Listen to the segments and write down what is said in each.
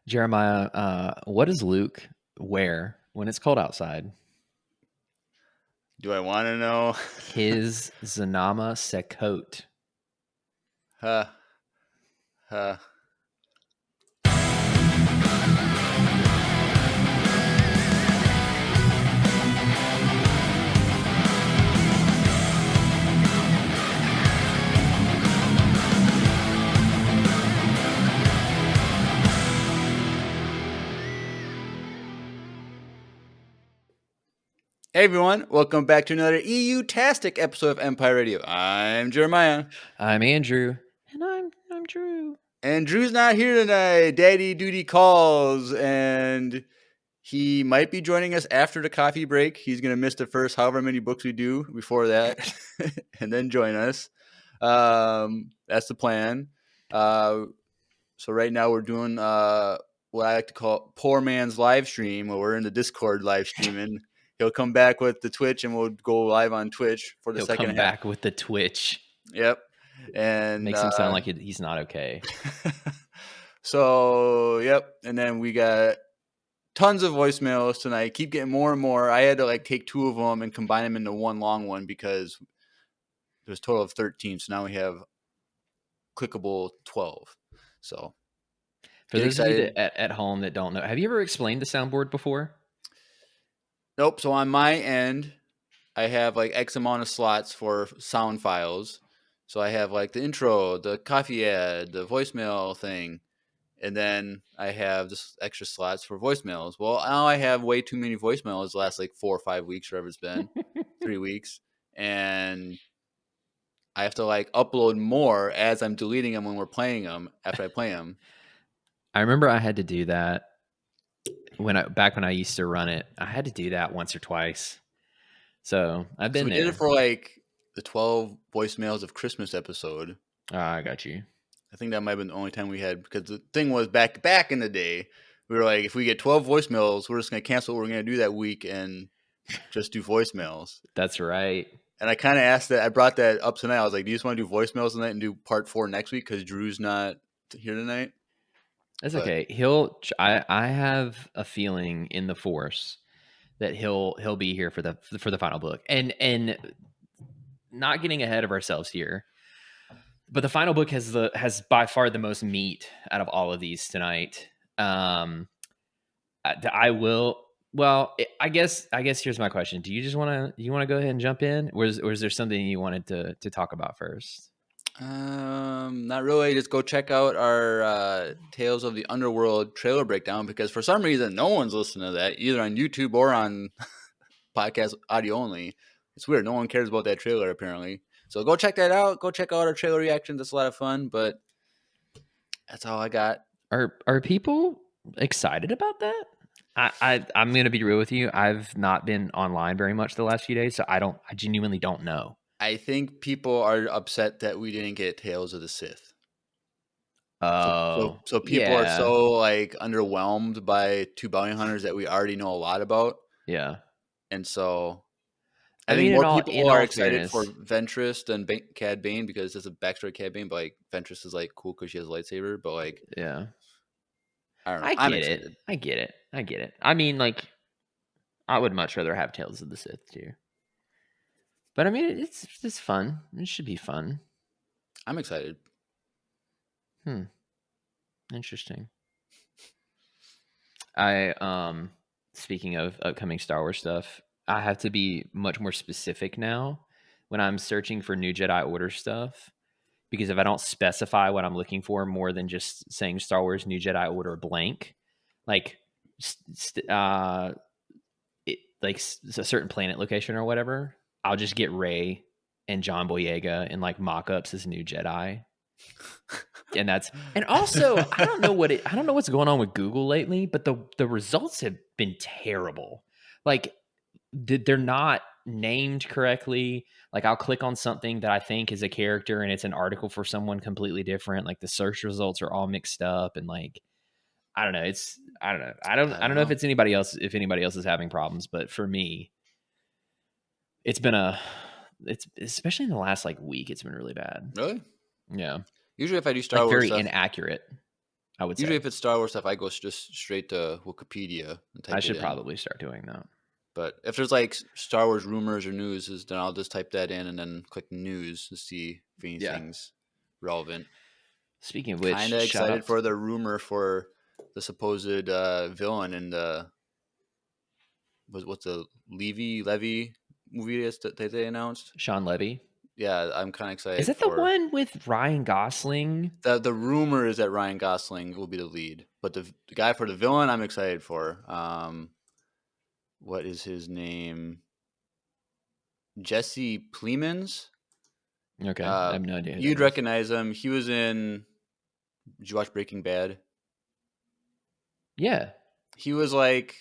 Jeremiah, what does Luke wear when it's cold outside? Do I want to know? His Zanama Sekot. huh, huh. Hey everyone, welcome back to another EU-tastic episode of Empire Radio. I'm Jeremiah. I'm Andrew. And I'm Drew. And Drew's not here tonight. Daddy duty calls, and he might be joining us after the coffee break. He's going to miss the first however many books we do before that, and then join us. That's the plan. So right now we're doing what I like to call poor man's live stream, where we're in the Discord live streaming. He'll come back with the Twitch, and we'll go live on Twitch for the He'll second come half. back with the Twitch. Yep. And Makes him sound like he's not okay. So, yep. And then we got tons of voicemails tonight. Keep getting more and more. I had to take two of them and combine them into one long one because there's a total of 13. So now we have clickable 12. So for those of you at home that don't know, have you ever explained the soundboard before? Nope. So on my end, I have X amount of slots for sound files. So I have the intro, the coffee ad, the voicemail thing. And then I have just extra slots for voicemails. Well, now I have way too many voicemails the last 4 or 5 weeks, whatever it's been, 3 weeks. And I have to upload more as I'm deleting them when we're playing them after I play them. I remember I had to do that back when I used to run it. I had to do that once or twice. So I've been there. We did it for the 12 voicemails of Christmas episode. I got you. I think that might have been the only time we had, because the thing was back in the day, we were if we get 12 voicemails, we're just going to cancel what we're going to do that week and just do voicemails. That's right. And I kind of asked that. I brought that up tonight. I was like, do you just want to do voicemails tonight and do part 4 next week because Drew's not here tonight? That's okay. I have a feeling in the Force that he'll be here for the final book. And not getting ahead of ourselves here, but the final book has by far the most meat out of all of these tonight. I will. Well, I guess here's my question. Do you want to go ahead and jump in? Or is there something you wanted to talk about first? Not really. Just go check out our Tales of the Underworld trailer breakdown, because for some reason no one's listening to that, either on YouTube or on podcast audio only. It's weird. No one cares about that trailer apparently. So go check that out. Go check out our trailer reactions. It's a lot of fun, but that's all I got. Are people excited about that? I'm going to be real with you. I've not been online very much the last few days, so I genuinely don't know. I think people are upset that we didn't get Tales of the Sith. Oh, so people are so underwhelmed by Two Bounty Hunters that we already know a lot about. Yeah, and so I think more people are excited for Ventress than Cad Bane, because it's a backstory of Cad Bane. But Ventress is cool because she has a lightsaber. But yeah, I don't know. I'm excited. I get it. I mean, I would much rather have Tales of the Sith too. But I mean, it's fun. It should be fun. I'm excited. Interesting. Speaking of upcoming Star Wars stuff, I have to be much more specific now when I'm searching for New Jedi Order stuff, because if I don't specify what I'm looking for more than just saying Star Wars New Jedi Order blank, a certain planet location or whatever, I'll just get Rey and John Boyega in mock-ups as New Jedi. And also I don't know what's going on with Google lately, but the results have been terrible. They're not named correctly. I'll click on something that I think is a character and it's an article for someone completely different. The search results are all mixed up, and I don't know. I don't know if anybody else is having problems, but for me, it's especially in the last week, it's been really bad. Really? Yeah. Usually if I do Star Wars very stuff, inaccurate. I would Usually, say. if it's Star Wars stuff, I go just straight to Wikipedia and I type it should in. probably start doing that. But if there's like Star Wars rumors or news, then I'll just type that in and then click news to see if Yeah. anything's relevant. Speaking of Kind which, of shout excited out. for the rumor for the supposed villain in the what's the Levy movie that they announced. Sean Levy. Yeah, I'm kind of Is excited that the for. one with Ryan Gosling? The rumor is that Ryan Gosling will be the lead, but the guy for the villain, I'm excited for. What is his name? Jesse Plemons. Okay, I have no idea who that You'd is. recognize him. He was in. Did you watch Breaking Bad? Yeah. He was like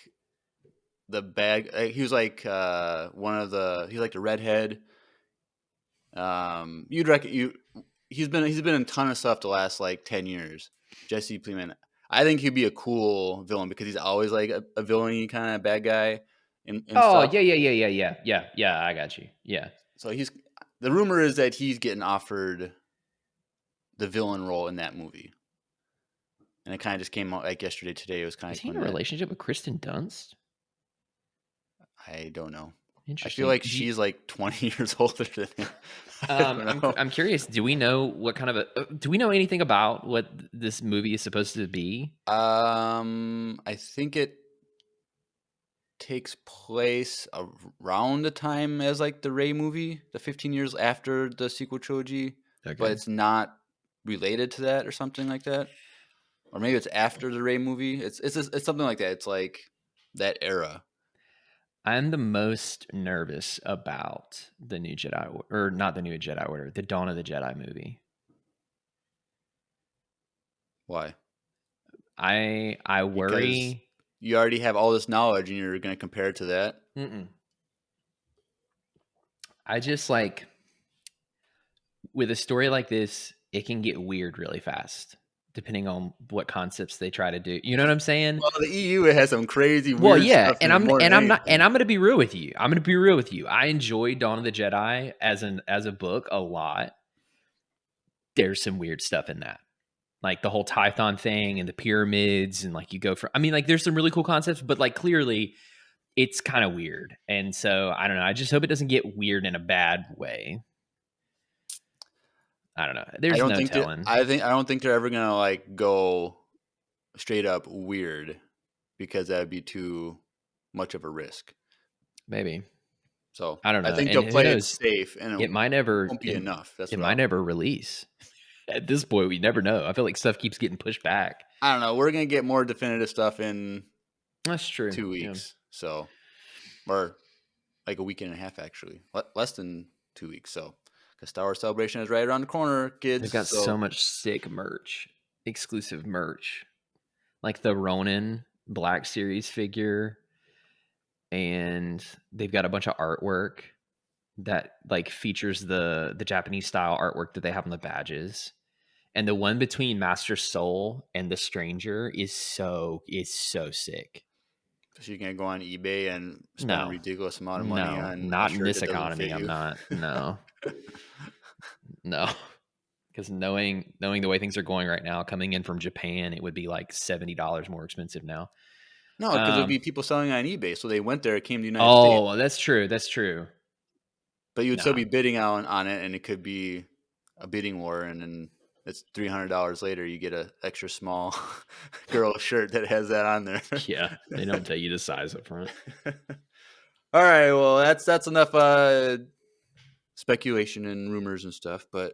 the bad. He was like one of the. He's like the redhead. You'd reckon you. He's been in a ton of stuff the last like 10 years. Jesse Plemons. I think he'd be a cool villain because he's always like a villainy kind of bad guy and Oh, stuff. yeah. I got you. Yeah. So the rumor is that he's getting offered the villain role in that movie. And it kind of just came out like yesterday, today. It was kind Is of he in when a that. relationship with Kristen Dunst? I don't know. I feel Interesting. like she's like 20 years older than him. I don't know. I'm curious. Do we know what kind of do we know anything about what this movie is supposed to be? I think it takes place around the time as like the Ray movie, the 15 years after the sequel trilogy, but Okay. it's not related to that or something like that. Or maybe it's after the Ray movie. It's something like that. It's like that era. I'm the most nervous about the new Jedi, or not the new Jedi Order, the Dawn of the Jedi movie. Why? I Because worry. you already have all this knowledge and you're going to compare it to that. Mm-mm. I just like with a story like this, it can get weird really fast, depending on what concepts they try to do. You know what I'm saying? Well, the EU has some crazy Well, weird yeah, stuff in it more than and anything. I'm gonna be real with you. I'm gonna be real with you. I enjoy Dawn of the Jedi as a book a lot. There's some weird stuff in that, like the whole Tython thing and the pyramids, and like you go for. I mean, like there's some really cool concepts, but like clearly it's kind of weird. And so I don't know. I just hope it doesn't get weird in a bad way. I don't know. I There's don't no think that telling. I don't think they're ever gonna like go straight up weird because that would be too much of a risk. Maybe. So I don't I know. think And they'll who play it knows? safe, and It it might never won't be enough. That's it what might never release. At this point, we never know. I feel like stuff keeps getting pushed back. I don't know. We're gonna get more definitive stuff in That's true. two Yeah. weeks, so or like a week and a half actually, less than 2 weeks. So because Star Wars Celebration is right around the corner, They've kids. got so So much sick merch, exclusive merch, like the Ronin Black Series figure, and they've got a bunch of artwork that like features the Japanese style artwork that they have on the badges. And the one between Master Soul and the Stranger is so sick. you can go on eBay and spend a No, ridiculous amount of money no, on a not in shirt this that doesn't economy. fit I'm you. not. No, no. Because knowing the way things are going right now, coming in from Japan, it would be like $70 more expensive now. No, because there'd be people selling on eBay, so they went there, it came to the United States, Oh, that's true. That's true. but you would still Nah, be bidding on it, and it could be a bidding war, and then it's $300 later, you get a extra small girl shirt that has that on there. yeah, they don't tell you the size up front. All right, well that's enough speculation and rumors and stuff, but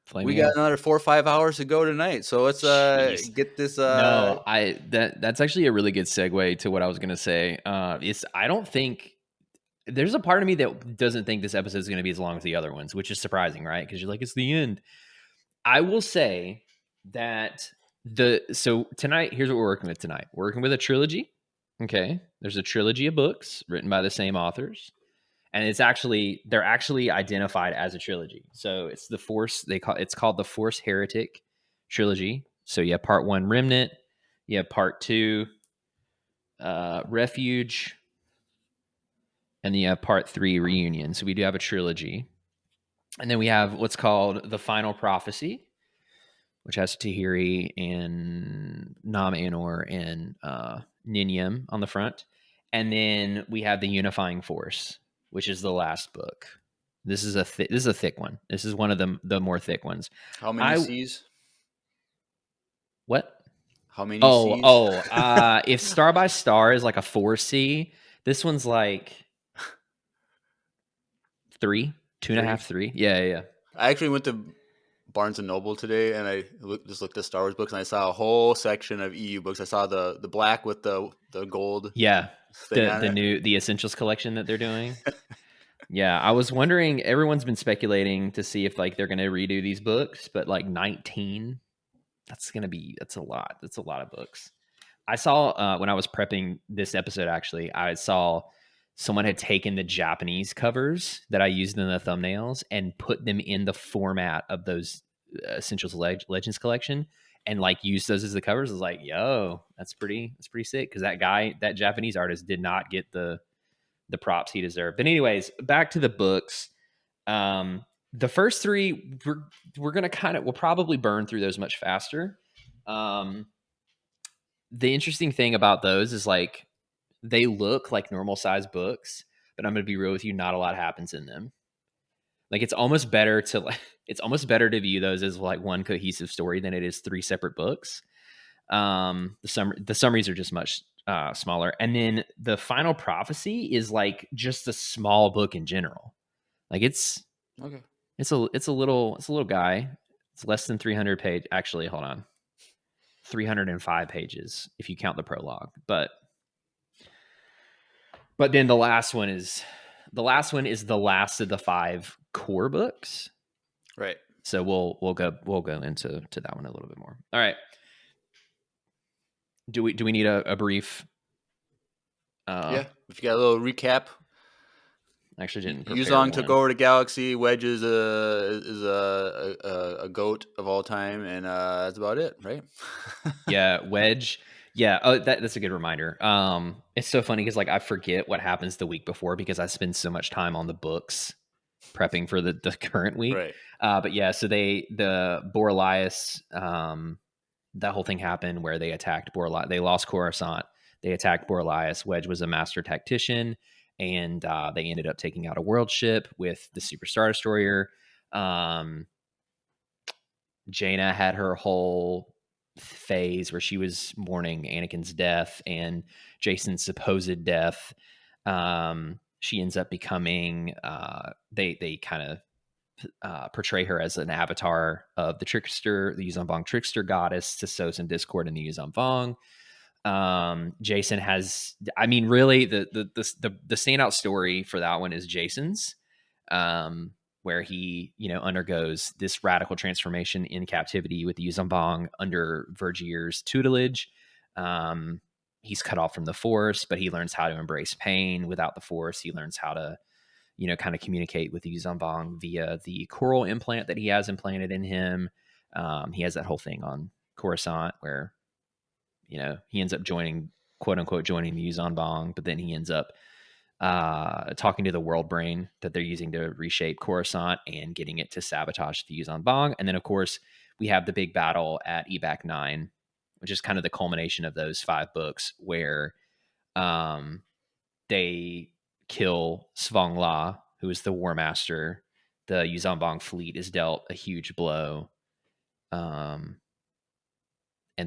Flame we me got out. another 4 or 5 hours to go tonight, so let's Jeez. get this. No, that's actually a really good segue to what I was gonna say. It's I don't think there's a part of me that doesn't think this episode is gonna be as long as the other ones, which is surprising, right? Because you're like, it's the end. I will say that so tonight, here's what we're working with tonight. We're working with a trilogy. Okay. There's a trilogy of books written by the same authors. And they're actually identified as a trilogy. So it's the Force, it's called the Force Heretic trilogy. So you have part one, Remnant, you have part two, Refuge, and then you have part three, Reunion. So we do have a trilogy. And then we have what's called the Final Prophecy, which has Tahiri and Nam Anor and Ninyam on the front. And then we have the Unifying Force, which is the last book. This is a thick one. This is one of the more thick ones. How many I C's? what? How many Oh, C's? oh. If Star by Star is like a 4C, this one's like 3, two and a 3? half, 3. Yeah. I actually went to Barnes and Noble today, and I just looked at Star Wars books, and I saw a whole section of EU books. I saw the black with the gold Yeah. thing on it. The Essentials collection that they're doing. Yeah, I was wondering. Everyone's been speculating to see if like they're going to redo these books, but like 19, that's a lot. That's a lot of books. I saw when I was prepping this episode. Actually, I saw someone had taken the Japanese covers that I used in the thumbnails and put them in the format of those Essentials Legends collection, and like used those as the covers. I was like, yo, that's pretty sick, because that Japanese artist did not get the props he deserved. But anyways, back to the books. The first 3 we're gonna we'll probably burn through those much faster. The interesting thing about those is like they look like normal size books, but I'm gonna be real with you, not a lot happens in them. Like it's almost better to view those as like one cohesive story than it is 3 separate books. The summaries are just much smaller, and then the Final Prophecy is like just a small book in general. Like Okay. it's a little guy. It's less than 300 page. Actually, hold on, 305 pages if you count the prologue. But then the last one is the last of the 5 core books. Right. So we'll go into that one a little bit more. All right. Do we need a brief? Yeah. If you got a little recap, Actually, didn't prepare Yuzong one. took over the galaxy. Wedge is a goat of all time, and that's about it, right? Yeah, Wedge. Yeah, oh, that's a good reminder. It's so funny because like I forget what happens the week before because I spend so much time on the books prepping for the current week. Right. But yeah, so the Borelias, that whole thing happened where they attacked Borelias. They lost Coruscant. They attacked Borelias. Wedge was a master tactician, and they ended up taking out a world ship with the Super Star Destroyer. Jaina had her whole phase where she was mourning Anakin's death and Jason's supposed death. She ends up becoming they kind of portray her as an avatar of the trickster, the Yuzan Vong trickster goddess, to sow some discord in the Yuzan Vong. Jason has, I mean, really the standout story for that one is Jason's. Where he, undergoes this radical transformation in captivity with the Yuzan Vong under Vergier's tutelage. He's cut off from the Force, but he learns how to embrace pain without the Force. He learns how to, kind of communicate with the Yuzan Vong via the coral implant that he has implanted in him. He has that whole thing on Coruscant where, he ends up quote unquote, joining the Yuzan Vong, but then he ends up talking to the world brain that they're using to reshape Coruscant and getting it to sabotage the Yuzan Vong. And then, of course, we have the big battle at Ebac 9, which is kind of the culmination of those 5 books where they kill Svang La, who is the War Master. The Yuzan Vong fleet is dealt a huge blow, and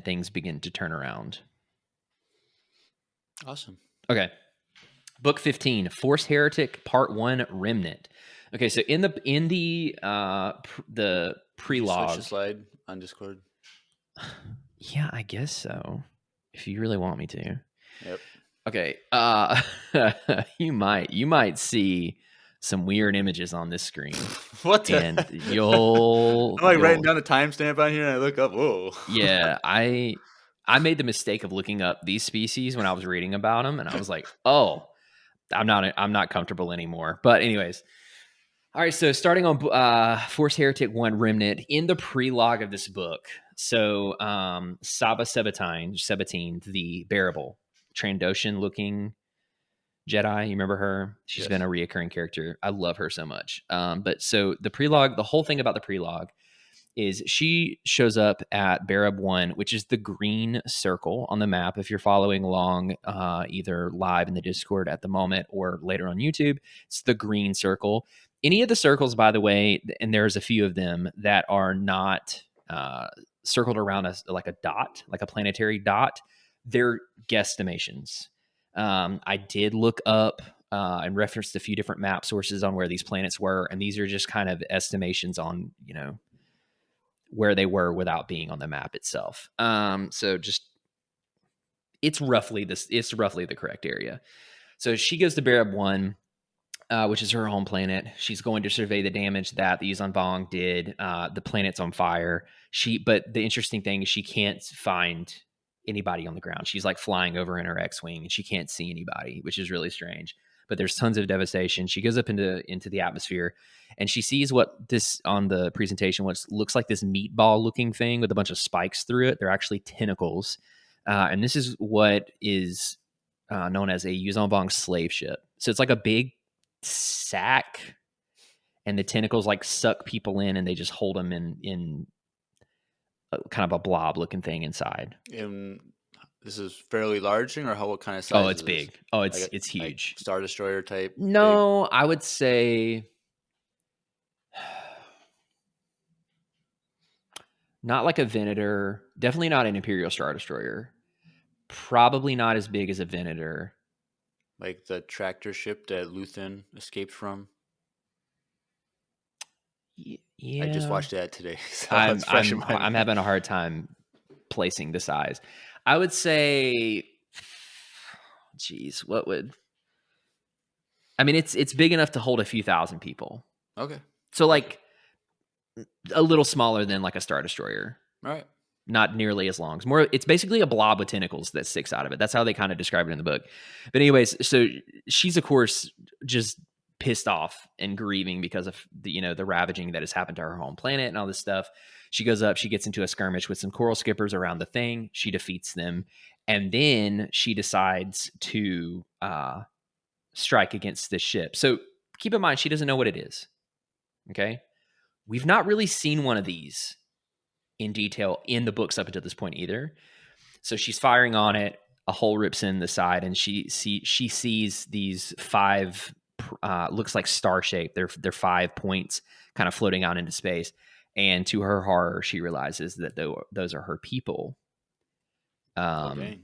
things begin to turn around. Awesome. Okay. Book 15, Force Heretic, Part 1, Remnant. Okay, so in the prelogue, Switch the slide on Discord. Yeah, I guess so. If you really want me to. Yep. Okay. You might see some weird images on this screen. What the? And you'll I'm like writing down a timestamp on here, and I look up. Whoa. Yeah, I made the mistake of looking up these species when I was reading about them, and I was like, oh. I'm not comfortable anymore. But anyways, all right. So starting on Force Heretic 1 Remnant in the prelogue of this book. So Saba Sabatine, the bearable Trandoshan looking Jedi. You remember her? She's been a reoccurring character. I love her so much. But so the prelogue, the whole thing about the prelogue is she shows up at Barab 1, which is the green circle on the map. If you're following along either live in the Discord at the moment or later on YouTube, it's the green circle. Any of the circles, by the way, and there's a few of them that are not circled around like a dot, like a planetary dot, they're guesstimations. I did look up and referenced a few different map sources on where these planets were, and these are just kind of estimations on, where they were without being on the map itself. So just it's roughly the correct area. So she goes to Barab 1, which is her home planet. She's going to survey the damage that the Yuzan Vong did. The planet's on fire. But the interesting thing is she can't find anybody on the ground. She's like flying over in her X-wing and she can't see anybody, which is really strange. But there's tons of devastation. She goes up into the atmosphere and she sees what this on the presentation, what looks like this meatball looking thing with a bunch of spikes through it. They're actually tentacles. And this is what is known as a Yuzan Vong slave ship. So it's like a big sack and the tentacles like suck people in and they just hold them in kind of a blob looking thing inside. And this is fairly large thing, or what kind of size? Oh, it's big. Oh, it's huge. Like Star Destroyer type? No, big? I would say not like a Venator. Definitely not an Imperial Star Destroyer. Probably not as big as a Venator. Like the tractor ship that Luthen escaped from? Yeah. I just watched that today. So I'm having a hard time placing the size. I would say, geez, it's big enough to hold a few thousand people. Okay. So like a little smaller than like a Star Destroyer. All right. Not nearly as long. It's basically a blob with tentacles that sticks out of it. That's how they kind of describe it in the book. But anyways, so she's of course just pissed off and grieving because of the ravaging that has happened to her home planet and all this stuff. She goes up, she gets into a skirmish with some coral skippers around the thing. She defeats them. And then she decides to strike against this ship. So keep in mind, she doesn't know what it is. Okay. We've not really seen one of these in detail in the books up until this point either. So she's firing on it. A hole rips in the side, and she sees these 5 looks like star shaped. They're 5 points kind of floating out into space. And to her horror, she realizes that those are her people. The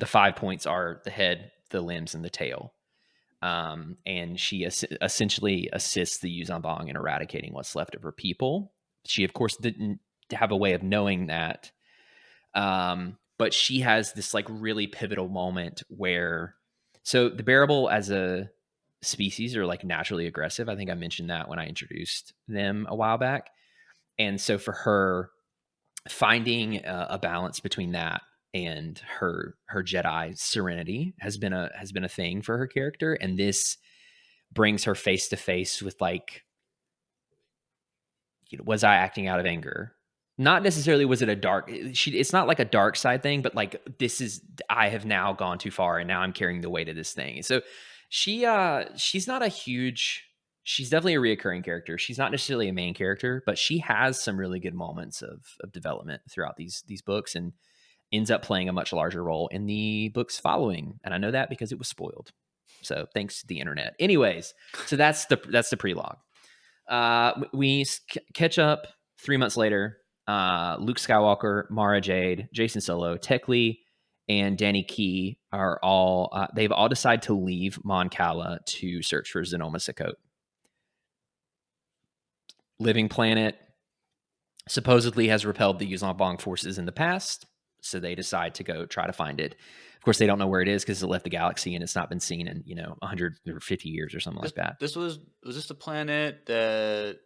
5 points are the head, the limbs, and the tail. And she essentially assists the Yuzan Vong in eradicating what's left of her people. She, of course, didn't have a way of knowing that. But she has this like really pivotal moment where, so the Bearable as a species are like naturally aggressive. I think I mentioned that when I introduced them a while back. And so for her, finding a balance between that and her Jedi serenity has been a thing for her character. And this brings her face to face with like, was I acting out of anger? Not necessarily was it a dark, it's not like a dark side thing, but like I have now gone too far and now I'm carrying the weight of this thing. So she's not she's definitely a reoccurring character. She's not necessarily a main character, but she has some really good moments of development throughout these books and ends up playing a much larger role in the books following. And I know that because it was spoiled. So thanks to the internet. Anyways, so that's the prelogue. We catch up 3 months later. Luke Skywalker, Mara Jade, Jason Solo, Tech Lee, and Danny Key are all they've all decided to leave Mon Cala to search for Xenoma Sakot. Living planet, supposedly has repelled the Yuzan Vong forces in the past, so they decide to go try to find it. Of course, they don't know where it is because it left the galaxy and it's not been seen in 150 years or something like that. Was this the planet that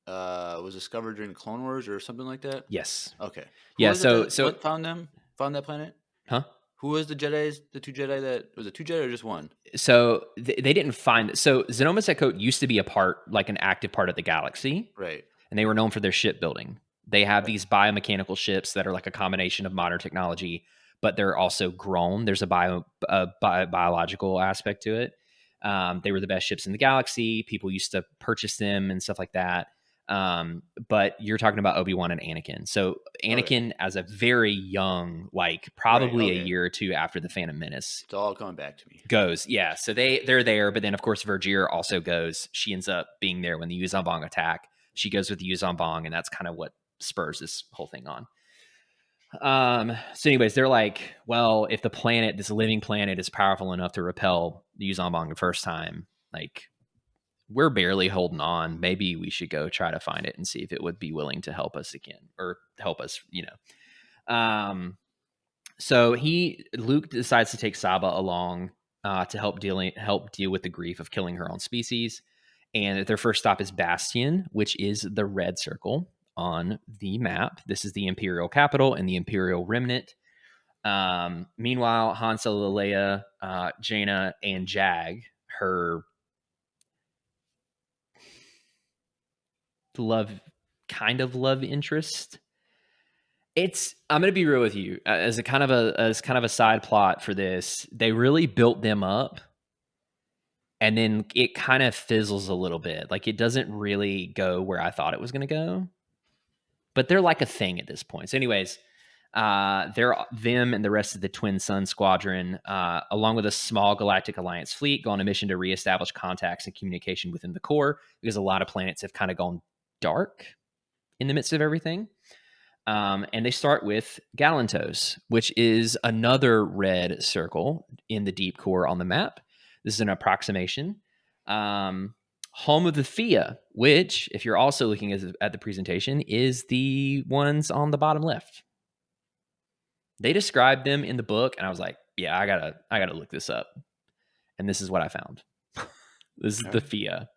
was discovered during the Clone Wars or something like that? Yes. Okay. So what found that planet? Huh? Who was the Jedis? The 2 Jedi that was it 2 Jedi or just one? So they didn't find. So Xenoma Sakot used to be an active part of the galaxy, right? And they were known for their shipbuilding. They have these biomechanical ships that are like a combination of modern technology, but they're also grown. There's a biological aspect to it. They were the best ships in the galaxy. People used to purchase them and stuff like that. But you're talking about Obi-Wan and Anakin. So Okay. Anakin as a very young, like Right. probably a Okay. year or two after the Phantom Menace It's all coming back to me. goes. Yeah. So they're there, but then of course Vergier also goes. She ends up being there when the Yuuzhan Vong attack. She goes with the Yuuzhan Vong, and that's kind of what spurs this whole thing on. So anyways, they're like, well, if the planet, this living planet, is powerful enough to repel the Yuuzhan Vong the first time, like we're barely holding on. Maybe we should go try to find it and see if it would be willing to help us again or help us, So Luke decides to take Saba along to help deal with the grief of killing her own species. And their first stop is Bastion, which is the red circle on the map. This is the Imperial capital and the Imperial remnant. Meanwhile, Han Solo, Leia, Jaina, and Jag, her love interest. I'm gonna be real with you, as kind of a side plot for this. They really built them up, and then it kind of fizzles a little bit. Like it doesn't really go where I thought it was gonna go. But they're like a thing at this point. So, anyways, they're them and the rest of the Twin Sun Squadron, along with a small Galactic Alliance fleet, go on a mission to reestablish contacts and communication within the core, because a lot of planets have kind of gone dark in the midst of everything. And they start with Galantos, which is another red circle in the deep core on the map. This is an approximation. Home of the Thea, which, if you're also looking at the presentation, is the ones on the bottom left. They described them in the book, and I was like, yeah, I gotta look this up. And this is what I found. This is the Thea.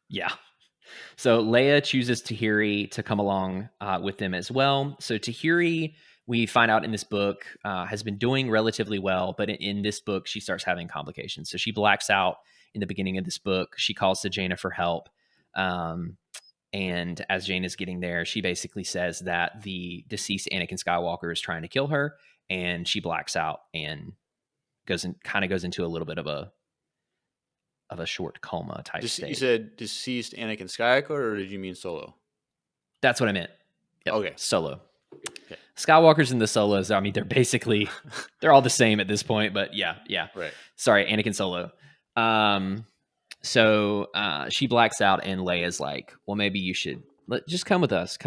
Yeah. So Leia chooses Tahiri to come along with them as well. So Tahiri, we find out in this book, has been doing relatively well, but in this book, she starts having complications. So she blacks out in the beginning of this book. She calls to Jaina for help. And as Jaina's getting there, she basically says that the deceased Anakin Skywalker is trying to kill her, and she blacks out and goes into a little bit of a short coma type state. You said deceased Anakin Skywalker, or did you mean Solo? That's what I meant. Yep. Okay. Solo. Okay. Skywalkers and the Solos, I mean, they're all the same at this point, but yeah. Right. Sorry, Anakin Solo. So she blacks out, and Leia's like, well, maybe you should just come with us,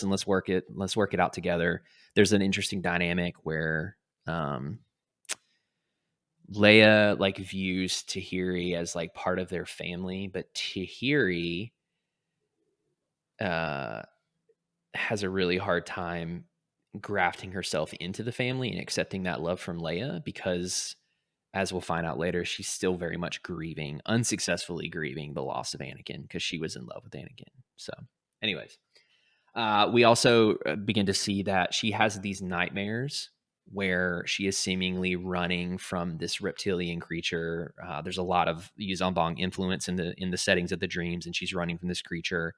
and let's work it out together. There's an interesting dynamic where Leia like views Tahiri as like part of their family, but Tahiri has a really hard time grafting herself into the family and accepting that love from Leia, because, as we'll find out later, she's still very much unsuccessfully grieving the loss of Anakin, because she was in love with Anakin. So, anyways, we also begin to see that she has these nightmares where she is seemingly running from this reptilian creature. There's a lot of Yuuzhan Vong influence in the settings of the dreams, and she's running from this creature.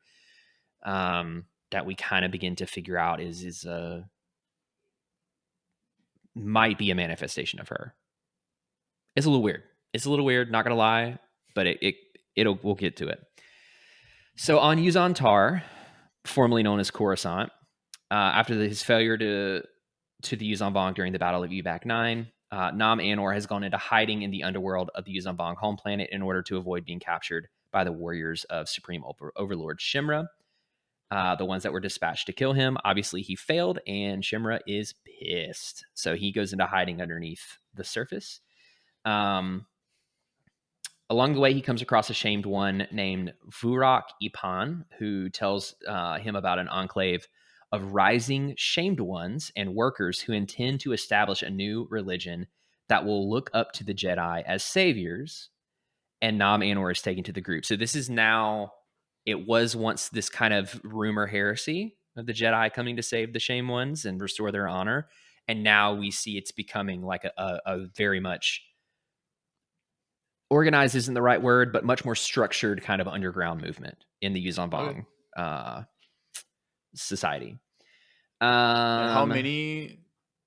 That we kind of begin to figure out is might be a manifestation of her. It's a little weird. Not gonna lie, but we'll get to it. So on Yuuzhan Tar, formerly known as Coruscant, after his failure to the Yuuzhan Vong during the Battle of Ewbach 9, Nam Anor has gone into hiding in the underworld of the Yuuzhan Vong home planet in order to avoid being captured by the warriors of Supreme Overlord Shimra, the ones that were dispatched to kill him. Obviously, he failed, and Shimra is pissed. So he goes into hiding underneath the surface. Along the way, he comes across a shamed one named Vurak Ipan, who tells him about an enclave of rising shamed ones and workers who intend to establish a new religion that will look up to the Jedi as saviors. And Nam Anor is taken to the group. So this is now, it was once this kind of rumor heresy of the Jedi coming to save the shamed ones and restore their honor. And now we see it's becoming like a very much organized isn't the right word, but much more structured kind of underground movement in the Yuuzhan Vong society. And how many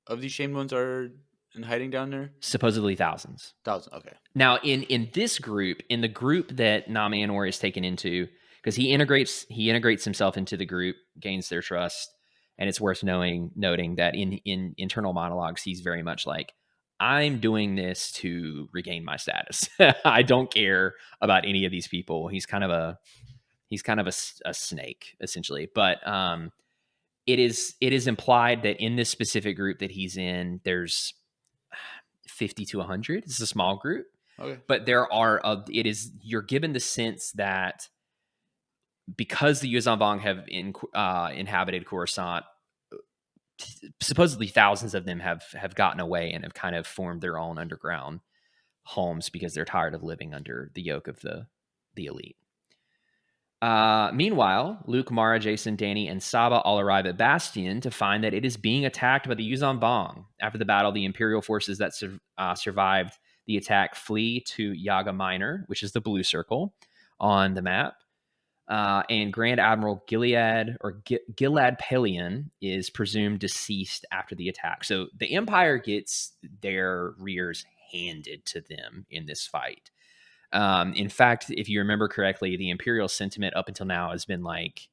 of these shamed ones are in hiding down there? Supposedly thousands. 1,000. Okay. Now, in this group, in the group that Namianor is taken into, because he integrates himself into the group, gains their trust, and it's worth noting that in internal monologues, he's very much like, I'm doing this to regain my status. I don't care about any of these people. He's kind of a snake essentially, but it is implied that in this specific group that he's in, there's 50 to 100. It's a small group. Okay. But you're given the sense that because the Yuuzhan Vong have inhabited Coruscant, supposedly thousands of them have gotten away and have kind of formed their own underground homes because they're tired of living under the yoke of the elite. Meanwhile, Luke, Mara, Jason, Danny, and Saba all arrive at Bastion to find that it is being attacked by the Yuuzhan Vong. After the battle, the Imperial forces that survived the attack flee to Yaga Minor, which is the blue circle on the map. And Grand Admiral Gilad Pelion is presumed deceased after the attack. So the Empire gets their rears handed to them in this fight. In fact, if you remember correctly, the Imperial sentiment up until now has been like,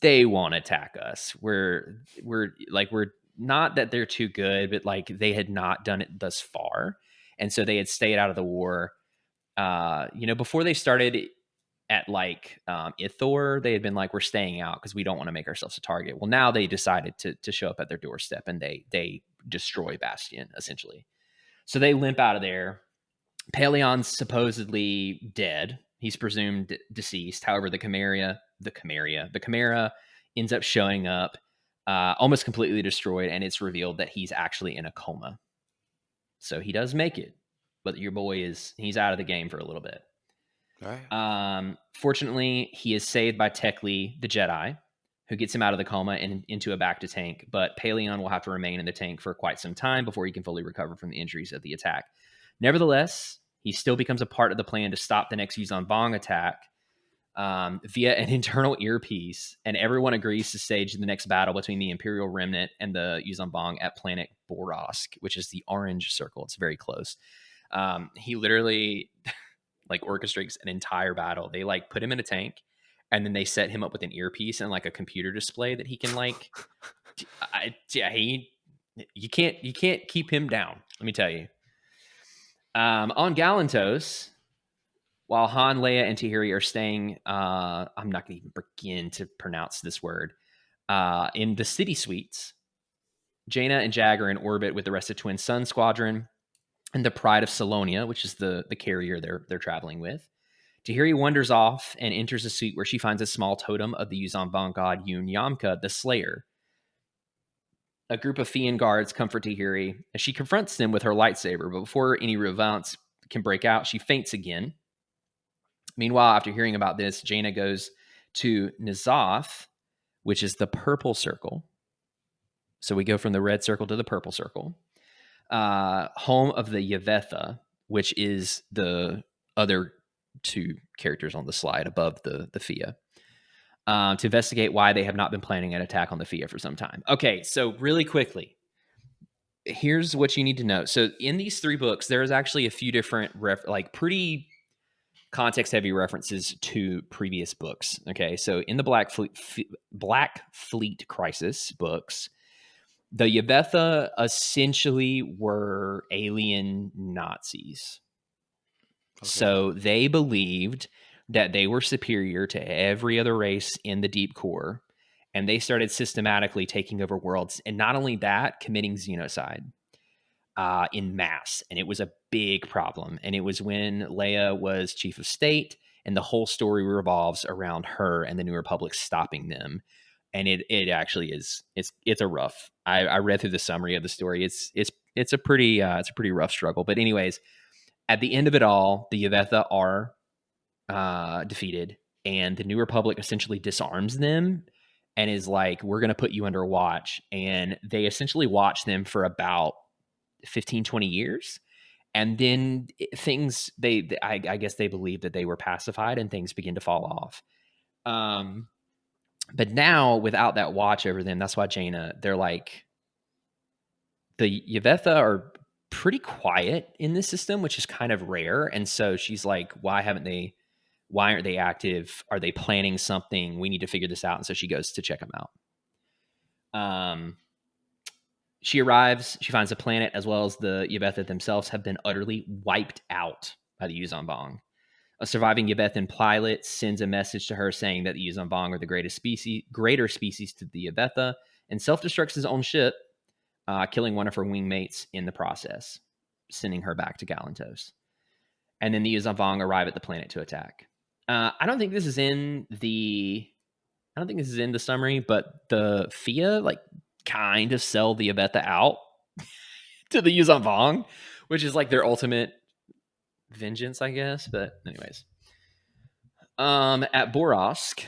they won't attack us. We're not that they're too good, but like they had not done it thus far. And so they had stayed out of the war. Before they started at Ithor, they had been like, we're staying out because we don't want to make ourselves a target. Well, now they decided to show up at their doorstep and they destroy Bastion essentially. So they limp out of there. Paleon's supposedly dead. He's presumed deceased. However, the Chimera ends up showing up, almost completely destroyed, and it's revealed that he's actually in a coma. So he does make it, but your boy he's out of the game for a little bit. All right. Fortunately, he is saved by Tekli, the Jedi, who gets him out of the coma and into a back to tank. But Paleon will have to remain in the tank for quite some time before he can fully recover from the injuries of the attack. Nevertheless, he still becomes a part of the plan to stop the next Yuuzhan Vong attack via an internal earpiece, and everyone agrees to stage the next battle between the Imperial Remnant and the Yuuzhan Vong at planet Borosk, which is the orange circle. It's very close. He literally orchestrates an entire battle. They put him in a tank, and then they set him up with an earpiece and a computer display that he can you can't keep him down. Let me tell you. On Galantos, while Han, Leia, and Tahiri are staying, I'm not going to even begin to pronounce this word, in the city suites, Jaina and Jag are in orbit with the rest of Twin Sun Squadron and the Pride of Salonia, which is the carrier they're traveling with. Tahiri wanders off and enters a suite where she finds a small totem of the Yuuzhan Vong god Yun Yamka, the Slayer. A group of Fian guards comfort Tahiri as she confronts them with her lightsaber, but before any revounce can break out, she faints again. Meanwhile, after hearing about this, Jaina goes to N'Zoth, which is the purple circle. So we go from the red circle to the purple circle. Home of the Yavetha, which is the other two characters on the slide above the Fia. To investigate why they have not been planning an attack on the Fia for some time. Okay, so really quickly, here's what you need to know. So in these three books, there is actually a few different, pretty context-heavy references to previous books. Okay, so in the Black Fleet Crisis books, the Yavetha essentially were alien Nazis. Okay. So they believed that they were superior to every other race in the deep core, and they started systematically taking over worlds, and not only that, committing genocide in mass. And it was a big problem. And it was when Leia was chief of state, and the whole story revolves around her and the New Republic stopping them. And it actually is it's a rough. I read through the summary of the story. It's a pretty rough struggle. But anyways, at the end of it all, the Yavetha are defeated, and the New Republic essentially disarms them and is like, we're going to put you under watch. And they essentially watch them for about 15, 20 years. And then things, I guess they believe that they were pacified, and things begin to fall off. But now, without that watch over them, that's why Jaina, they're like, the Yavetha are pretty quiet in this system, which is kind of rare. And so she's like, why aren't they active? Are they planning something? We need to figure this out. And so she goes to check them out. She arrives, she finds the planet as well as the Yabetha themselves have been utterly wiped out by the Yuzon Vong. A surviving Yabethan pilot sends a message to her saying that the Yuzon Vong are the greater species to the Yabetha, and self-destructs his own ship, killing one of her wingmates in the process, sending her back to Galantos. And then the Yuzon Vong arrive at the planet to attack. I don't think this is in the summary, but the Fia kind of sell the Yabetha out to the Yuzon Vong, which is like their ultimate vengeance, I guess. But anyways, at Borosk,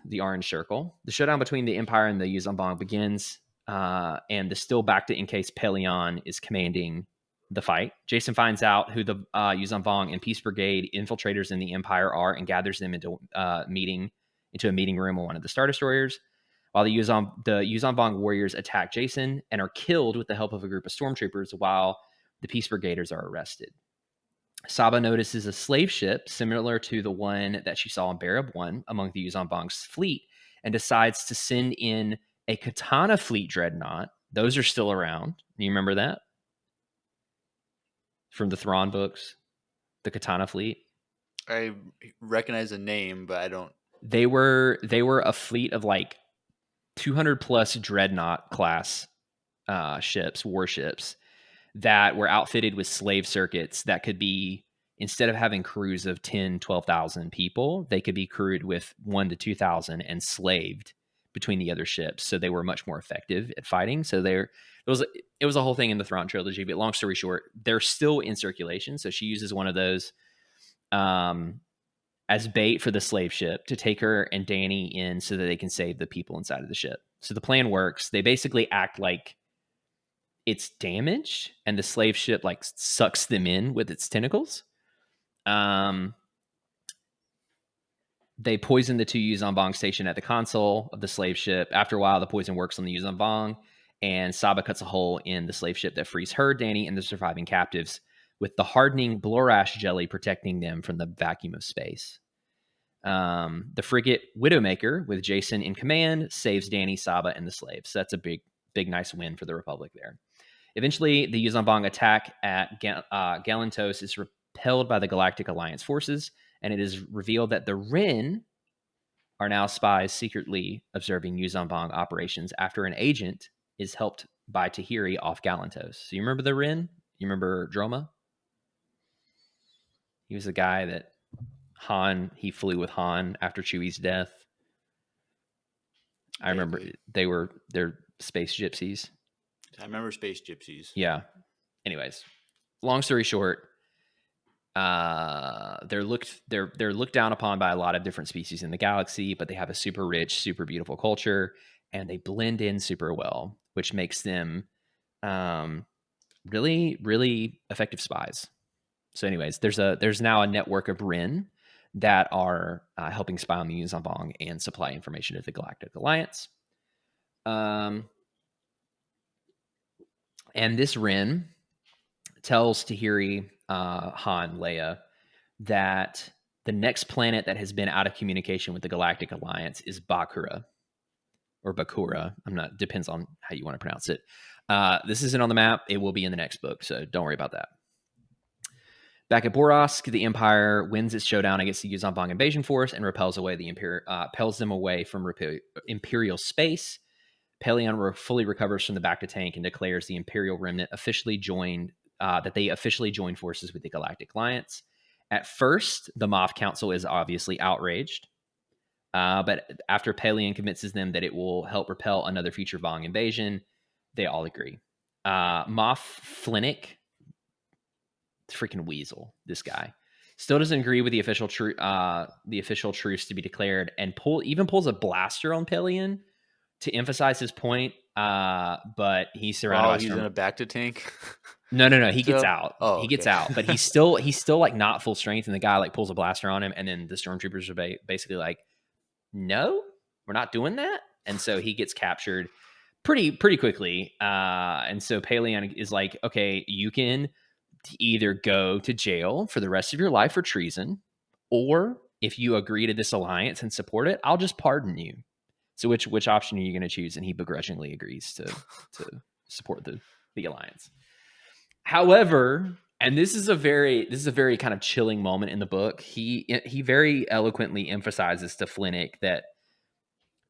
the Orange Circle, the showdown between the Empire and the Yuzon Vong begins, and the still back to encased Pelion is commanding the fight. Jason finds out who the Yuzon Vong and Peace Brigade infiltrators in the Empire are and gathers them into a meeting room of one of the Star Destroyers. While the Yuzon Vong warriors attack Jason and are killed with the help of a group of stormtroopers, while the Peace Brigaders are arrested. Saba notices a slave ship similar to the one that she saw in Barab 1 among the Yuzon Vong's fleet and decides to send in a Katana fleet dreadnought. Those are still around. You remember that? From the Thrawn books, the Katana fleet. I recognize the name, but I don't. They were a fleet of like 200 plus dreadnought class warships that were outfitted with slave circuits that could be, instead of having crews of 10, 12,000 people, they could be crewed with 1 to 2,000 and slaved between the other ships. So they were much more effective at fighting. So it was a whole thing in the Thrawn trilogy, but long story short, they're still in circulation. So she uses one of those as bait for the slave ship to take her and Danny in so that they can save the people inside of the ship. So the plan works. They basically act like it's damaged and the slave ship like sucks them in with its tentacles. They poison the two Yuzon Vong stationed at the console of the slave ship. After a while, the poison works on the Yuzon Vong, and Saba cuts a hole in the slave ship that frees her, Danny, and the surviving captives, with the hardening Blorash jelly protecting them from the vacuum of space. The frigate Widowmaker, with Jason in command, saves Danny, Saba, and the slaves. So that's a big, nice win for the Republic there. Eventually, the Yuzon Vong attack at Galantos is repelled by the Galactic Alliance forces, and it is revealed that the Ren are now spies secretly observing Yuzon Vong operations after an agent is helped by Tahiri off Galantos. So you remember the Ren? You remember Droma? He was the guy that he flew with Han after Chewie's death. I remember they're space gypsies. I remember space gypsies. Yeah. Anyways, long story short, they're looked down upon by a lot of different species in the galaxy, but they have a super rich, super beautiful culture, and they blend in super well, which makes them really, really effective spies. So, anyways, there's now a network of Ren that are helping spy on the Yuzon Vong and supply information to the Galactic Alliance. And this Ren tells Tahiri, Han, Leia, that the next planet that has been out of communication with the Galactic Alliance is Bakura. Or Bakura. Depends on how you want to pronounce it. This isn't on the map. It will be in the next book, so don't worry about that. Back at Borosk, the Empire wins its showdown against the Yuzon Vong invasion force and repels them away from Imperial space. Pelion fully recovers from the Bacta tank and declares the Imperial remnant that they officially joined forces with the Galactic Alliance. At first, the Moff Council is obviously outraged, but after Pelion convinces them that it will help repel another future Vong invasion, they all agree. Moff Flinick, freaking weasel, this guy, still doesn't agree with the official truce to be declared, and pulls a blaster on Pelion to emphasize his point, but he's surrounded by... he's in a Bacta tank? No. He gets out. He gets out, but he's still like not full strength, and the guy like pulls a blaster on him, and then the stormtroopers are basically like, no, we're not doing that. And so he gets captured. pretty quickly. And so Paleon is like, okay, you can either go to jail for the rest of your life for treason, or if you agree to this alliance and support it, I'll just pardon you. So which option are you going to choose? And he begrudgingly agrees to support the alliance. However, and this is a very kind of chilling moment in the book. He very eloquently emphasizes to Flynnick that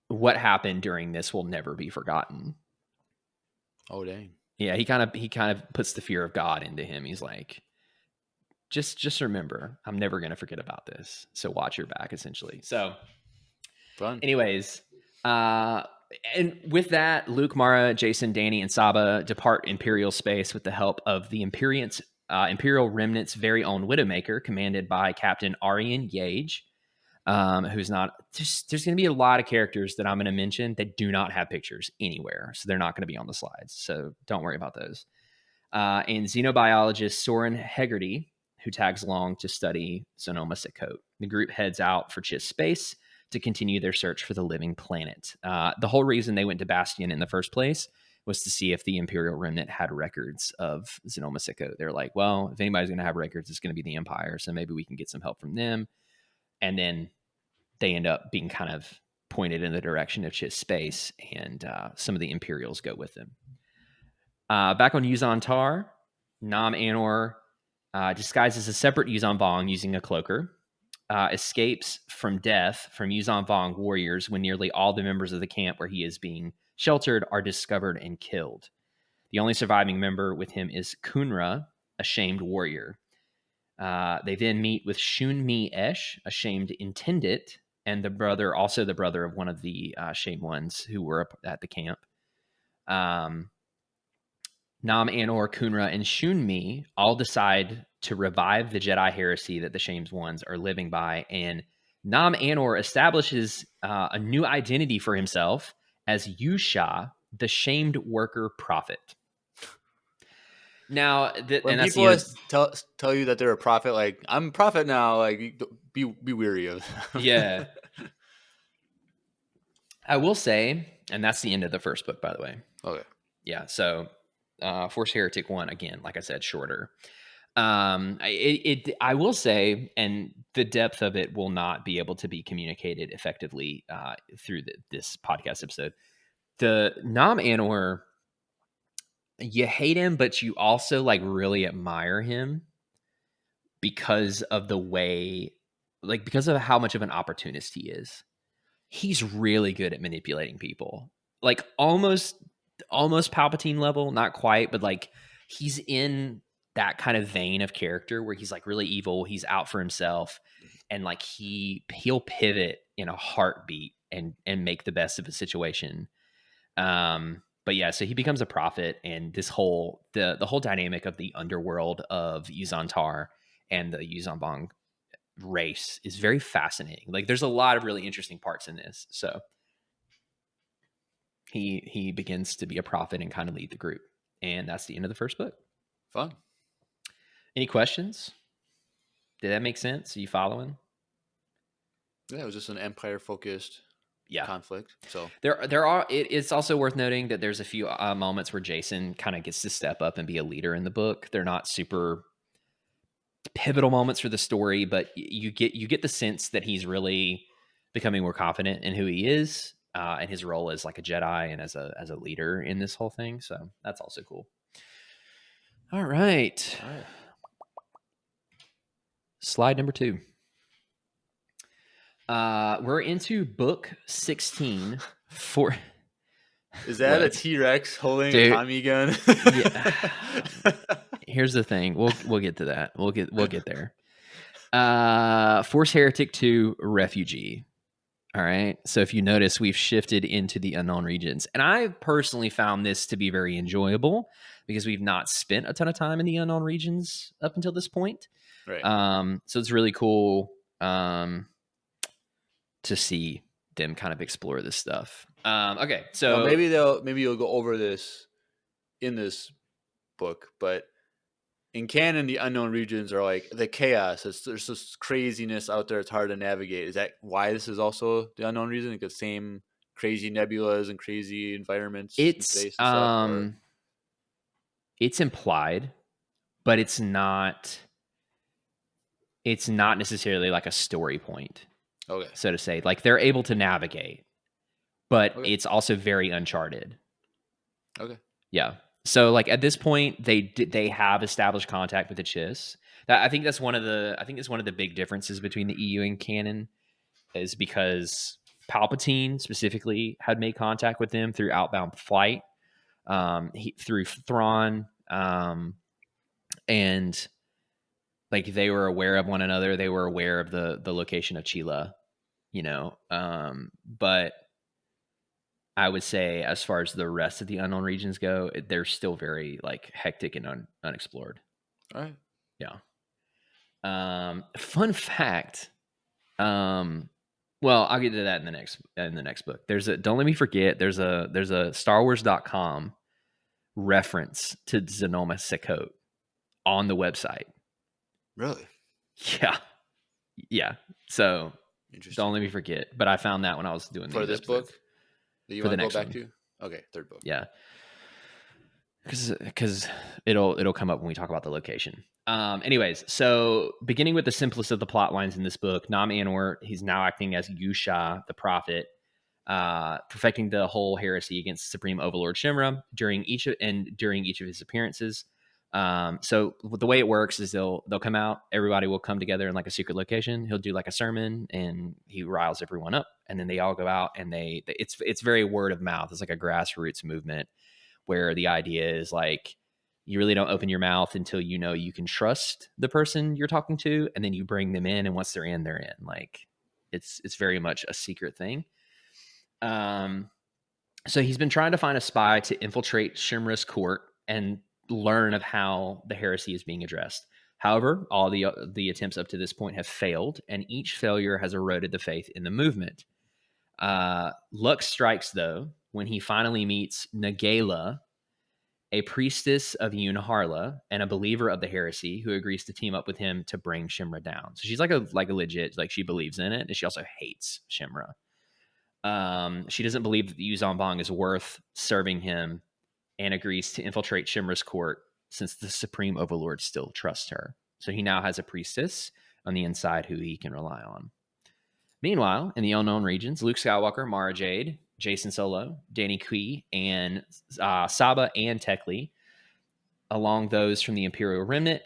what happened during this will never be forgotten. Oh dang. Yeah, he kind of puts the fear of God into him. He's like, just remember, I'm never going to forget about this. So watch your back, essentially. So, Fun. anyways, and with that, Luke, Mara, Jason, Danny, and Saba depart Imperial space with the help of the Imperial Remnant's very own Widowmaker, commanded by Captain Arian Yage, who's not. There's going to be a lot of characters that I'm going to mention that do not have pictures anywhere, so they're not going to be on the slides. So don't worry about those. And xenobiologist Soren Hegarty, who tags along to study Sonoma Sitcote. The group heads out for Chiss space to continue their search for the living planet. The whole reason they went to Bastion in the first place was to see if the Imperial Remnant had records of Sonoma Sitcote. They're like, well, if anybody's going to have records, it's going to be the Empire, so maybe we can get some help from them. And then they end up being kind of pointed in the direction of Chiss space, and some of the Imperials go with them. Back on Yuzan Tar, Nam Anor disguises a separate Yuzan Vong using a cloaker, escapes from death from Yuzan Vong warriors when nearly all the members of the camp where he is being sheltered are discovered and killed. The only surviving member with him is Kunra, a shamed warrior. They then meet with Shun Mi Esh, a shamed intendant, and the brother of one of the shamed ones who were at the camp. Nam Anor, Kunra, and Shunmi all decide to revive the Jedi heresy that the Shames ones are living by, and Nam Anor establishes a new identity for himself as Yusha, the shamed worker prophet. Now, When and that's people tell you that they're a prophet, like I'm a prophet now, like be weary of them. Yeah. I will say, and that's the end of the first book, by the way. Okay. Yeah. So, Force Heretic 1, again, like I said, shorter. I will say, and the depth of it will not be able to be communicated effectively through this podcast episode. The Nam Anor, you hate him, but you also like really admire him because of the way, like because of how much of an opportunist he is. He's really good at manipulating people, like almost Palpatine level, not quite, but like he's in that kind of vein of character where he's like really evil, he's out for himself, and like he'll pivot in a heartbeat and make the best of a situation. But yeah, so he becomes a prophet, and this whole the whole dynamic of the underworld of Yuzan Tar and the Yuzan Vong race is very fascinating. Like there's a lot of really interesting parts in this. So he begins to be a prophet and kind of lead the group. And that's the end of the first book. Fun. Any questions? Did that make sense? Are you following? Yeah, it was just an empire focused conflict. So it's also worth noting that there's a few moments where Jason kind of gets to step up and be a leader in the book. They're not super pivotal moments for the story, but you get the sense that he's really becoming more confident in who he is and his role as like a Jedi and as a leader in this whole thing. So that's also cool. All right. Slide number 2. We're into book 16 for. Is that a T-Rex holding a Tommy gun? Yeah. Here's the thing. We'll get to that. We'll get there. Force Heretic 2 Refugee. All right. So if you notice, we've shifted into the unknown regions. And I personally found this to be very enjoyable because we've not spent a ton of time in the unknown regions up until this point. Right. So it's really cool to see them kind of explore this stuff. Okay. So maybe you'll go over this in this book, but in canon, the unknown regions are like the chaos. There's this craziness out there. It's hard to navigate. Is that why this is also the unknown region? Like the same crazy nebulas and crazy environments in It's space and stuff? Or it's implied, but it's not necessarily like a story point, okay, so to say. Like they're able to navigate, but okay, it's also very uncharted. okay. Yeah. So like at this point, they have established contact with the Chiss. I think that's one of the big differences between the EU and canon is because Palpatine specifically had made contact with them through outbound flight, through Thrawn, and like they were aware of one another. They were aware of the location of Chila, but I would say as far as the rest of the unknown regions go, they're still very like hectic and unexplored. All right. Yeah. Fun fact. Well, I'll get to that in the next book. Don't let me forget. There's a StarWars.com reference to Xenoma Sekot on the website. Really Yeah. Yeah. So don't interesting. let me forget. But I found that when I was doing For these this book episodes that you for want the to go next back one. to? Okay, third book. Yeah. Because it'll come up when we talk about the location. Anyways, so beginning with the simplest of the plot lines in this book, Nam Anwar, he's now acting as Yusha, the prophet, perfecting the whole heresy against Supreme Overlord Shimra during each of his appearances. So the way it works is they'll come out, everybody will come together in like a secret location. He'll do like a sermon and he riles everyone up, and then they all go out and it's very word of mouth. It's like a grassroots movement where the idea is like you really don't open your mouth until you know you can trust the person you're talking to, and then you bring them in, and once they're in. Like it's very much a secret thing. So he's been trying to find a spy to infiltrate Shimra's court and learn of how the heresy is being addressed. However, all the attempts up to this point have failed, and each failure has eroded the faith in the movement. Luck strikes, though, when he finally meets Nagala, a priestess of Yunharla and a believer of the heresy, who agrees to team up with him to bring Shimra down. So she's like a legit, like she believes in it, and she also hates Shimra. She doesn't believe that Yu Zhanbang is worth serving him, and agrees to infiltrate Shimra's court since the Supreme Overlord still trusts her. So he now has a priestess on the inside who he can rely on. Meanwhile, in the unknown regions, Luke Skywalker, Mara Jade, Jason Solo, Danny Kui, and Saba and Tekli, along those from the Imperial Remnant,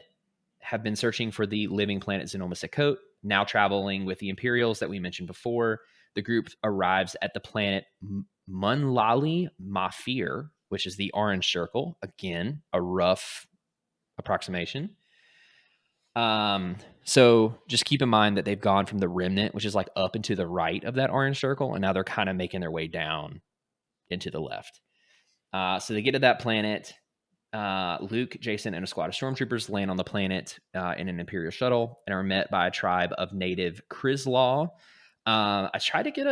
have been searching for the living planet Xenoma Sekot. Now traveling with the Imperials that we mentioned before, the group arrives at the planet Munlali Mafir, which is the orange circle. Again, a rough approximation. So just keep in mind that they've gone from the remnant, which is like up and to the right of that orange circle, and now they're kind of making their way down into the left. So they get to that planet. Luke, Jason, and a squad of stormtroopers land on the planet in an Imperial shuttle and are met by a tribe of native Krislaw. I tried to get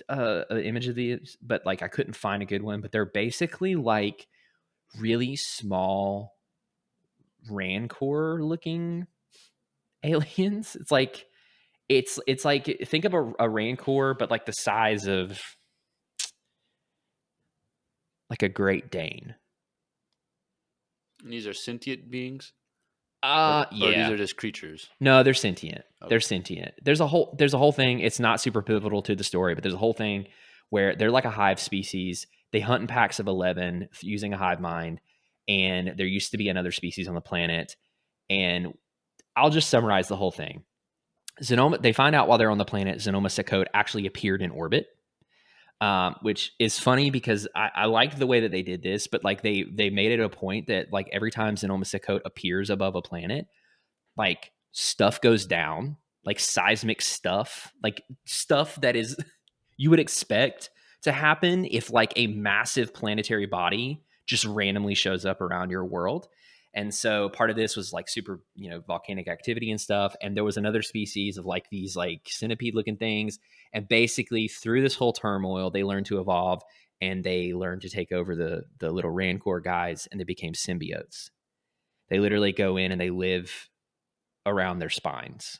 an image of these, but like I couldn't find a good one. But they're basically like really small Rancor looking aliens. It's like think of a Rancor, but like the size of like a Great Dane. And these are sentient beings? Or these Yeah. are just creatures? No, they're sentient. Okay. They're sentient. There's a whole thing. It's not super pivotal to the story, but there's a whole thing where they're like a hive species. They hunt in packs of 11 using a hive mind, and there used to be another species on the planet. And I'll just summarize the whole thing. They find out while they're on the planet, Xenoma Sekot actually appeared in orbit, which is funny because I like the way that they did this, but like they made it a point that like every time Xenoma Sekot appears above a planet, like stuff goes down, like seismic stuff, like stuff that is you would expect to happen if like a massive planetary body just randomly shows up around your world. And so part of this was like super, volcanic activity and stuff. And there was another species of like these like centipede looking things. And basically through this whole turmoil, they learned to evolve and they learned to take over the little Rancor guys, and they became symbiotes. They literally go in and they live around their spines.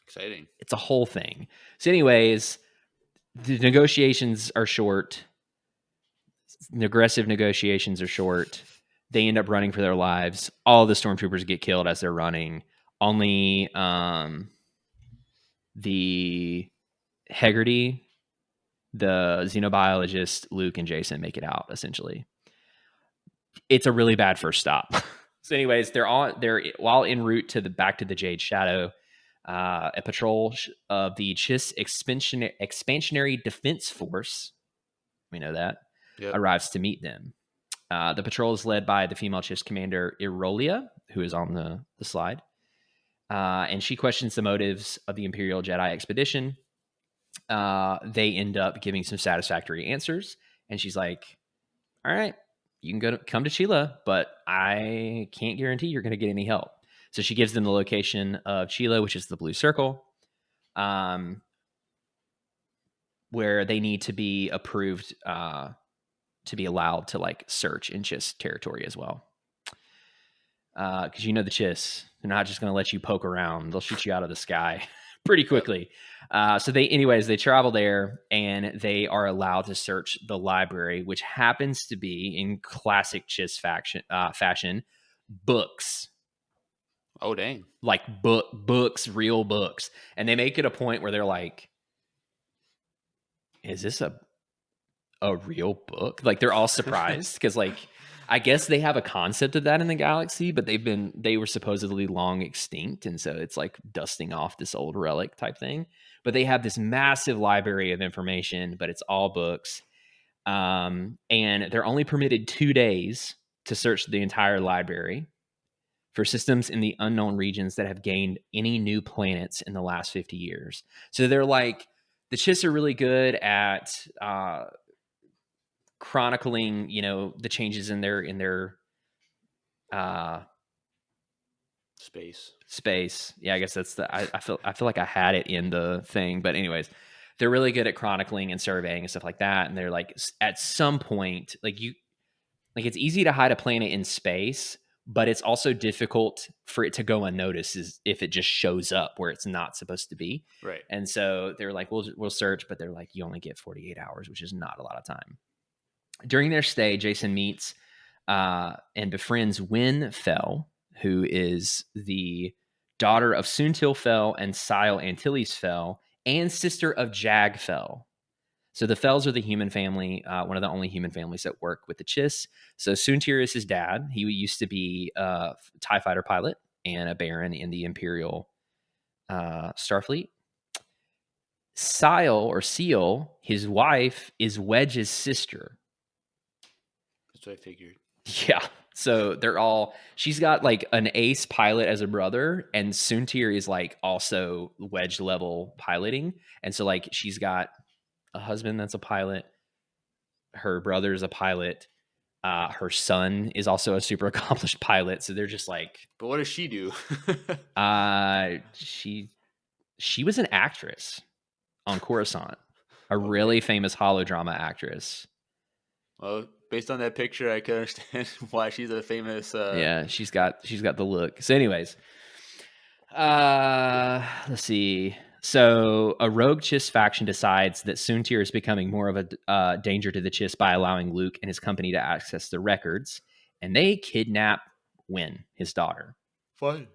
Exciting. It's a whole thing. So anyways, The negotiations are short. Aggressive negotiations are short. They end up running for their lives. All the stormtroopers get killed as they're running. Only the Hegarty, the xenobiologist, Luke, and Jason make it out, essentially. It's a really bad first stop. So, anyways, they're while en route to back to the Jade Shadow. A patrol of the Chiss Expansionary Defense Force, we know that, arrives to meet them. The patrol is led by the female Chiss commander Irolia, who is on the slide. And she questions the motives of the Imperial Jedi expedition. They end up giving some satisfactory answers. And she's like, all right, you can come to Chila, but I can't guarantee you're going to get any help. So she gives them the location of Chila, which is the blue circle, where they need to be approved to be allowed to like search in Chiss territory as well. Because the Chiss, they're not just going to let you poke around. They'll shoot you out of the sky pretty quickly. So they travel there and they are allowed to search the library, which happens to be, in classic Chiss fashion, books. Oh, dang. Like books, real books. And they make it a point where they're like, is this a real book? Like, they're all surprised because, like, I guess they have a concept of that in the galaxy, but they were supposedly long extinct. And so it's like dusting off this old relic type thing. But they have this massive library of information, but it's all books. And they're only permitted 2 days to search the entire library for systems in the unknown regions that have gained any new planets in the last 50 years. So they're like, the Chiss are really good at chronicling, the changes in their space. Yeah, I guess that's I feel like I had it in the thing, but anyways, they're really good at chronicling and surveying and stuff like that. And they're like, at some point, it's easy to hide a planet in space, but it's also difficult for it to go unnoticed if it just shows up where it's not supposed to be. Right. And so they're like, we'll search, but they're like, you only get 48 hours, which is not a lot of time. During their stay, Jason meets and befriends Wyn Fell, who is the daughter of Soontil Fell and Sile Antilles Fell, and sister of Jag Fell. So the Fells are the human family, one of the only human families that work with the Chiss. So Soontir is his dad. He used to be a TIE fighter pilot and a Baron in the Imperial Starfleet. Sile, or Seal, his wife, is Wedge's sister. That's what I figured. Yeah. So she's got like an ace pilot as a brother, and Soontir is like also Wedge level piloting. And so like she's got a husband that's a pilot. Her brother is a pilot. Her son is also a super accomplished pilot. So they're just like. But what does she do? She was an actress on Coruscant, a really famous holodrama actress. Well, based on that picture, I can understand why she's a famous. Yeah, she's got the look. So, anyways, let's see. So, a rogue Chiss faction decides that Soontir is becoming more of a danger to the Chiss by allowing Luke and his company to access the records, and they kidnap Wyn, his daughter. Fine.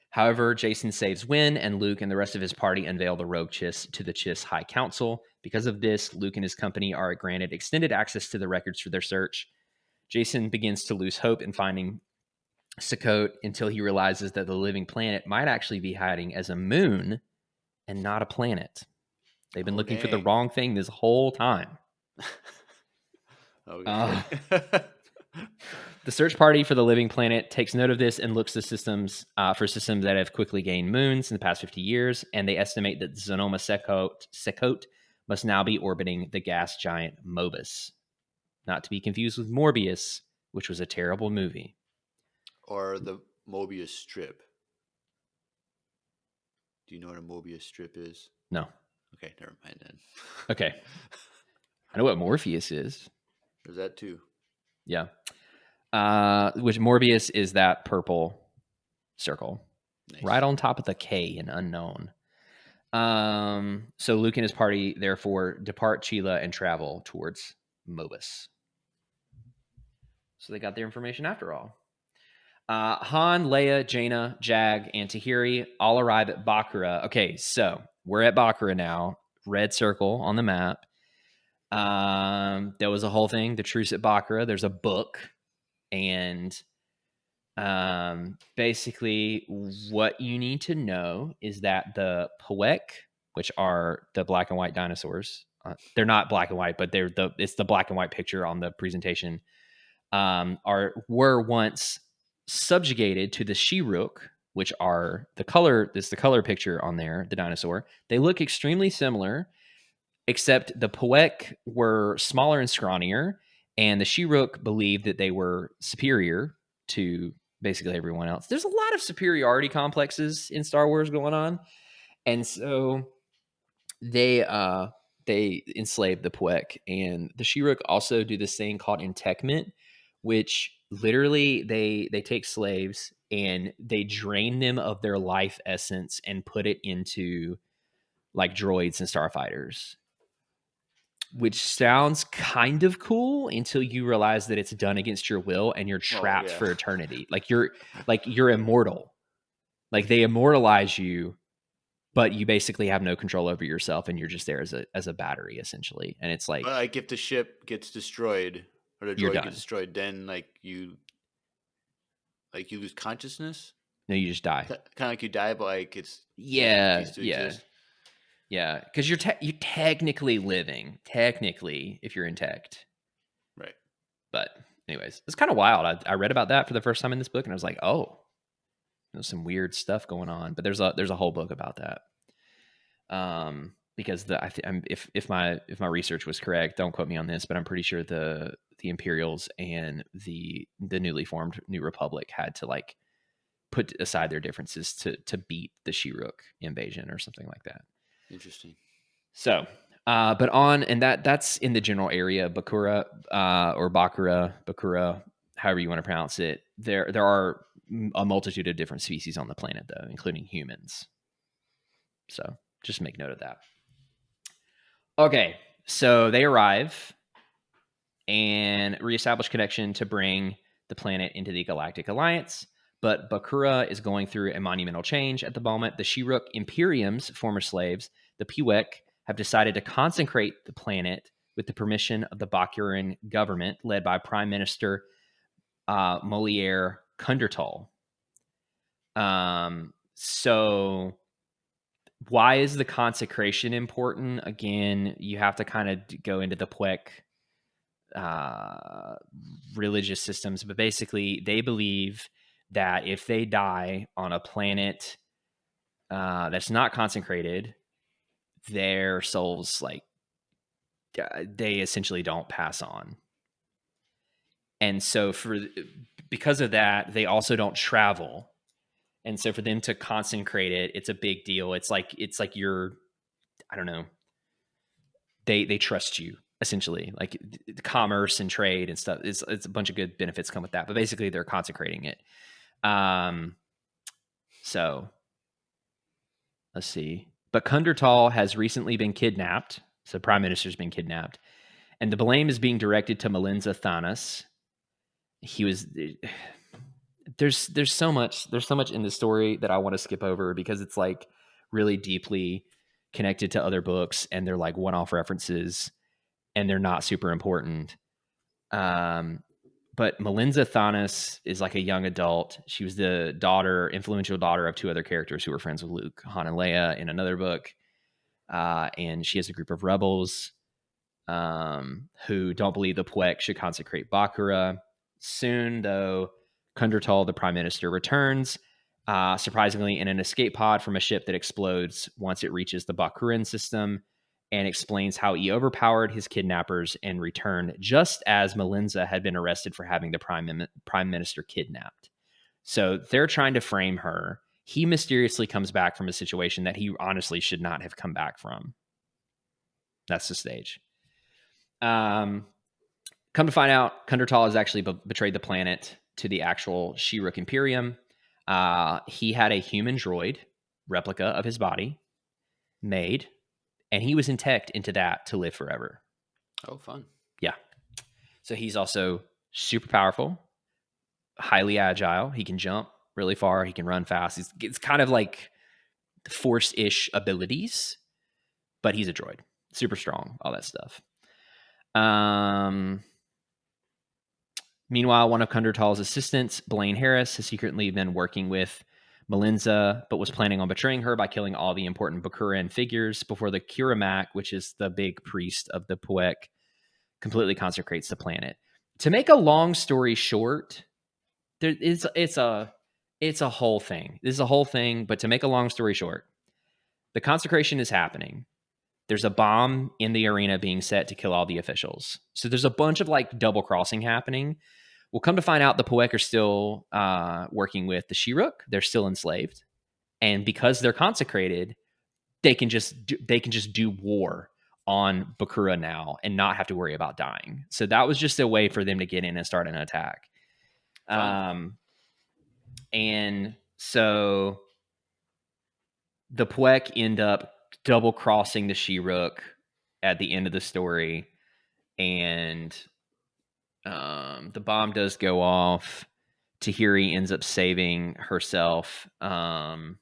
However, Jason saves Wyn, and Luke and the rest of his party unveil the rogue Chiss to the Chiss High Council. Because of this, Luke and his company are granted extended access to the records for their search. Jason begins to lose hope in finding Sukkot until he realizes that the living planet might actually be hiding as a moon and not a planet. They've been looking for the wrong thing this whole time. Okay. The search party for the living planet takes note of this and looks to systems for systems that have quickly gained moons in the past 50 years, and they estimate that Sonoma Sukkot must now be orbiting the gas giant Mobus. Not to be confused with Morbius, which was a terrible movie. Or the Mobius strip. Do you know what a Mobius strip is? No. Okay, never mind then. Okay. I know what Morpheus is. There's that too. Yeah. Which Morbius is that purple circle. Nice. Right on top of the K in unknown. So Luke and his party therefore depart Chila and travel towards Mobus. So they got their information after all. Han, Leia, Jaina, Jag, and Tahiri all arrive at Bakura. Okay, so we're at Bakura now. Red circle on the map. There was a whole thing, the truce at Bakura. There's a book, and basically what you need to know is that the Pawek, which are the black and white dinosaurs, they're not black and white, but it's the black and white picture on the presentation, were once subjugated to the Shiruk, which are the color. This is the color picture on there. The dinosaur. They look extremely similar, except the Pawek were smaller and scrawnier, and the Shiruk believed that they were superior to basically everyone else. There's a lot of superiority complexes in Star Wars going on, and so they enslaved the Pawek, and the Shiruk also do this thing called entekment, which literally they take slaves and they drain them of their life essence and put it into like droids and starfighters, which sounds kind of cool until you realize that it's done against your will and you're trapped for eternity. Like you're immortal. Like they immortalize you, but you basically have no control over yourself, and you're just there as a battery essentially. And it's like if the ship gets destroyed or the you're droid done. gets destroyed, then you lose consciousness. No, you just die. Kind of like you die, but like it's yeah. Exist. Yeah, because you're technically living, if you're intact. Right. But anyways, it's kind of wild. I read about that for the first time in this book, and I was like, oh, there's some weird stuff going on. But there's a whole book about that. Because if my research was correct, don't quote me on this, but I'm pretty sure the Imperials and the newly formed New Republic had to like put aside their differences to beat the Shiruk invasion or something like that. Interesting. So, but that's in the general area, Bakura, or Bakura, however you want to pronounce it. There are a multitude of different species on the planet, though, including humans. So just make note of that. Okay, so they arrive and reestablish connection to bring the planet into the Galactic Alliance. But Bakura is going through a monumental change at the moment. The Shiruk Imperium's former slaves, the Piwek, have decided to consecrate the planet with the permission of the Bakuran government, led by Prime Minister Moliere Kundertal. So why is the consecration important? Again, you have to kind of go into the Pwek religious systems, but basically they believe that if they die on a planet that's not consecrated, their souls they essentially don't pass on. And so because of that, they also don't travel. And so for them to consecrate it, it's a big deal. It's like you're, I don't know, they trust you essentially, like commerce and trade and stuff. It's a bunch of good benefits come with that, but basically they're consecrating it. So let's see. But Kundertal has recently been kidnapped. So Prime Minister's been kidnapped, and the blame is being directed to Malinza Thanos. He was. There's so much in the story that I want to skip over because it's like really deeply connected to other books, and they're like one-off references, and they're not super important. But Malinza Thanos is like a young adult. She was the influential daughter of two other characters who were friends with Luke, Han and Leia, in another book. And she has a group of rebels who don't believe the Pwek should consecrate Bakura. Soon, though, Kundertal, the prime minister, returns, surprisingly, in an escape pod from a ship that explodes once it reaches the Bakuran system, and explains how he overpowered his kidnappers and returned just as Malinza had been arrested for having the prime minister kidnapped. So they're trying to frame her. He mysteriously comes back from a situation that he honestly should not have come back from. That's the stage. Come to find out, Kundertal has actually betrayed the planet to the actual Shiruk Imperium. He had a human droid replica of his body. made, and he was intact into that to live forever. Oh, fun. Yeah. So he's also super powerful, highly agile. He can jump really far. He can run fast. It's kind of like Force-ish abilities, but he's a droid. Super strong, all that stuff. Meanwhile, one of Kundertal's assistants, Blaine Harris, has secretly been working with Melinza, but was planning on betraying her by killing all the important Bakuran figures before the Kuramak, which is the big priest of the Puek, completely consecrates the planet. To make a long story short, it's a whole thing. This is a whole thing, but to make a long story short, the consecration is happening. There's a bomb in the arena being set to kill all the officials. So there's a bunch of like double crossing happening. We'll come to find out the Puek are still working with the Shiruk. They're still enslaved, and because they're consecrated, they can just do war on Bakura now and not have to worry about dying. So that was just a way for them to get in and start an attack. And so the Puek end up double crossing the Shiruk at the end of the story, and the bomb does go off. Tahiri ends up saving herself, and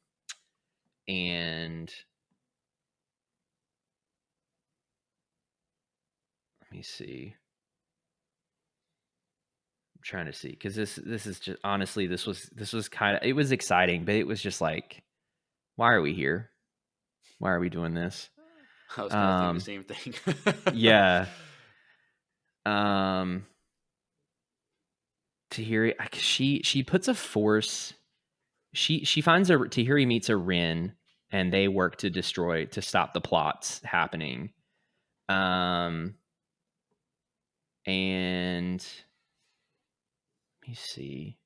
let me see. I'm trying to see, because this is just, honestly, this was kind of, it was exciting, but it was just like, why are we here? Why are we doing this? I was kind of thinking the same thing. Yeah. Tahiri, she puts a force. She finds Tahiri meets a Rin, and they work to stop the plots happening. And let me see.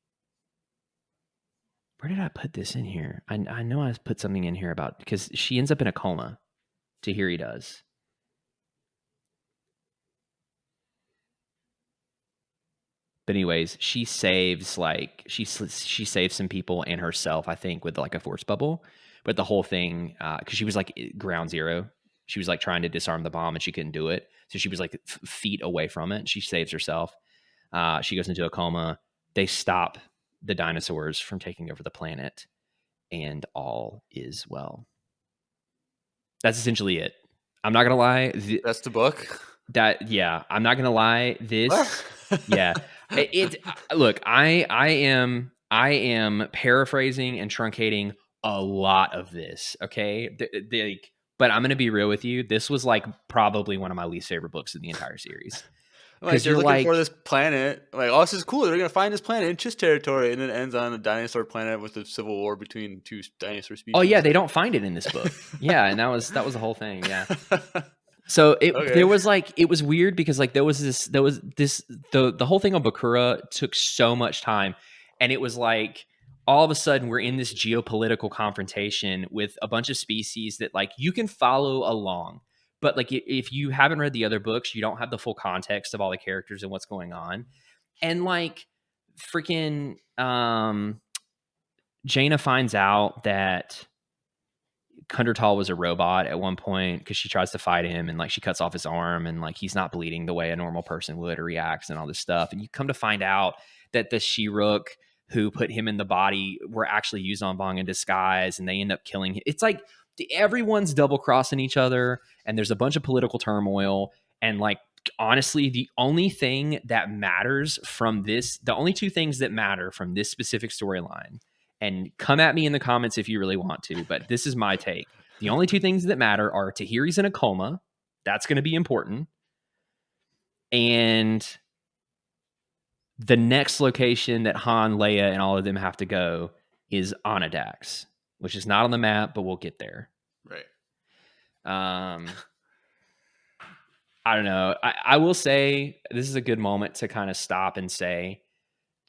Where did I put this in here? I know I put something in here about, because she ends up in a coma. Tahiri does. But anyways, she saves she saves some people and herself, I think, with like a force bubble. But the whole thing, because she was like ground zero, she was like trying to disarm the bomb and she couldn't do it. So she was like feet away from it. She saves herself. She goes into a coma. They stop the dinosaurs from taking over the planet, and all is well. That's essentially it. I'm not gonna lie. That's the book. I'm not gonna lie. This, yeah. Look, I am paraphrasing and truncating a lot of this. Okay, but I'm gonna be real with you. This was like probably one of my least favorite books in the entire series. Like they're looking for this planet. Like, oh, this is cool. They're gonna find this planet in Chiss territory, and then it ends on a dinosaur planet with a civil war between two dinosaur species. Oh yeah, they don't find it in this book. Yeah, and that was the whole thing. Yeah. So there was like, it was weird because like the whole thing on Bakura took so much time, and it was like all of a sudden we're in this geopolitical confrontation with a bunch of species that like you can follow along, but like if you haven't read the other books, you don't have the full context of all the characters and what's going on. And like freaking Jaina finds out that Kundertal was a robot at one point because she tries to fight him, and like she cuts off his arm, and like he's not bleeding the way a normal person would or reacts and all this stuff. And you come to find out that the Shiruk who put him in the body were actually Yuzonbong in disguise, and they end up killing him. It's like everyone's double crossing each other, and there's a bunch of political turmoil. And like honestly, the only thing that matters from this, the only two things that matter from this specific storyline, and come at me in the comments if you really want to, but this is my take. The only two things that matter are Tahiri's in a coma. That's going to be important. And the next location that Han, Leia, and all of them have to go is Onydax, which is not on the map, but we'll get there. Right. I don't know. I will say this is a good moment to kind of stop and say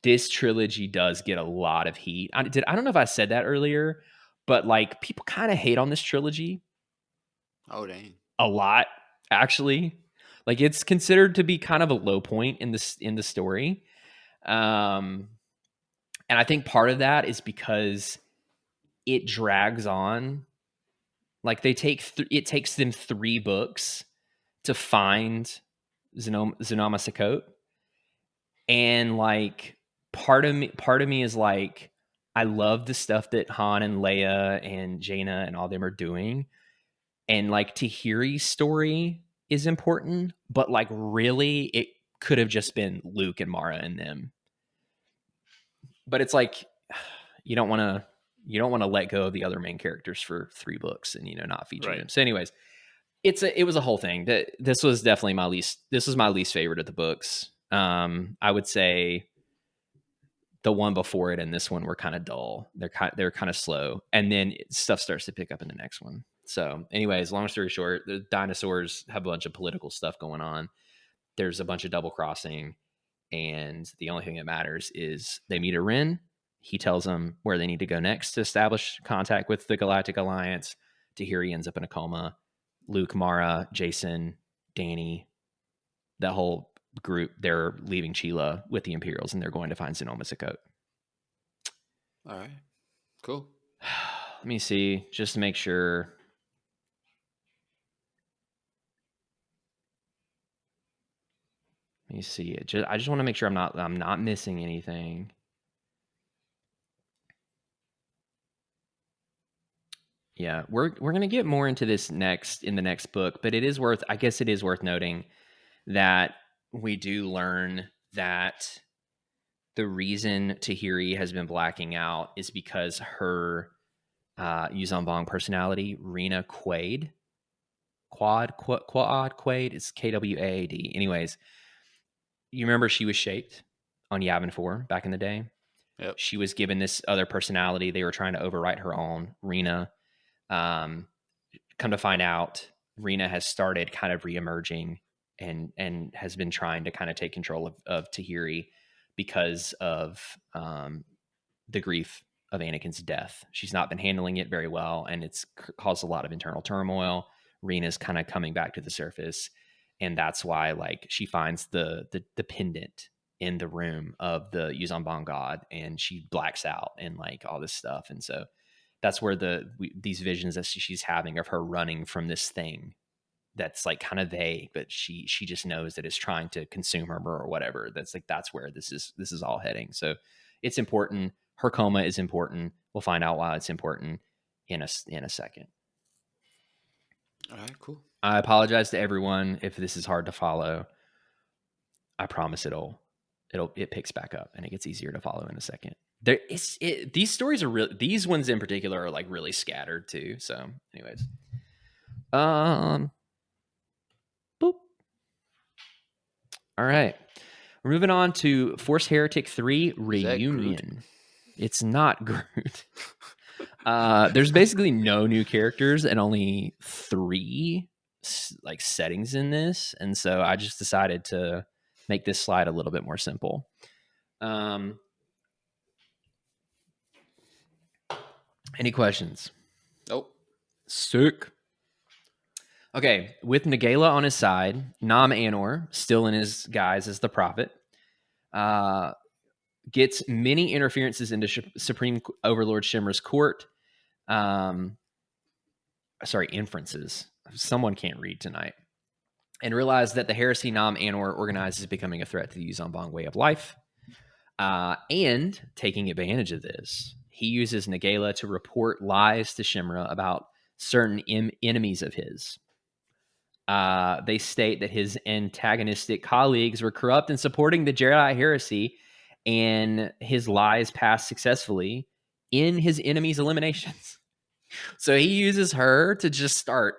this trilogy does get a lot of heat. I don't know if I said that earlier, but like people kind of hate on this trilogy. Oh dang. A lot, actually. Like it's considered to be kind of a low point in the story. And I think part of that is because it drags on Like it takes them 3 books to find Zanoma Sakot, and like part of me is like, I love the stuff that Han and Leia and Jaina and all them are doing, and like Tahiri's story is important, but like really it could have just been Luke and Mara and them. But it's like you don't want to let go of the other main characters for 3 books and not feature them. So anyways, it was a whole thing. That this was definitely my least favorite of the books. I would say the one before it and this one were kind of dull. They're kind of slow, and then stuff starts to pick up in the next one. So anyways, long story short, the dinosaurs have a bunch of political stuff going on. There's a bunch of double crossing, and the only thing that matters is they meet a Ren. He tells them where they need to go next to establish contact with the Galactic Alliance. Tahiri ends up in a coma. Luke, Mara, Jason, Danny, that whole group, they're leaving Chila with the Imperials, and they're going to find Zanoma Sakot. All right. Cool. Let me see, just to make sure. Let me see it. I just want to make sure I'm not missing anything. Yeah, we're gonna get more into this in the next book, but I guess it is worth noting that we do learn that the reason Tahiri has been blacking out is because her Yuuzhan Vong personality, Rena Quaid, it's Kwaad. Anyways, you remember she was shaped on Yavin 4 back in the day? Yep. She was given this other personality. They were trying to overwrite her own, Rena. Come to find out, Rena has started kind of reemerging and has been trying to kind of take control of Tahiri because of the grief of Anakin's death. She's not been handling it very well, and it's caused a lot of internal turmoil. Rena's kind of coming back to the surface, and that's why like she finds the pendant in the room of the Yuuzhan Vong god, and she blacks out and like all this stuff. And so that's where these visions that she's having of her running from this thing that's like kind of vague, but she just knows that it's trying to consume her or whatever. That's where this is all heading. So it's important. Her coma is important. We'll find out why it's important in a second. All right, cool. I apologize to everyone if this is hard to follow. I promise it picks back up and it gets easier to follow in a second. These stories are real. These ones in particular are like really scattered too. So, anyways, boop. All right, we're moving on to Force Heretic 3 Reunion. It's not Groot. There's basically no new characters and only 3 like settings in this, and so I just decided to make this slide a little bit more simple. Any questions? Nope. Sick. Okay, with Nagala on his side, Nam Anor, still in his guise as the prophet, gets many interferences into Supreme Overlord Shimra's court. Inferences. Someone can't read tonight. And realize that the heresy Nam Anor organizes is becoming a threat to the Yuuzhan Vong way of life. And taking advantage of this, he uses Nagala to report lies to Shimra about certain enemies of his. They state that his antagonistic colleagues were corrupt in supporting the Jedi heresy, and his lies passed successfully in his enemies' eliminations. So he uses her to just start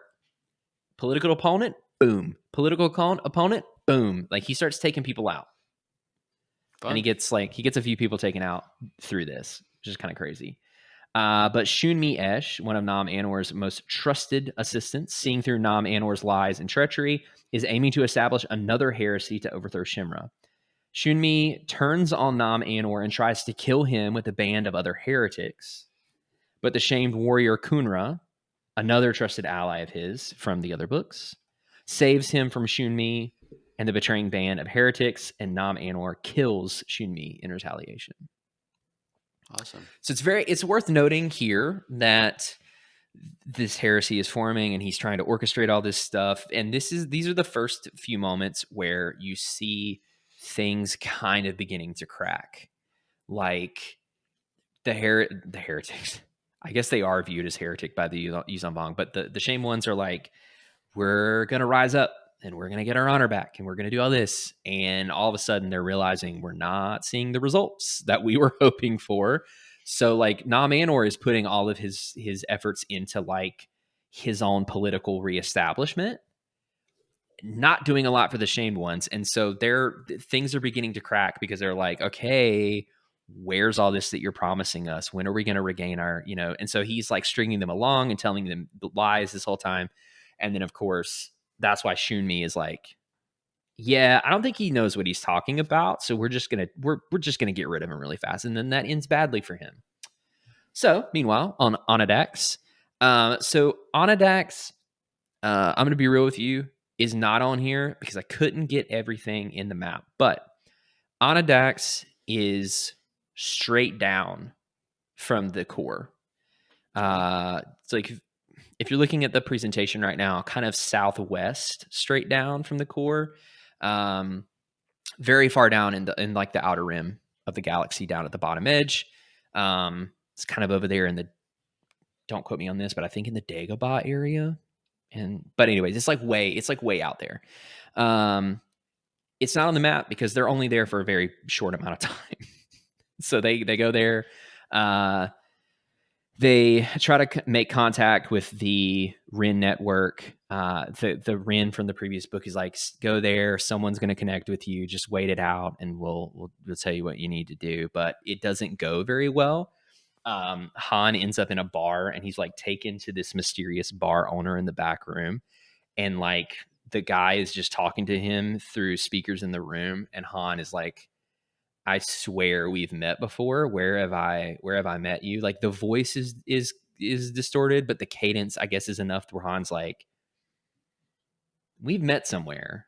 political opponent, boom. Political opponent, boom. Like he starts taking people out. Fun. And he gets a few people taken out through this, which is kind of crazy. But Shunmi Esh, one of Nam Anor's most trusted assistants, seeing through Nam Anor's lies and treachery, is aiming to establish another heresy to overthrow Shimra. Shunmi turns on Nam Anor and tries to kill him with a band of other heretics. But the shamed warrior Kunra, another trusted ally of his from the other books, saves him from Shunmi and the betraying band of heretics, and Nam Anor kills Shunmi in retaliation. Awesome. So it's worth noting here that this heresy is forming, and he's trying to orchestrate all this stuff. And these are the first few moments where you see things kind of beginning to crack. Like the heretics. I guess they are viewed as heretic by the Yuzambong, but the Shame ones are like, we're gonna rise up and we're gonna get our honor back and we're gonna do all this. And all of a sudden they're realizing we're not seeing the results that we were hoping for. So like Na Manor is putting all of his efforts into like his own political reestablishment, not doing a lot for the shamed ones. And so things are beginning to crack because they're like, okay, where's all this that you're promising us? When are we going to regain our, and so he's like stringing them along and telling them lies this whole time. And then of course, that's why Shunmi is like, yeah, I don't think he knows what he's talking about. So we're just going to get rid of him really fast. And then that ends badly for him. So meanwhile, on Onadax, Onadax, I'm going to be real with you, is not on here because I couldn't get everything in the map. But Onadax is straight down from the core. It's like if you're looking at the presentation right now, kind of southwest, straight down from the core, very far down in like the outer rim of the galaxy, down at the bottom edge. It's kind of over there in the, don't quote me on this, but I think in the Dagobah area. But anyways, it's like way out there. It's not on the map because they're only there for a very short amount of time. So they go there. They try to make contact with the Rin network. The Rin from the previous book is like, go there. Someone's going to connect with you. Just wait it out, and we'll tell you what you need to do. But it doesn't go very well. Han ends up in a bar, and he's like taken to this mysterious bar owner in the back room, and like the guy is just talking to him through speakers in the room, and Han is like, I swear we've met before. Where have I met you? Like the voice is distorted, but the cadence, I guess, is enough where Han's like, we've met somewhere.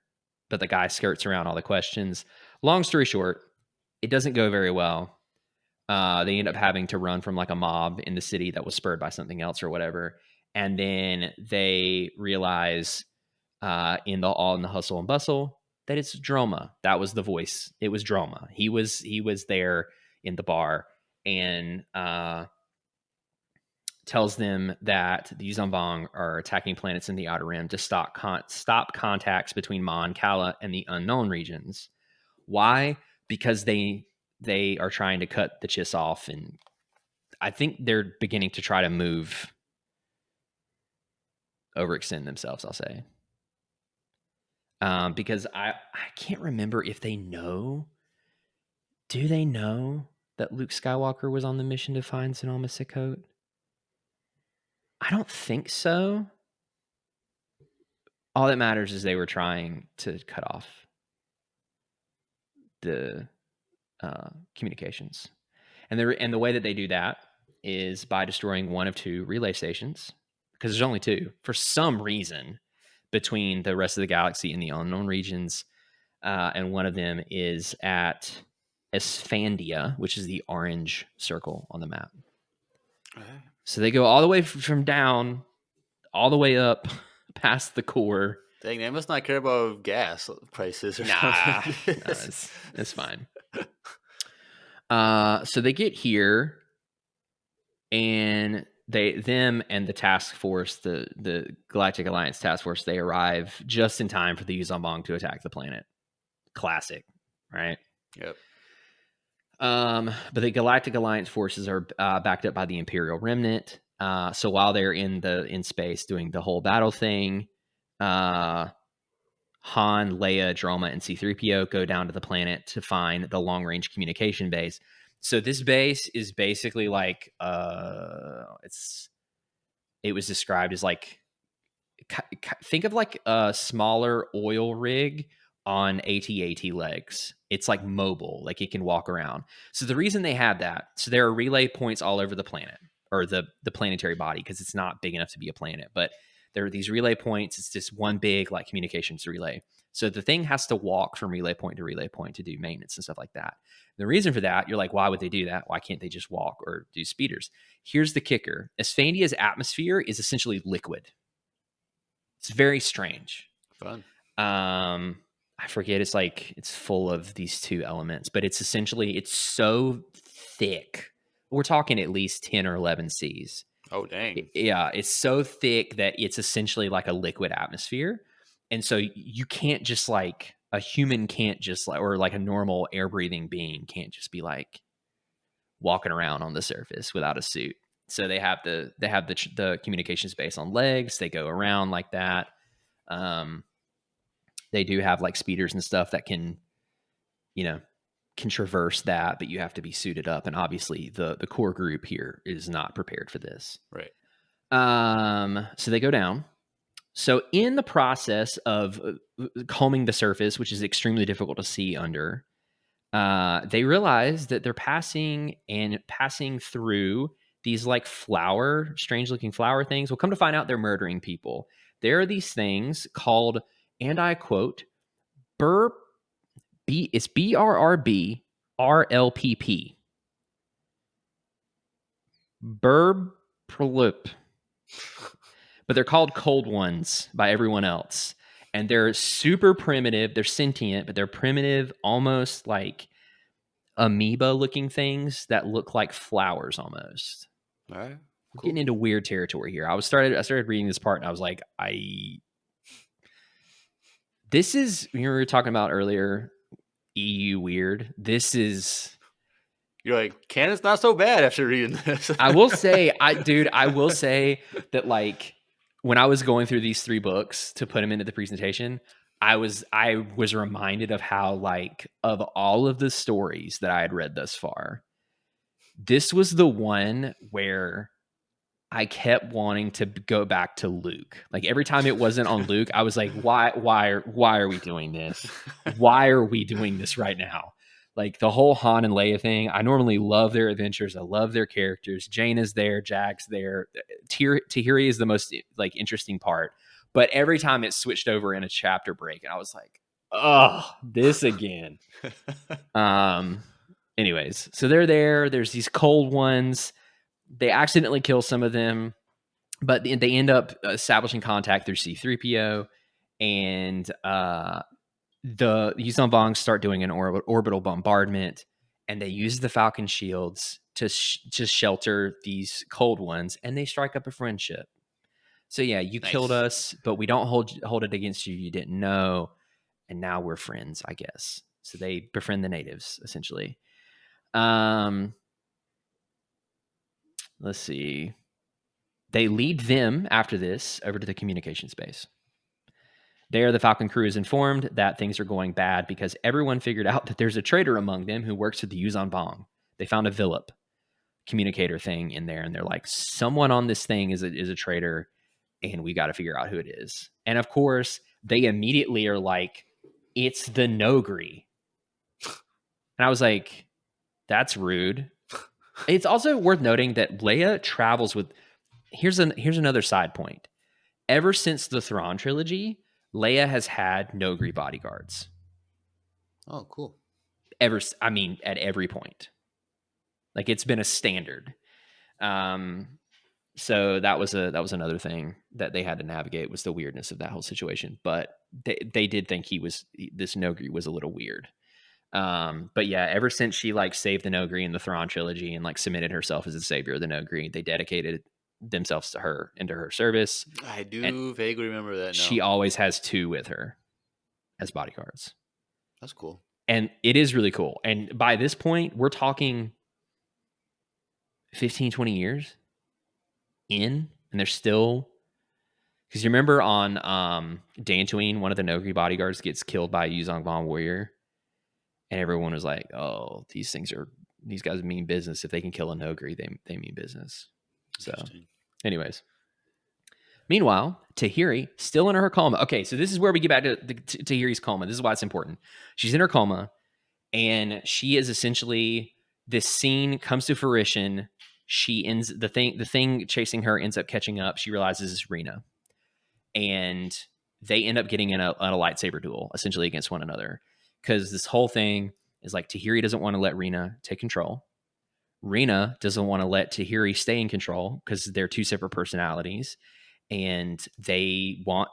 But the guy skirts around all the questions. Long story short, it doesn't go very well. They end up having to run from like a mob in the city that was spurred by something else or whatever. And then they realize in the hustle and bustle that it's Droma. That was the voice. It was Droma. He was there in the bar and tells them that the Yuzambong are attacking planets in the Outer Rim to stop contacts between Ma and Kala and the unknown regions. Why? Because they are trying to cut the Chiss off, and I think they're beginning to try to overextend themselves, I'll say. Because I can't remember if they know. Do they know that Luke Skywalker was on the mission to find Sonoma Sicote? I don't think so. All that matters is they were trying to cut off the communications. And the way that they do that is by destroying one of two relay stations, because there's only two for some reason between the rest of the galaxy and the unknown regions. And one of them is at Esphandia, which is the orange circle on the map. Okay. So they go all the way from down, all the way up past the core. Dang, they must not care about gas prices or something. It's fine. So they get here, and them and the task force, the Galactic Alliance task force, they arrive just in time for the Yuzambong to attack the planet. Classic, right? Yep. But the Galactic Alliance forces are backed up by the Imperial Remnant. So while they're in space doing the whole battle thing, Han, Leia, Droma, and C-3PO go down to the planet to find the long-range communication base. So this base is basically like it was described as like, think of like a smaller oil rig on AT-AT legs. It's like mobile, like it can walk around. So the reason they have that, so there are relay points all over the planet, or the planetary body, because it's not big enough to be a planet, but there are these relay points. It's just one big like communications relay. So the thing has to walk from relay point to relay point to do maintenance and stuff like that. The reason for that, you're like, why would they do that? Why can't they just walk or do speeders? Here's the kicker. Esphandia's atmosphere is essentially liquid. It's very strange. Fun. I forget, it's full of these two elements, but it's essentially, it's so thick. We're talking at least 10 or 11 Cs. Oh, dang. Yeah, it's so thick that it's essentially like a liquid atmosphere. And so you can't just like, a human can't just like, or like a normal air breathing being can't just be like walking around on the surface without a suit. So they have the communication space on legs. They go around like that. They do have like speeders and stuff that can traverse that, but you have to be suited up. And obviously the core group here is not prepared for this. Right. So they go down. So in the process of combing the surface, which is extremely difficult to see under, they realize that they're passing through these like strange looking flower things. We'll come to find out they're murdering people. There are these things called, and I quote, it's BRRB RLPP. Burprolip. But they're called cold ones by everyone else. And they're super primitive. They're sentient, but they're primitive, almost like amoeba looking things that look like flowers almost. All right. Cool. We're Cool. getting into weird territory here. I started reading this part and I was like, this is, we were talking about earlier, EU weird. This is... You're like, canon's not so bad after reading this. I will say that like when I was going through these 3 books to put them into the presentation, I was reminded of how, like, of all of the stories that I had read thus far, this was the one where I kept wanting to go back to Luke. Like every time it wasn't on Luke, I was like, why are we doing this? Why are we doing this right now? Like the whole Han and Leia thing, I normally love their adventures. I love their characters. Jaina's there, Jack's there. Tahiri is the most like interesting part. But every time it switched over in a chapter break, and I was like, oh, this again. Anyways, so they're there. There's these cold ones. They accidentally kill some of them, but they end up establishing contact through C-3PO, and the Yuuzhan Vong start doing an orbital bombardment, and they use the Falcon shields to shelter these cold ones, and they strike up a friendship. So yeah, you killed us, but we don't hold it against you. You didn't know, and now we're friends, I guess. So they befriend the natives, essentially. Let's see. They lead them after this over to the communication space. There, the Falcon crew is informed that things are going bad because everyone figured out that there's a traitor among them who works for the Yuuzhan Vong. They found a Villip communicator thing in there, and they're like, someone on this thing is a traitor, and we got to figure out who it is. And of course, they immediately are like, it's the Nogri. And I was like, that's rude. It's also worth noting that Leia travels with... Here's another side point. Ever since the Thrawn trilogy, Leia has had Nogri bodyguards. Oh, cool. At every point. Like, it's been a standard. So that was another thing that they had to navigate, was the weirdness of that whole situation. But they did think this Nogri was a little weird. But yeah, ever since she like saved the Nogri in the Thrawn trilogy and like submitted herself as the savior of the Nogri, they dedicated themselves to her and to her service. I do vaguely remember that now. She always has 2 with her as bodyguards. That's cool. And it is really cool. And by this point, we're talking 15, 20 years in, and they're still... Because you remember on Dantooine, one of the Nogri bodyguards gets killed by a Yuuzhan Vong warrior. And everyone was like, oh, these guys mean business. If they can kill a Nogri, they mean business. So anyways. Meanwhile, Tahiri, still in her coma. Okay, so this is where we get back to Tahiri's coma. This is why it's important. She's in her coma, and she is essentially... This scene comes to fruition. The thing chasing her ends up catching up. She realizes it's Rena. And they end up getting in a lightsaber duel, essentially against one another. Because this whole thing is like Tahiri doesn't want to let Rena take control. Rena doesn't want to let Tahiri stay in control because they're two separate personalities, and they want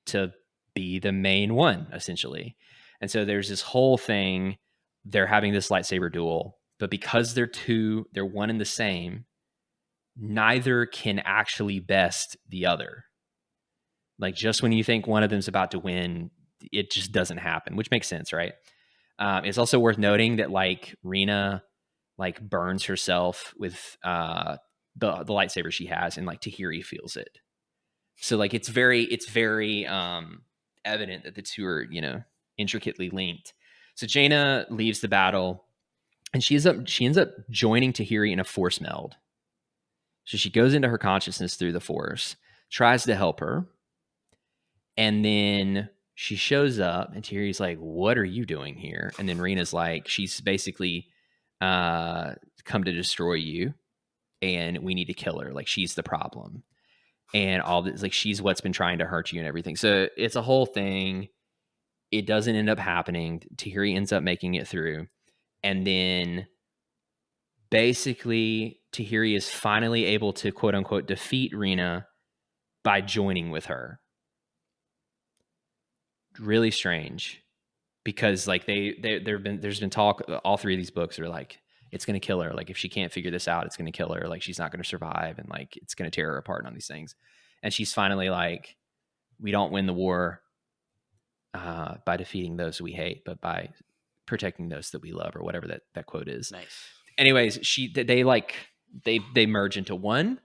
to be the main one, essentially. And so there's this whole thing. They're having this lightsaber duel, but because they're one and the same, neither can actually best the other. Like, just when you think one of them's about to win, it just doesn't happen, which makes sense, right? It's also worth noting that like Rena like burns herself with the lightsaber she has, and like Tahiri feels it. So like it's very evident that the two are, you know, intricately linked. So Jaina leaves the battle, and she ends up joining Tahiri in a force meld. So she goes into her consciousness through the force, tries to help her, and then she shows up, and Tahiri's like, "What are you doing here?" And then Rena's like, "She's basically come to destroy you, and we need to kill her. Like, she's the problem." And all this, like, she's what's been trying to hurt you and everything. So it's a whole thing. It doesn't end up happening. Tahiri ends up making it through. And then basically Tahiri is finally able to quote unquote defeat Rena by joining with her. Really strange, because like there's been talk, all three of these books are like, it's going to kill her. Like, if she can't figure this out, it's going to kill her. Like, she's not going to survive, and like it's going to tear her apart on these things. And she's finally like, we don't win the war by defeating those we hate, but by protecting those that we love, or whatever that quote is. Nice. Anyways, they merge into one,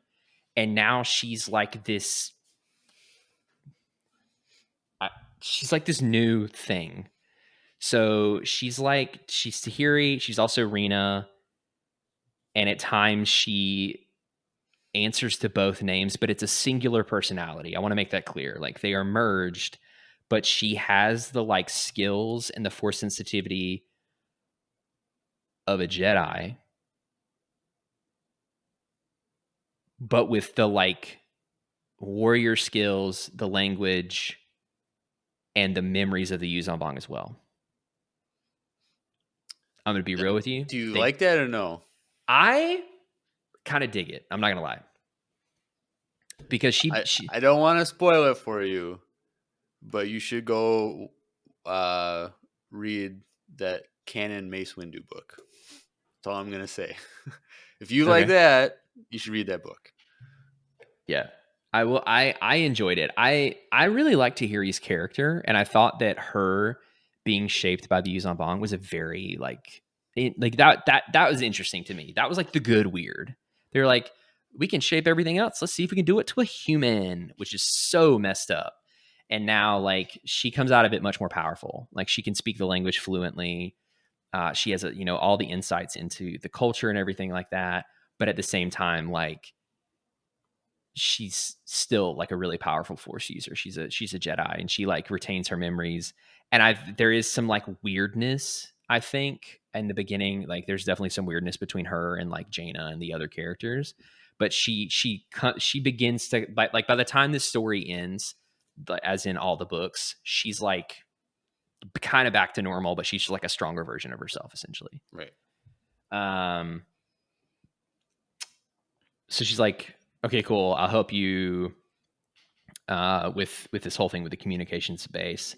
and now she's like this. She's like this new thing. So she's Tahiri. She's also Rena, and at times she answers to both names, but it's a singular personality. I want to make that clear. Like, they are merged, but she has the like skills and the force sensitivity of a Jedi, but with the like warrior skills, the language, and the memories of the Yuuzhan Vong as well. I'm going to be real with you. Do you like that or no? I kind of dig it. I'm not going to lie. Because she I don't want to spoil it for you, but you should go read that canon Mace Windu book. That's all I'm going to say. If you like that, you should read that book. Yeah. I will. I enjoyed it. I really liked Tahiri's character, and I thought that her being shaped by the Yuuzhan Vong was a very that was interesting to me. That was like the good weird. They're like, we can shape everything else. Let's see if we can do it to a human, which is so messed up. And now like she comes out of it much more powerful. Like, she can speak the language fluently. She has all the insights into the culture and everything like that. But at the same time, like, she's still like a really powerful force user. She's a Jedi, and she like retains her memories. And there is some like weirdness, I think, in the beginning. Like, there's definitely some weirdness between her and like Jaina and the other characters. But she begins to by the time this story ends, as in all the books, she's like kind of back to normal, but she's just like a stronger version of herself, essentially. Right. So she's like, okay, cool. I'll help you with this whole thing with the communications base.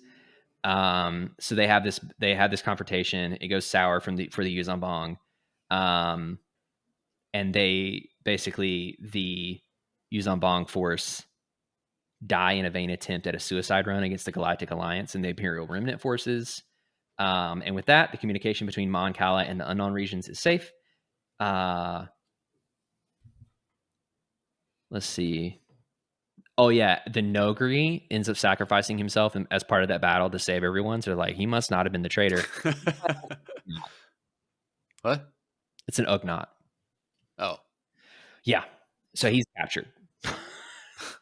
So they have this confrontation. It goes sour for the Yuuzhan Vong. And they basically, the Yuuzhan Vong force die in a vain attempt at a suicide run against the Galactic Alliance and the Imperial Remnant forces. And with that, the communication between Mon Cala and the Unknown Regions is safe. Let's see. Oh yeah, the Nogri ends up sacrificing himself as part of that battle to save everyone. So like, he must not have been the traitor. What? It's an Ugnaught. Oh. Yeah. So he's captured.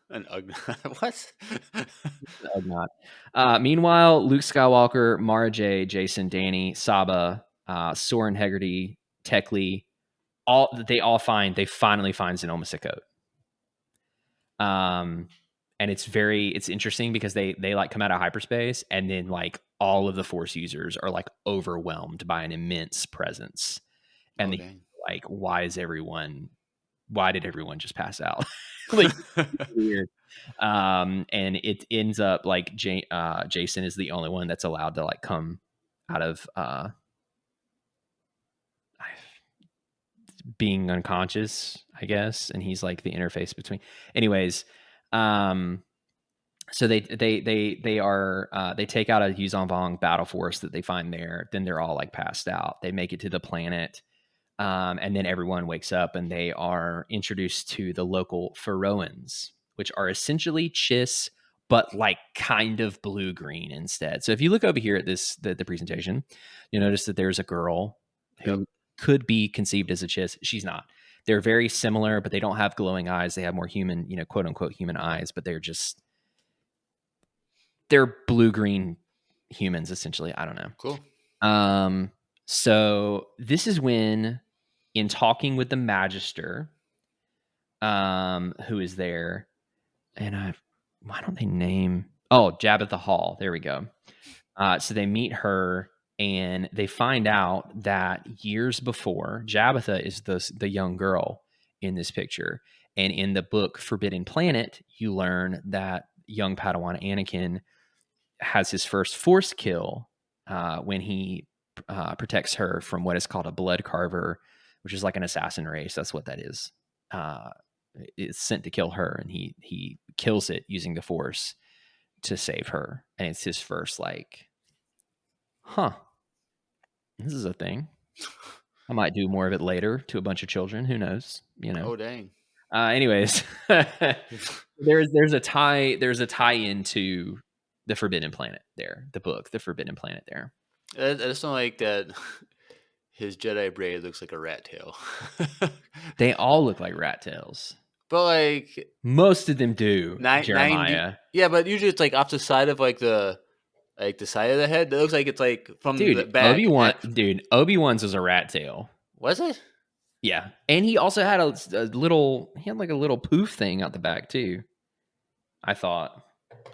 An Ugnaught. What? Ugnaught. Meanwhile, Luke Skywalker, Mara Jade, Jason, Danny, Saba, Soren Hegarty, Techley, they finally find Sonoma Sicote. and it's interesting because they like come out of hyperspace, and then like all of the Force users are like overwhelmed by an immense presence, and Oh the dang. like why did everyone just pass out? Like weird. And it ends up like Jason is the only one that's allowed to like come out of being unconscious, I guess, and he's like the interface between. Anyways, so they take out a Yuzon Vong battle force that they find there. Then they're all like passed out. They make it to the planet. And then everyone wakes up and they are introduced to the local Pharaohans, which are essentially Chiss, but like kind of blue green instead. So if you look over here at the presentation, you'll notice that there's a girl Yep. who could be conceived as a Chiss. She's not. They're very similar, but they don't have glowing eyes. They have more human, quote unquote human eyes, but they're blue green humans essentially. I don't know. Cool. So this is when, in talking with the Magister, who is there, and why don't they name? Oh, Jabba Hall. There we go. So they meet her, and they find out that years before, Jabba is the young girl in this picture, and in the book Forbidden Planet, you learn that young Padawan Anakin has his first Force kill when he protects her from what is called a blood carver, which is like an assassin race. That's what that is. It's sent to kill her, and he kills it using the Force to save her. And it's his first like, this is a thing. I might do more of it later to a bunch of children. Who knows? Oh dang. Anyways, there's a tie into the Forbidden Planet there, the book, the Forbidden Planet there. I just don't like that his Jedi braid looks like a rat tail. They all look like rat tails. But like Most of them do, 90, Jeremiah. yeah, but usually it's like off the side of like the side of the head. It looks like it's like from the Dude, back. Obi-Wan's was a rat tail. Was it? Yeah. And he also had a little, he had like a little poof thing out the back too. I thought.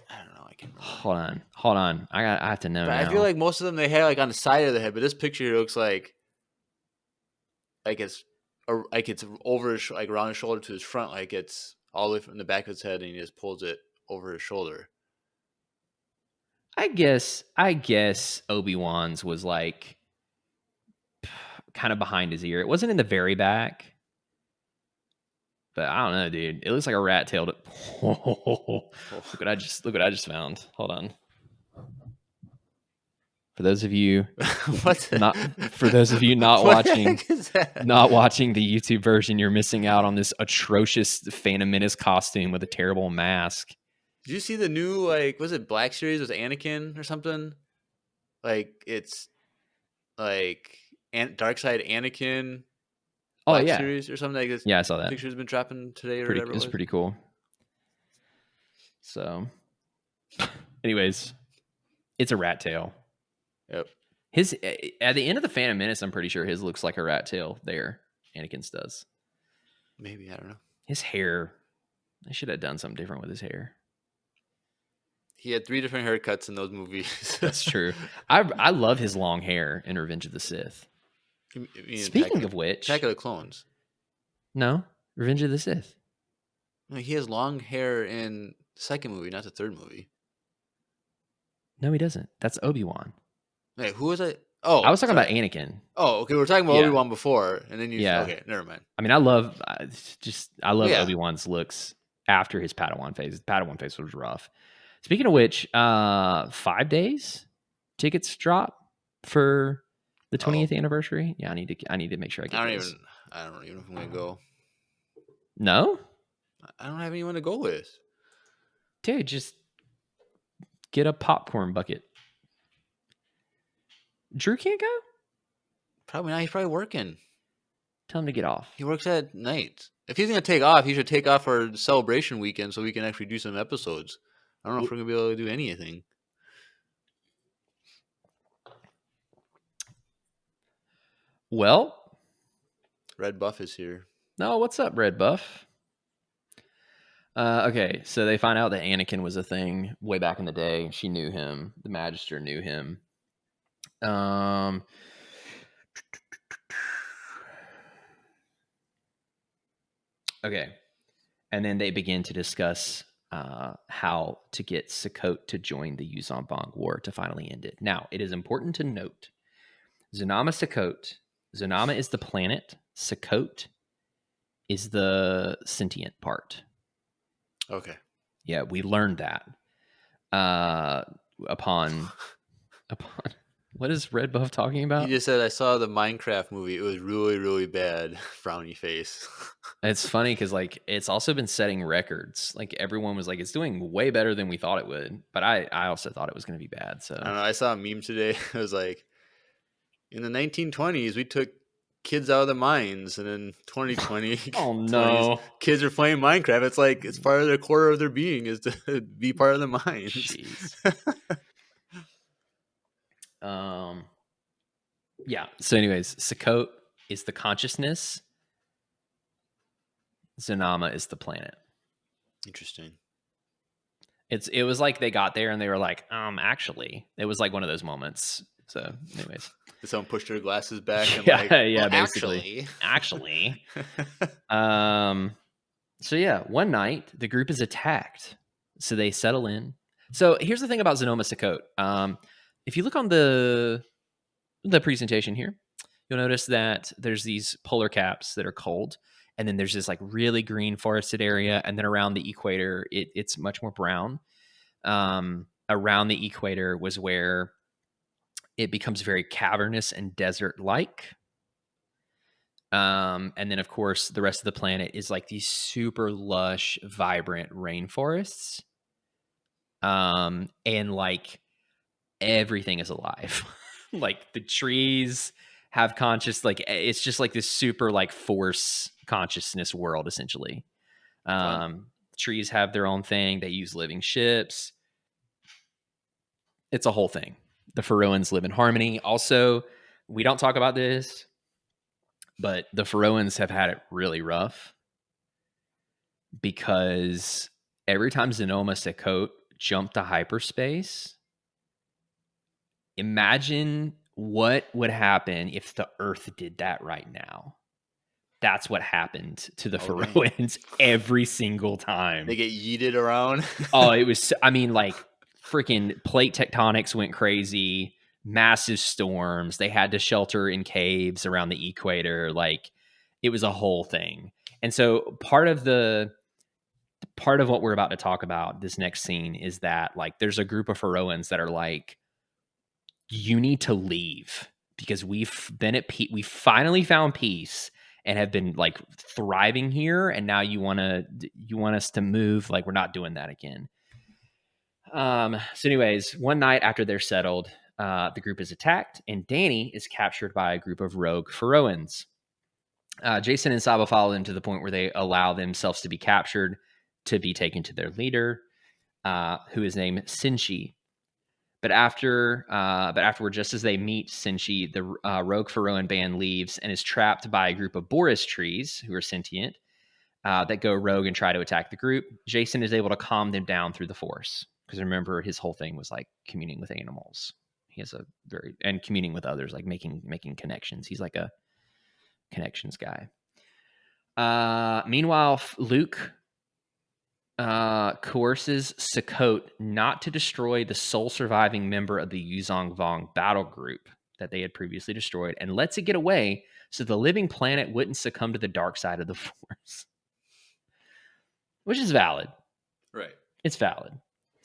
I don't know. I can't remember. Hold on. I have to know But now. I feel like most of them they had like on the side of the head, but this picture looks like it's over his, like around his shoulder to his front, like it's all the way from the back of his head, and he just pulls it over his shoulder. I guess Obi-Wan's was like kind of behind his ear. It wasn't in the very back. But I don't know, dude. It looks like a rat tail. Look what I just found. Hold on. For those of you not watching the YouTube version, you're missing out on this atrocious Phantom Menace costume with a terrible mask. Did you see the new like was it Black Series with Anakin or something? Like it's like Dark Side Anakin Black Series or something like this. Yeah, I saw that. Picture's been dropping today or whatever. It was pretty cool. So, anyways, it's a rat tail. Yep. His at the end of the Phantom Menace, I'm pretty sure his looks like a rat tail. There, Anakin's does. Maybe, I don't know. His hair. I should have done something different with his hair. He had 3 different haircuts in those movies. That's true. I love his long hair in Revenge of the Sith. Speaking of which, Attack of the Clones. No, Revenge of the Sith. No, he has long hair in the second movie, not the third movie. No, he doesn't. That's Obi-Wan. Wait, who was I? Oh, I was talking about Anakin. Oh, okay. We were talking about Obi-Wan before, and then you. Yeah. Okay, never mind. I mean, I love Obi-Wan's looks after his Padawan phase. His Padawan phase was rough. Speaking of which, 5 days tickets drop for the 20th anniversary. Yeah, I need to make sure I get. I don't even know if I'm gonna go. No, I don't have anyone to go with. Dude, just get a popcorn bucket. Drew can't go? Probably not. He's probably working. Tell him to get off. He works at night. If he's going to take off, he should take off for celebration weekend so we can actually do some episodes. I don't know if we're going to be able to do anything. Well, Red Buff is here. No, what's up, Red Buff? Okay, so they find out that Anakin was a thing way back in the day. She knew him. The Magister knew him. Um, okay, and then they begin to discuss how to get Sukkot to join the Yuzon Vong War to finally end it. Now, it is important to note Zunama Sukkot. Zunama is the planet. Sukkot is the sentient part. Okay. Yeah, we learned that uh, upon what is Red Buff talking He about? just said, I saw the Minecraft movie. It was really, really bad. Frowny face. It's funny because like it's also been setting records. Like everyone was like, it's doing way better than we thought it would. But I also thought it was going to be bad. I So don't know. I saw a meme today. It was like, in the 1920s, we took kids out of the mines, and in 2020, oh 20s, no, kids are playing Minecraft. It's like it's part of the core of their being is to be part of the mines. jeez. Um, yeah. So, anyways, Sukkot is the consciousness. Zanama is the planet. Interesting. It was like they got there and they were like, actually, it was like one of those moments. So, anyways, Did someone push their glasses back and yeah, like, yeah, well, basically, actually, um, so yeah, one night the group is attacked, so they settle in. So here's the thing about Zanoma Sukkot. If you look on the presentation here, you'll notice that there's these polar caps that are cold, and then there's this like really green forested area, and then around the equator, it's much more brown. Around the equator was where it becomes very cavernous and desert like. And then, of course, the rest of the planet is like these super lush, vibrant rainforests. And like everything is alive. Like the trees have conscious, like it's just like this super like force consciousness world, essentially. fun. Trees have their own thing. They use living ships. It's a whole thing. The Faroans live in harmony. Also, we don't talk about this, but the Faroans have had it really rough because every time Xenoma Sekot jumped to hyperspace, imagine what would happen if the Earth did that right now. That's what happened to the Oh, dang. Faroans every single They time. get yeeted around. Oh, it was, I mean, like freaking plate tectonics went crazy, massive storms. They had to shelter in caves around the equator. Like it was a whole thing. And so part of what we're about to talk about this next scene is that like there's a group of Faroans that are like, you need to leave because we've been at peace. We finally found peace and have been like thriving here. And now you want us to move. Like we're not doing that again. So anyways, one night after they're settled, the group is attacked and Danny is captured by a group of rogue Faroans. Jason and Saba follow them to the point where they allow themselves to be captured to be taken to their leader, who is named Sinchi. But afterward, just as they meet Sinchi, the rogue Faroan band leaves and is trapped by a group of Boris trees who are sentient that go rogue and try to attack the group. Jason is able to calm them down through the Force because remember his whole thing was like communing with animals. He has a very and communing with others, like making connections. He's like a connections guy. Meanwhile, Luke coerces Sukkot not to destroy the sole surviving member of the Yuzong Vong battle group that they had previously destroyed and lets it get away so the living planet wouldn't succumb to the dark side of the Force. Which is valid. Right. It's valid.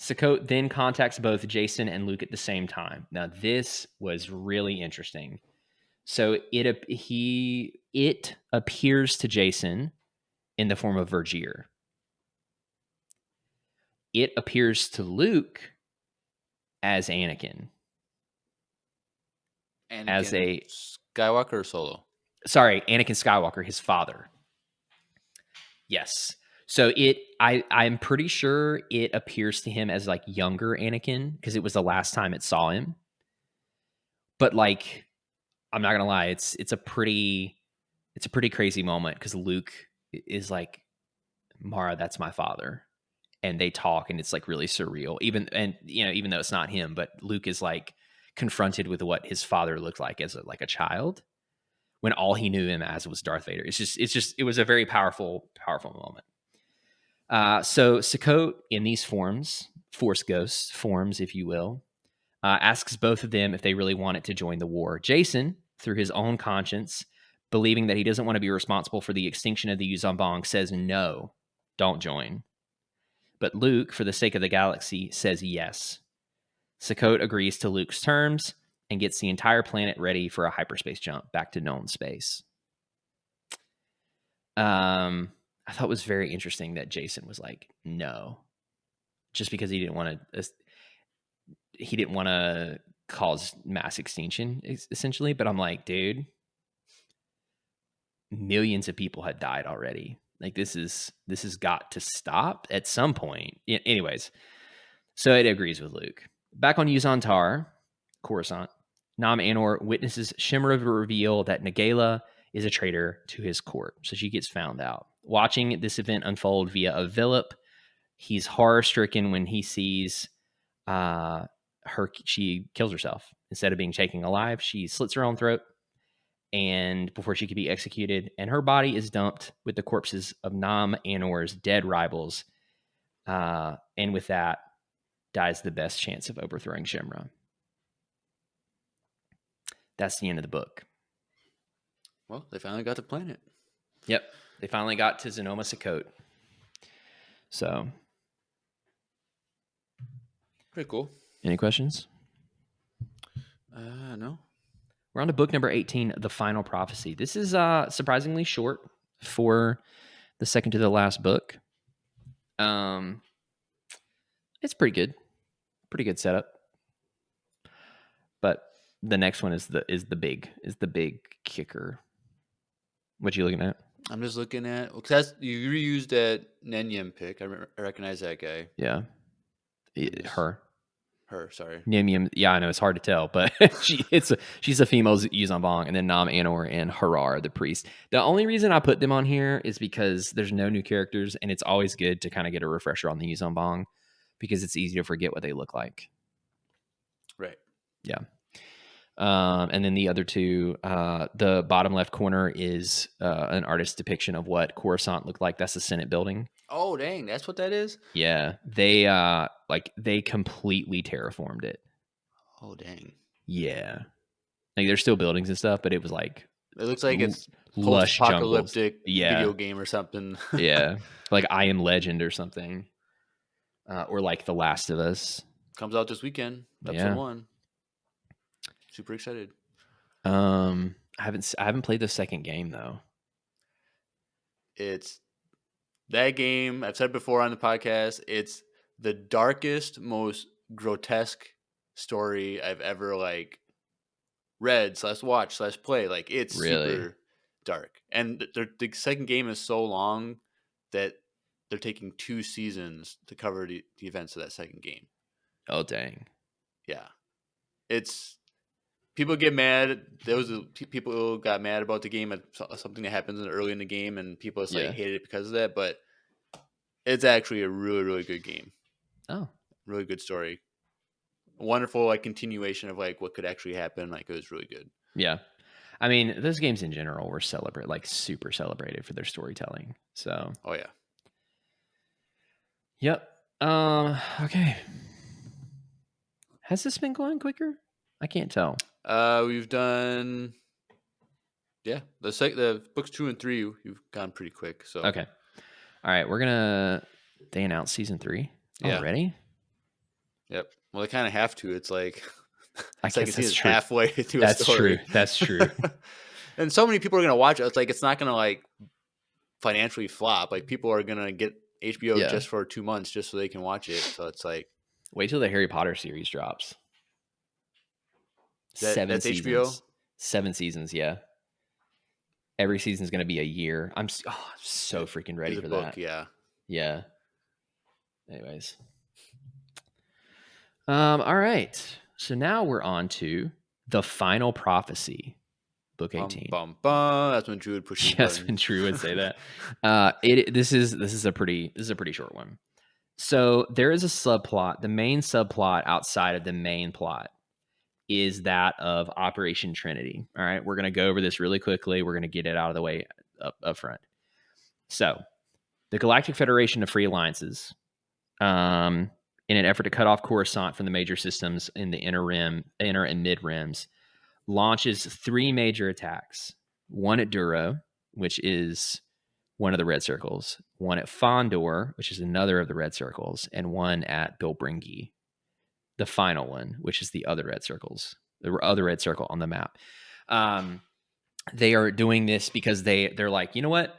Sukkot then contacts both Jason and Luke at the same time. Now, this was really interesting. So it appears to Jason in the form of Vergir. It appears to Luke as Anakin. Anakin As a Skywalker or Solo? Sorry, Anakin Skywalker, his father. Yes. So I'm pretty sure it appears to him as like younger Anakin because it was the last time it saw him. But like, I'm not gonna lie, it's a pretty crazy moment because Luke is like Mara, that's my father. And they talk, and it's like really surreal. Even though it's not him, but Luke is like confronted with what his father looked like as like a child, when all he knew him as was Darth Vader. It was a very powerful moment. So Sukkot, in these forms, Force Ghost forms, if you will, asks both of them if they really wanted to join the war. Jason, through his own conscience, believing that he doesn't want to be responsible for the extinction of the Yuuzhan Vong, says no, don't join. But Luke, for the sake of the galaxy, says yes. Sukkot agrees to Luke's terms and gets the entire planet ready for a hyperspace jump back to known space. I thought it was very interesting that Jason was like, no, just because he didn't want to cause mass extinction, essentially. But I'm like, dude, millions of people had died already. Like, this has got to stop at some point. Anyways, so it agrees with Luke. Back on Yuuzhan Tar, Coruscant, Nam Anor witnesses Shimura reveal that Nagala is a traitor to his court. So she gets found out. Watching this event unfold via a Philip, he's horror-stricken when he sees she kills herself. Instead of being taken alive, she slits her own throat, and before she could be executed, and her body is dumped with the corpses of Nam Anor's dead rivals. And with that, dies the best chance of overthrowing Shimra. That's the end of the book. Well, they finally got to planet. Yep. They finally got to Sonoma Sukkot. So. Pretty cool. Any questions? No. We're on to book number 18, The Final Prophecy. This is surprisingly short for the second to the last book. It's pretty good. Pretty good setup. But the next one is the big kicker. What you looking at? I'm just looking at, because you reused that Nenyem pick. I recognize that guy. Yeah. Her, sorry. Nenyem, yeah, I know it's hard to tell, but she's a female Yuuzhan Vong, and then Nam Anor and Harar, the priest. The only reason I put them on here is because there's no new characters, and it's always good to kind of get a refresher on the Yuuzhan Vong because it's easy to forget what they look like. Right. Yeah. And then the other two, the bottom left corner is an artist's depiction of what Coruscant looked like. That's the Senate building. Oh, dang. That's what that is? Yeah. They completely terraformed it. Oh, dang. Yeah. Like, there's still buildings and stuff, but it was like... It looks like it's lush post-apocalyptic yeah. video game or something. Yeah. Like I Am Legend or something. Or like The Last of Us. Comes out this weekend. Episode 1. Super excited. I haven't played the second game though. It's that game. I've said before on the podcast. It's the darkest, most grotesque story I've ever read / watch / play. Like, it's really super dark, and the second game is so long that they're taking 2 seasons to cover the events of that second game. Oh, dang. Yeah, it's. People get mad. There was people who got mad about the game at something that happens early in the game, and people just hated it because of that. But it's actually a really, really good game. Oh, really good story. A wonderful continuation of what could actually happen. It was really good. Yeah, I mean, those games in general were super celebrated for their storytelling. So, oh yeah. Yep. Okay. Has this been going quicker? I can't tell. We've done, the books 2 and 3. You've gone pretty quick. So okay, all right. They announced season 3 already. Yep. Well, they kind of have to. It's like I guess that's true. Halfway through a story. That's true. And so many people are gonna watch it. It's it's not gonna financially flop. People are gonna get HBO just for 2 months just so they can watch it. So it's wait till the Harry Potter series drops. That's 7 seasons. HBO? 7 seasons, yeah. Every season is going to be a year. I'm so freaking ready for that. Yeah. Yeah. Anyways. All right. So now we're on to The Final Prophecy. book Bum 18. bum bum. That's when Drew would push his Yes, buttons. when Drew would say that. This is a pretty short one. So there is a subplot. The main subplot outside of the main plot is that of Operation Trinity. All right, we're gonna go over this really quickly. We're gonna get it out of the way up front. So the Galactic Federation of Free Alliances, in an effort to cut off Coruscant from the major systems in the inner and mid rims, launches 3 major attacks. One at Duro, which is one of the red circles, one at Fondor, which is another of the red circles, and one at Bilbringi, the final one, which is the other red circles, the other red circle on the map. They are doing this because they're like, you know what?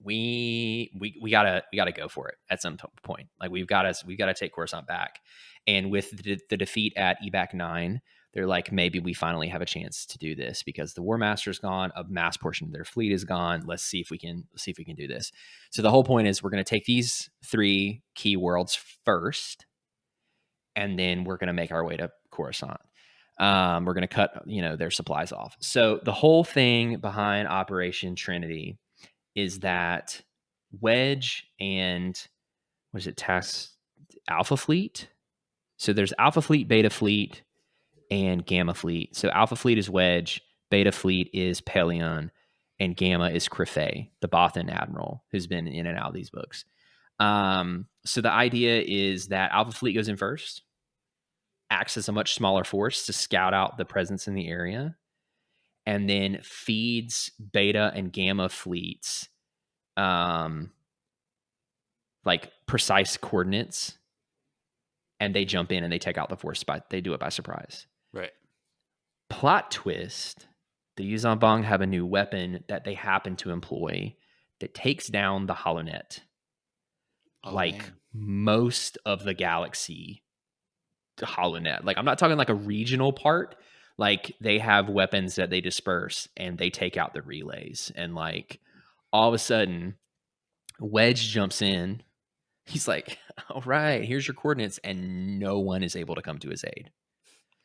We gotta go for it at some point. Like we've got to take Coruscant back. And with the defeat at Ebac 9, they're like, maybe we finally have a chance to do this because the War Master's gone, a mass portion of their fleet is gone. Let's see if we can do this. So the whole point is we're going to take these 3 key worlds first, and then we're going to make our way to Coruscant. We're going to cut their supplies off. So the whole thing behind Operation Trinity is that Wedge and what is it, task Alpha Fleet? So there's Alpha Fleet, Beta Fleet, and Gamma Fleet. So Alpha Fleet is Wedge, Beta Fleet is Pelion, and Gamma is Crefay, the Bothan admiral who's been in and out of these books. So the idea is that Alpha Fleet goes in first, acts as a much smaller force to scout out the presence in the area, and then feeds Beta and Gamma fleets like precise coordinates, and they jump in and they take out the force they do it by surprise. Right. Plot twist, the Yuuzhan Vong have a new weapon that they happen to employ that takes down the HoloNet. Man. Most of the galaxy HoloNet. Like I'm not talking like a regional part. Like they have weapons that they disperse and they take out the relays. And like all of a sudden, Wedge jumps in. He's like, all right, here's your coordinates. And no one is able to come to his aid.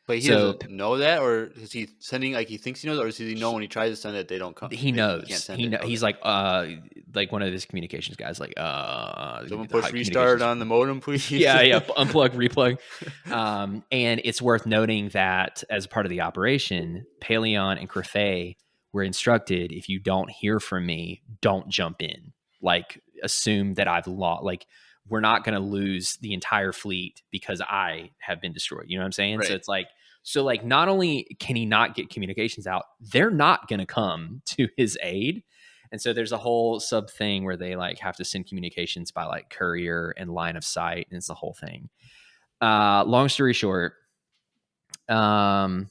But he doesn't know that, or is he sending like he thinks he knows, or does he know when he tries to send it they don't come? He knows. Okay. He's like one of his communications guys, like someone push restart on the modem, please. yeah, unplug, replug. And it's worth noting that as part of the operation, Pelion and Crefay were instructed, if you don't hear from me, don't jump in. Like assume that I've lost. Like we're not going to lose the entire fleet because I have been destroyed. You know what I'm saying? Right. So it's like, not only can he not get communications out, they're not going to come to his aid. And so there's a whole sub thing where they like have to send communications by like courier and line of sight. And it's the whole thing. Long story short. So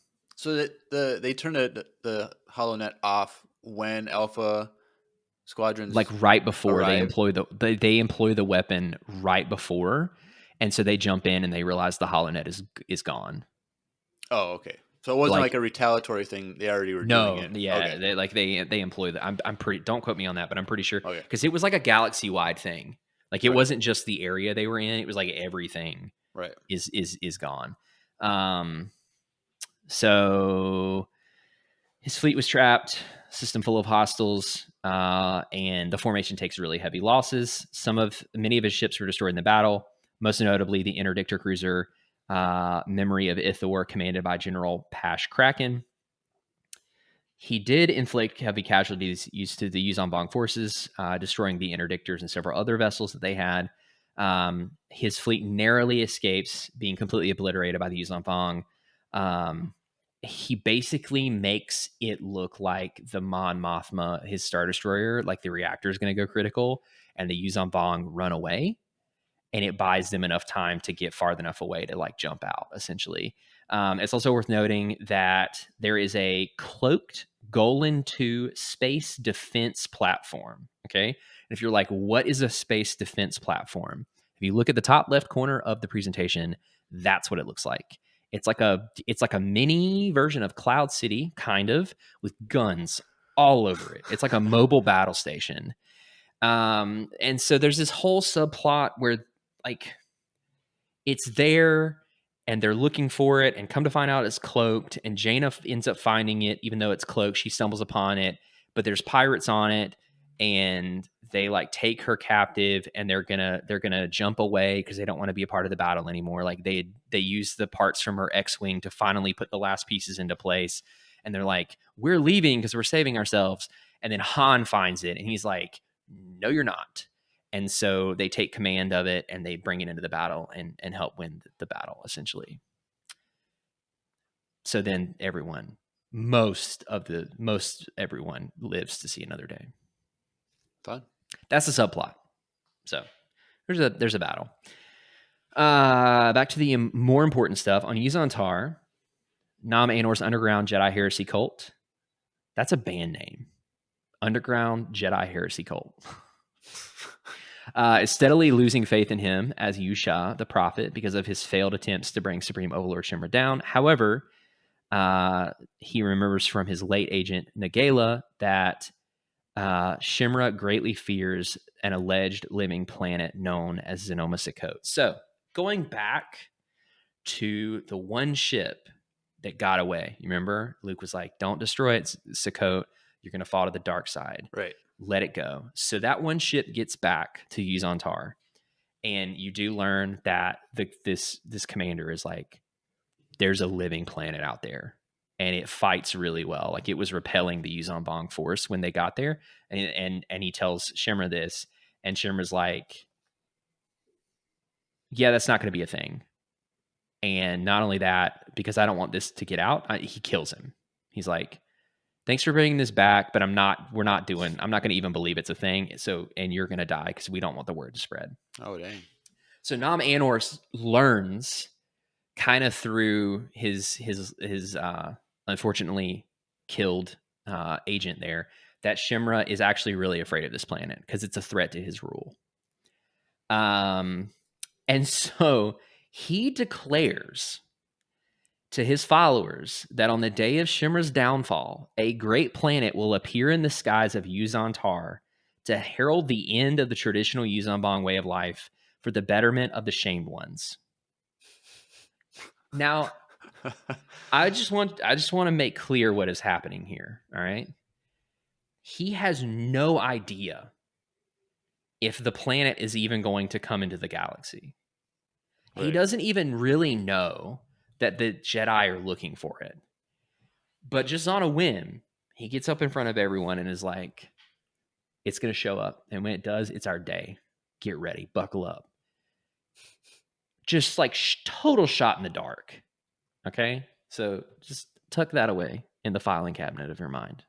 that they turn the HoloNet off when Alpha Squadrons like right before arrive. they employ the weapon right before, and so they jump in and they realize the HoloNet is gone. Oh, okay. So it wasn't like a retaliatory thing. They already were doing it. Yeah, okay. they employ that. I'm pretty. Don't quote me on that, but I'm pretty sure because it was like a galaxy wide thing. Like it wasn't just the area they were in; it was like everything. Right. Is gone. So his fleet was trapped, system full of hostiles, and the formation takes really heavy losses. Many of his ships were destroyed in the battle, most notably the interdictor cruiser Memory of Ithor, commanded by General Pash Kraken. He did inflict heavy casualties used to the Yuuzhan Vong forces, destroying the interdictors and several other vessels that they had. His fleet narrowly escapes being completely obliterated by the Yuuzhan Vong. He basically makes it look like the Mon Mothma, his Star Destroyer, like the reactor is going to go critical, and the Yuuzhan Vong run away, and it buys them enough time to get far enough away to like jump out, essentially. It's also worth noting that there is a cloaked Golan 2 space defense platform. Okay. And if you're like, what is a space defense platform? If you look at the top left corner of the presentation, that's what it looks like. It's like a mini version of Cloud City, kind of, with guns all over it. It's like a mobile battle station. And so there's this whole subplot where like it's there, and they're looking for it, and come to find out it's cloaked, and Jaina ends up finding it. Even though it's cloaked, she stumbles upon it, but there's pirates on it, and they like take her captive, and they're gonna jump away because they don't want to be a part of the battle anymore. Like they use the parts from her X-wing to finally put the last pieces into place, and they're like, we're leaving because we're saving ourselves. And then Han finds it, and he's like, no, you're not. And so they take command of it, and they bring it into the battle and help win the battle, essentially. So then most everyone lives to see another day. Fun. That's the subplot. So there's a battle. Back to the more important stuff. On Yuzan-Tar, Nam Anor's underground Jedi heresy cult. That's a band name. Underground Jedi heresy cult. Is steadily losing faith in him as Yusha, the prophet, because of his failed attempts to bring Supreme Overlord Shimra down. However, he remembers from his late agent Nagala that Shimra greatly fears an alleged living planet known as Zenoma Sakot. So, going back to the one ship that got away, you remember? Luke was like, don't destroy it, Sakot. You're going to fall to the dark side. Right. Let it go. So that one ship gets back to Yuzan-Tar, and you do learn that this commander is like, there's a living planet out there, and it fights really well. Like it was repelling the Yuzan-Bong force when they got there, and he tells Shimra this, and Shimra's like, yeah, that's not going to be a thing. And not only that, because I don't want this to get out, he kills him. He's like, thanks for bringing this back, but I'm not going to even believe it's a thing. So, and you're going to die because we don't want the word to spread. Oh, dang. So Nam Anor learns kind of through his unfortunately killed agent there that Shimra is actually really afraid of this planet because it's a threat to his rule. And so he declares to his followers that on the day of Shimra's downfall, a great planet will appear in the skies of Yuzan-Tar to herald the end of the traditional Yuzan-Bong way of life for the betterment of the shamed ones. Now, I just want to make clear what is happening here, all right? He has no idea if the planet is even going to come into the galaxy. Right. He doesn't even really know that the Jedi are looking for it. But just on a whim, he gets up in front of everyone and is like, it's going to show up. And when it does, it's our day. Get ready. Buckle up. Just like total shot in the dark. Okay? So just tuck that away in the filing cabinet of your mind.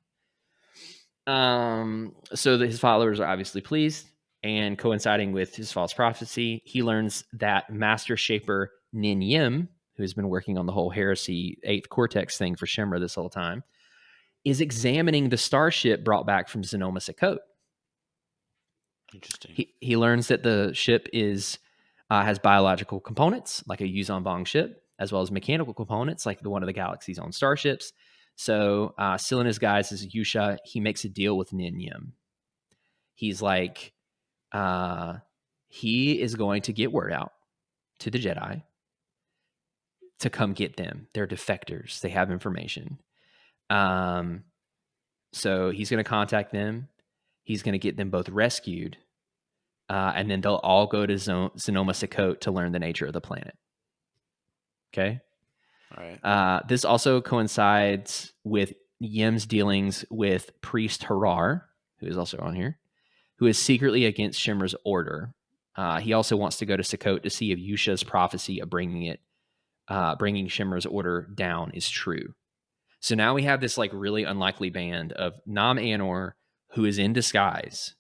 So his followers are obviously pleased. And coinciding with his false prophecy, he learns that Master Shaper Nin Yim, who's been working on the whole heresy 8th Cortex thing for Shimra this whole time, is examining the starship brought back from Zenoma Sakot. Interesting. He learns that the ship has biological components, like a Yuzan-Bong ship, as well as mechanical components, like one of the galaxy's own starships. So, still in his guise as Yusha, he makes a deal with Nin Yim. He's like, he is going to get word out to the Jedi to come get them. They're defectors. They have information. So he's going to contact them. He's going to get them both rescued. And then they'll all go to Zenoma Sakot to learn the nature of the planet. Okay? All right. This also coincides with Yim's dealings with Priest Harar, who is also on here, who is secretly against Shimra's order. He also wants to go to Sakot to see if Yusha's prophecy of bringing Shimra's order down is true. So now we have this like really unlikely band of Nam Anor, who is in disguise,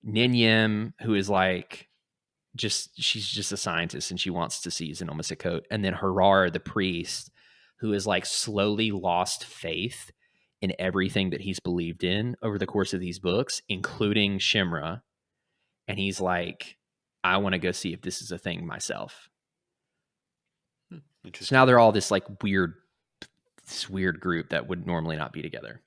Nin Yim, who is like she's just a scientist and she wants to see Zenoma Sakot, and then Harar, the priest, who is like slowly lost faith in everything that he's believed in over the course of these books, including Shimra. And he's like, I want to go see if this is a thing myself. So now they're all this like weird group that would normally not be together.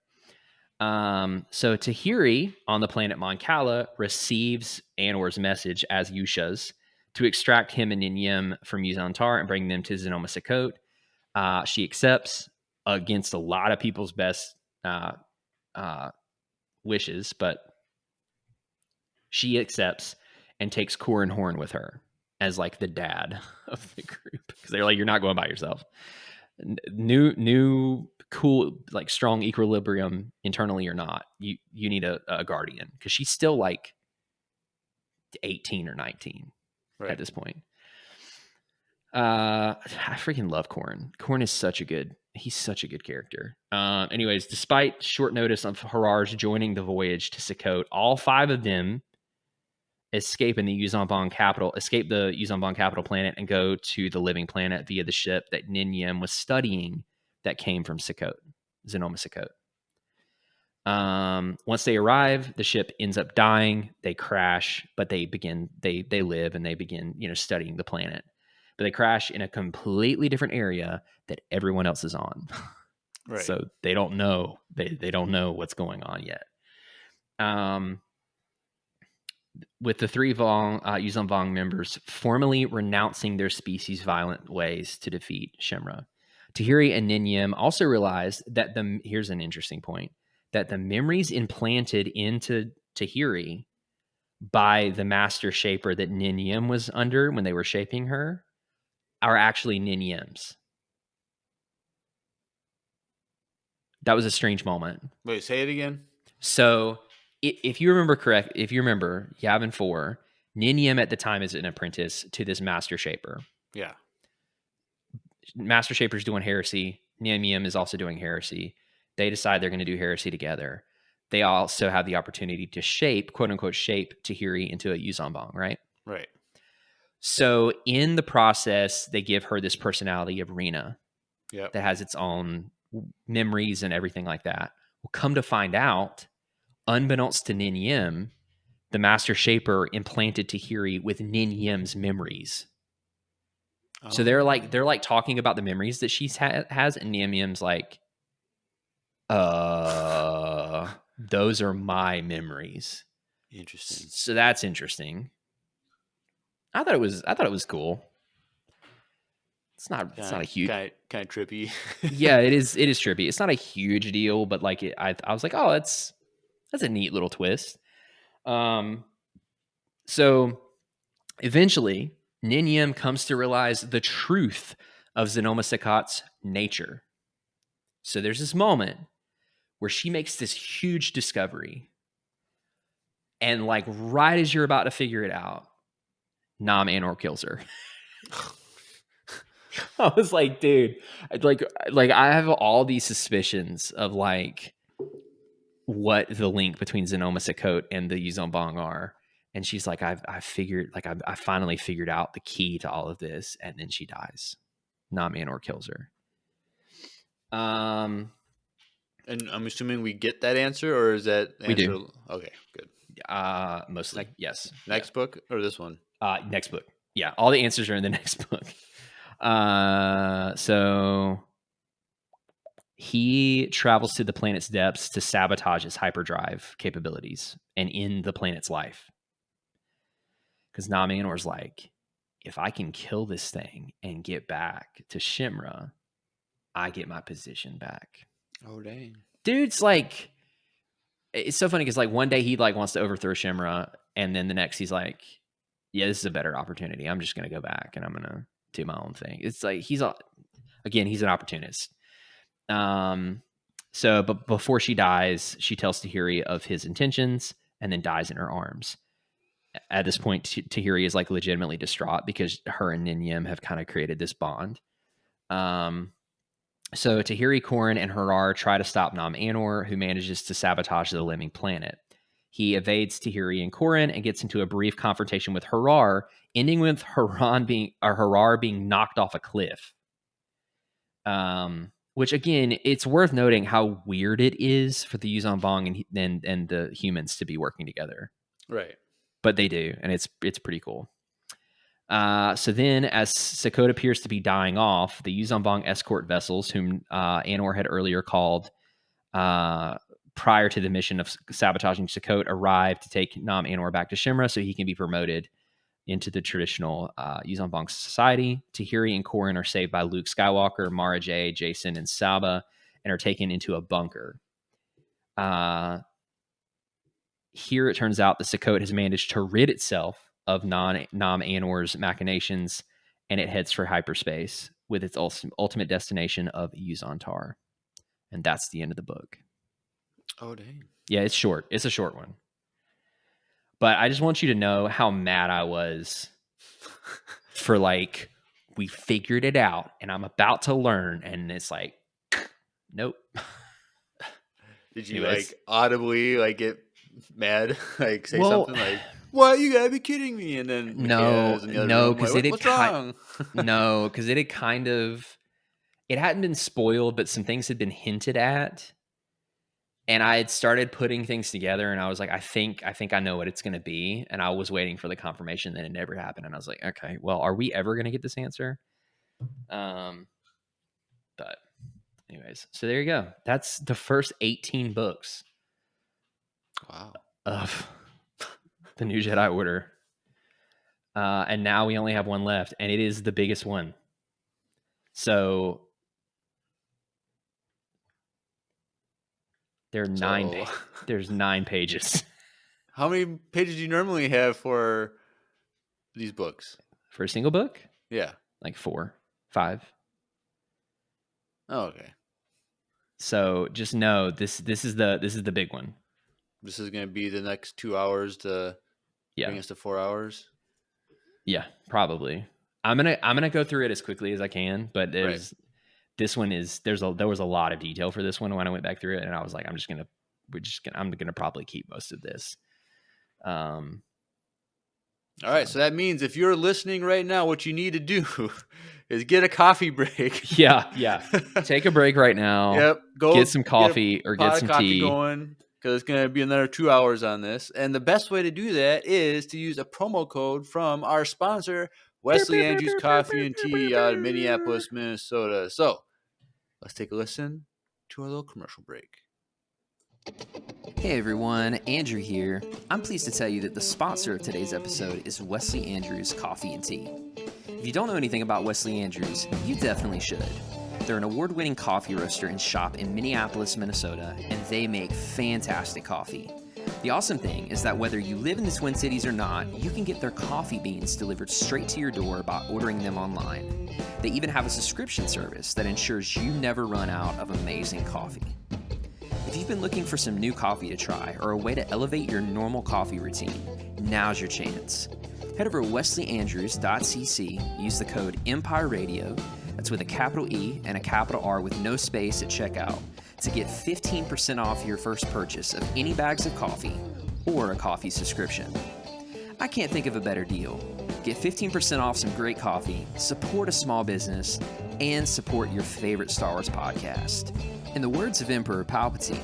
So Tahiri on the planet Mon Cala receives Anor's message as Yusha's, to extract him and Ninyim from Yuzan-Tar and bring them to Zenoma Sakot. She accepts against a lot of people's best wishes, but she accepts and takes Corran Horn with her as like the dad of the group, because they're like, you're not going by yourself. New cool, like strong equilibrium internally or not, you need a guardian, because she's still like 18 or 19 at this point. I freaking love Corran. Corran is he's such a good character. Anyways, despite short notice of Harar's joining the voyage to Sakot, all 5 of them escape the Yuzan Bong capital planet and go to the living planet via the ship that Ninyim was studying that came from Sakot, Zenoma Sakot. Once they arrive, the ship ends up dying. They crash, but they live and they begin, studying the planet. But they crash in a completely different area that everyone else is on. Right. So they don't know. They don't know what's going on yet. With the 3 Yuzan Vong members formally renouncing their species' violent ways to defeat Shimra, Tahiri and Ninyim also realized that here's an interesting point, that the memories implanted into Tahiri by the master shaper that Ninyim was under when they were shaping her are actually Ninyim's. That was a strange moment. Wait, say it again. So if you remember Yavin 4, Ninyim at the time is an apprentice to this master shaper. Yeah. Master shaper's doing heresy. Ninyim is also doing heresy. They decide they're going to do heresy together. They also have the opportunity to shape, quote unquote, shape Tahiri into a Yuzan Vong, right? Right. So in the process, they give her this personality of Rena that has its own memories and everything like that. Well, come to find out, unbeknownst to Ninyim, the master shaper implanted Tahiri with Ninyim's memories. Oh. So they're like talking about the memories that she has, and Ninyim's like, those are my memories. Interesting. So that's interesting. I thought it was cool. It's not a huge, kind of trippy. Yeah, it is trippy. It's not a huge deal, but like I was like, oh, that's a neat little twist. So eventually Ninyim comes to realize the truth of Zenoma Sakot's nature. So there's this moment where she makes this huge discovery, and like right as you're about to figure it out, Nam Anor kills her. I was like, dude, like I have all these suspicions of like what the link between Zenoma Sakot and the Yuzan Vong are. And she's like, I finally figured out the key to all of this. And then she dies. Nam Anor kills her. And I'm assuming we get that answer, or is that answer? We do. Okay, good. Mostly, yes. Next book or this one? Next book. Yeah, all the answers are in the next book. So he travels to the planet's depths to sabotage its hyperdrive capabilities and end the planet's life. Because Nam Anor's like, if I can kill this thing and get back to Shimra, I get my position back. Oh, dang. Dude's like, it's so funny because like one day he like wants to overthrow Shimra, and then the next he's like, yeah, this is a better opportunity. I'm just going to go back and I'm going to do my own thing. It's like he's an opportunist. So, but before she dies, she tells Tahiri of his intentions and then dies in her arms. At this point, Tahiri is like legitimately distraught because her and Ninyim have kind of created this bond. So Tahiri, Corran, and Harar try to stop Nam Anor, who manages to sabotage the living planet. He evades Tahiri and Corran and gets into a brief confrontation with Harar, ending with Harar being knocked off a cliff. Which again, it's worth noting how weird it is for the Yuzan Vong and the humans to be working together. Right. But they do, and it's pretty cool. So then, as Sakot appears to be dying off, the Yuzan Vong escort vessels, whom Anor had earlier called prior to the mission of sabotaging Sakot, arrive to take Nam Anor back to Shimra so he can be promoted into the traditional Yuzan society. Tahiri and Corrin are saved by Luke Skywalker, Mara Jade, Jason, and Saba, and are taken into a bunker. Here it turns out the Sukkot has managed to rid itself of Nam Anor's machinations, and it heads for hyperspace with its ultimate destination of Yuzantar. And that's the end of the book. Oh, dang. Yeah, it's short. It's a short one. But I just want you to know how mad I was for like, we figured it out and I'm about to learn. And it's like, nope. Did you Anyways. like audibly like get mad? Like say something like, "What? You gotta be kidding me!" And then no, because like, what's wrong? No, because it had kind of, it hadn't been spoiled, but some things had been hinted at. And I had started putting things together, and I was like, I think I know what it's going to be. And I was waiting for the confirmation, then it never happened. And I was like, okay, well, are we ever going to get this answer? But anyways, so there you go. That's the first 18 books. Wow. Of the New Jedi Order. And now we only have one left, and it is the biggest one. So there's 9 pages. How many pages do you normally have for these books? For a single book? Yeah. Like 4, 5. Oh, okay. So just know this is the big one. This is going to be the next 2 hours to bring us to 4 hours. Yeah, probably. I'm gonna go through it as quickly as I can, but this one is there was a lot of detail for this one when I went back through it, and I was like, I'm gonna probably keep most of this. All right, so that means if you're listening right now, what you need to do is get a coffee break. Yeah. Take a break right now. Yep. Go get some coffee or get some tea going, because it's going to be another 2 hours on this. And the best way to do that is to use a promo code from our sponsor, Wesley Andrews Coffee and Tea out of Minneapolis, Minnesota. So let's take a listen to our little commercial break. Hey everyone, Andrew here. I'm pleased to tell you that the sponsor of today's episode is Wesley Andrews Coffee and Tea. If you don't know anything about Wesley Andrews, you definitely should. They're an award-winning coffee roaster and shop in Minneapolis, Minnesota, and they make fantastic coffee. The awesome thing is that whether you live in the Twin Cities or not, you can get their coffee beans delivered straight to your door by ordering them online. They even have a subscription service that ensures you never run out of amazing coffee. If you've been looking for some new coffee to try or a way to elevate your normal coffee routine, now's your chance. Head over to wesleyandrews.cc, use the code EMPIRERADIO, that's with a capital E and a capital R with no space at checkout, to get 15% off your first purchase of any bags of coffee or a coffee subscription. I can't think of a better deal. Get 15% off some great coffee, support a small business, and support your favorite Star Wars podcast. In the words of Emperor Palpatine,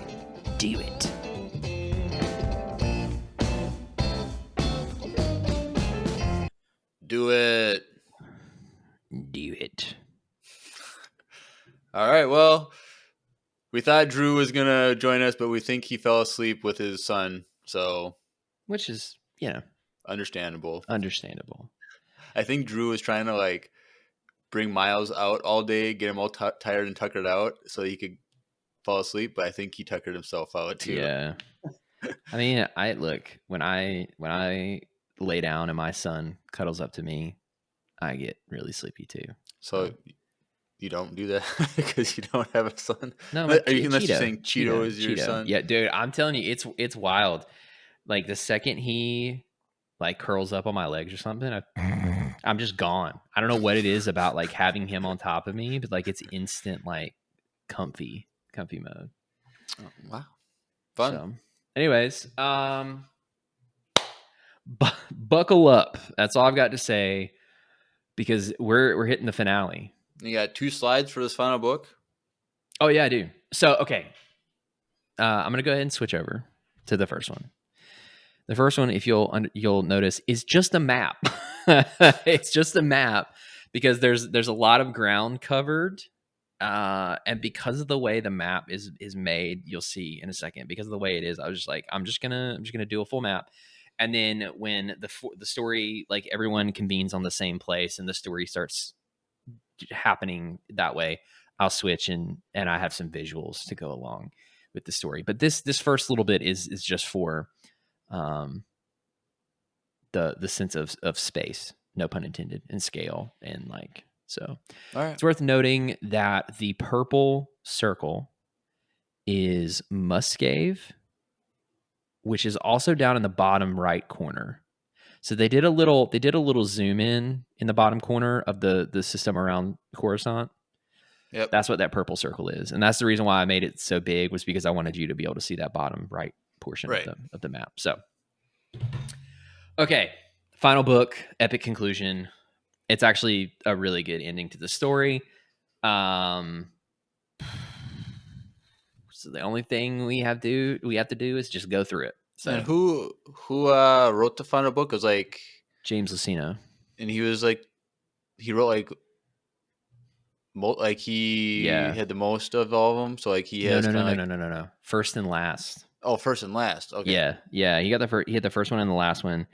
do it. Do it. Do it. All right, well, we thought Drew was going to join us, but we think he fell asleep with his son, so... Which is, understandable. I think Drew was trying to, like, bring Miles out all day, get him all tired and tuckered out so he could fall asleep, but I think he tuckered himself out too. Yeah. I mean, look, when I lay down and my son cuddles up to me, I get really sleepy too. So you don't do that because you don't have a son? No, unless you're saying Cheeto is your son? Yeah, dude, I'm telling you, it's wild. Like the second he like curls up on my legs or something, I'm just gone. I don't know what it is about like having him on top of me, but like it's instant like comfy mode. Oh, wow. Fun. So, anyways, buckle up. That's all I've got to say because we're hitting the finale. You got 2 slides for this final book? Oh yeah, I do. So, okay. I'm going to go ahead and switch over to the first one. The first one, if you'll notice, is just a map. It's just a map because there's a lot of ground covered. And because of the way the map is made, you'll see in a second, because of the way it is, I was just like, I'm just gonna do a full map. And then when the story, like everyone convenes on the same place and the story starts happening that way, I'll switch and I have some visuals to go along with the story. But this first little bit is just for the sense of space, no pun intended, and scale, and like so. All right. It's worth noting that the purple circle is Muscave, which is also down in the bottom right corner. So they did a little zoom in the bottom corner of the system around Coruscant. Yep. That's what that purple circle is, and that's the reason why I made it so big, was because I wanted you to be able to see that bottom right portion Right. of the map. So, okay, final book, epic conclusion. It's actually a really good ending to the story. So the only thing we have to do is just go through it. So, And who wrote the final book? It was like James Luceno. And he was like, he wrote like he had the most of all of them. So like he has No. First and last. Oh, first and last. Okay. Yeah. He got he had the first one and the last one.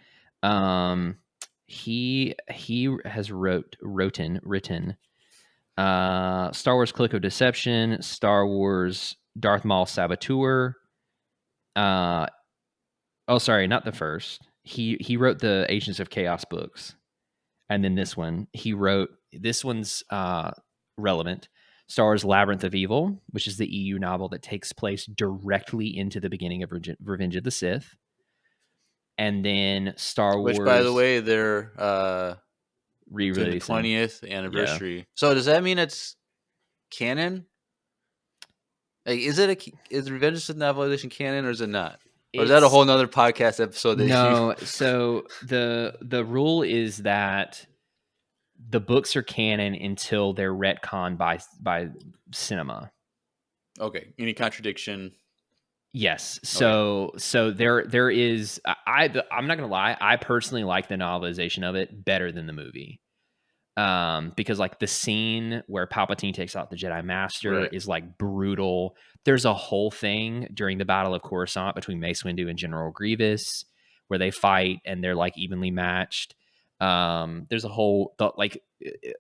He has written Star Wars Click of Deception, Star Wars Darth Maul Saboteur. Sorry, not the first. He wrote the Agents of Chaos books, and then this one he wrote. This one's relevant. Star Wars Labyrinth of Evil, which is the EU novel that takes place directly into the beginning of Revenge of the Sith. And then Star Wars... Which, by the way, they're re-releasing. The 20th anniversary. Yeah. So does that mean it's canon? Like, is Revenge of the Sith novelization canon, or is it not? Or is that a whole nother podcast episode? No. So the rule is that the books are canon until they're retconned by cinema. Okay. Any contradiction? Yes. So there is. I'm not gonna lie. I personally like the novelization of it better than the movie, because like the scene where Palpatine takes out the Jedi Master is like brutal. There's a whole thing during the Battle of Coruscant between Mace Windu and General Grievous where they fight and they're like evenly matched. There's a whole like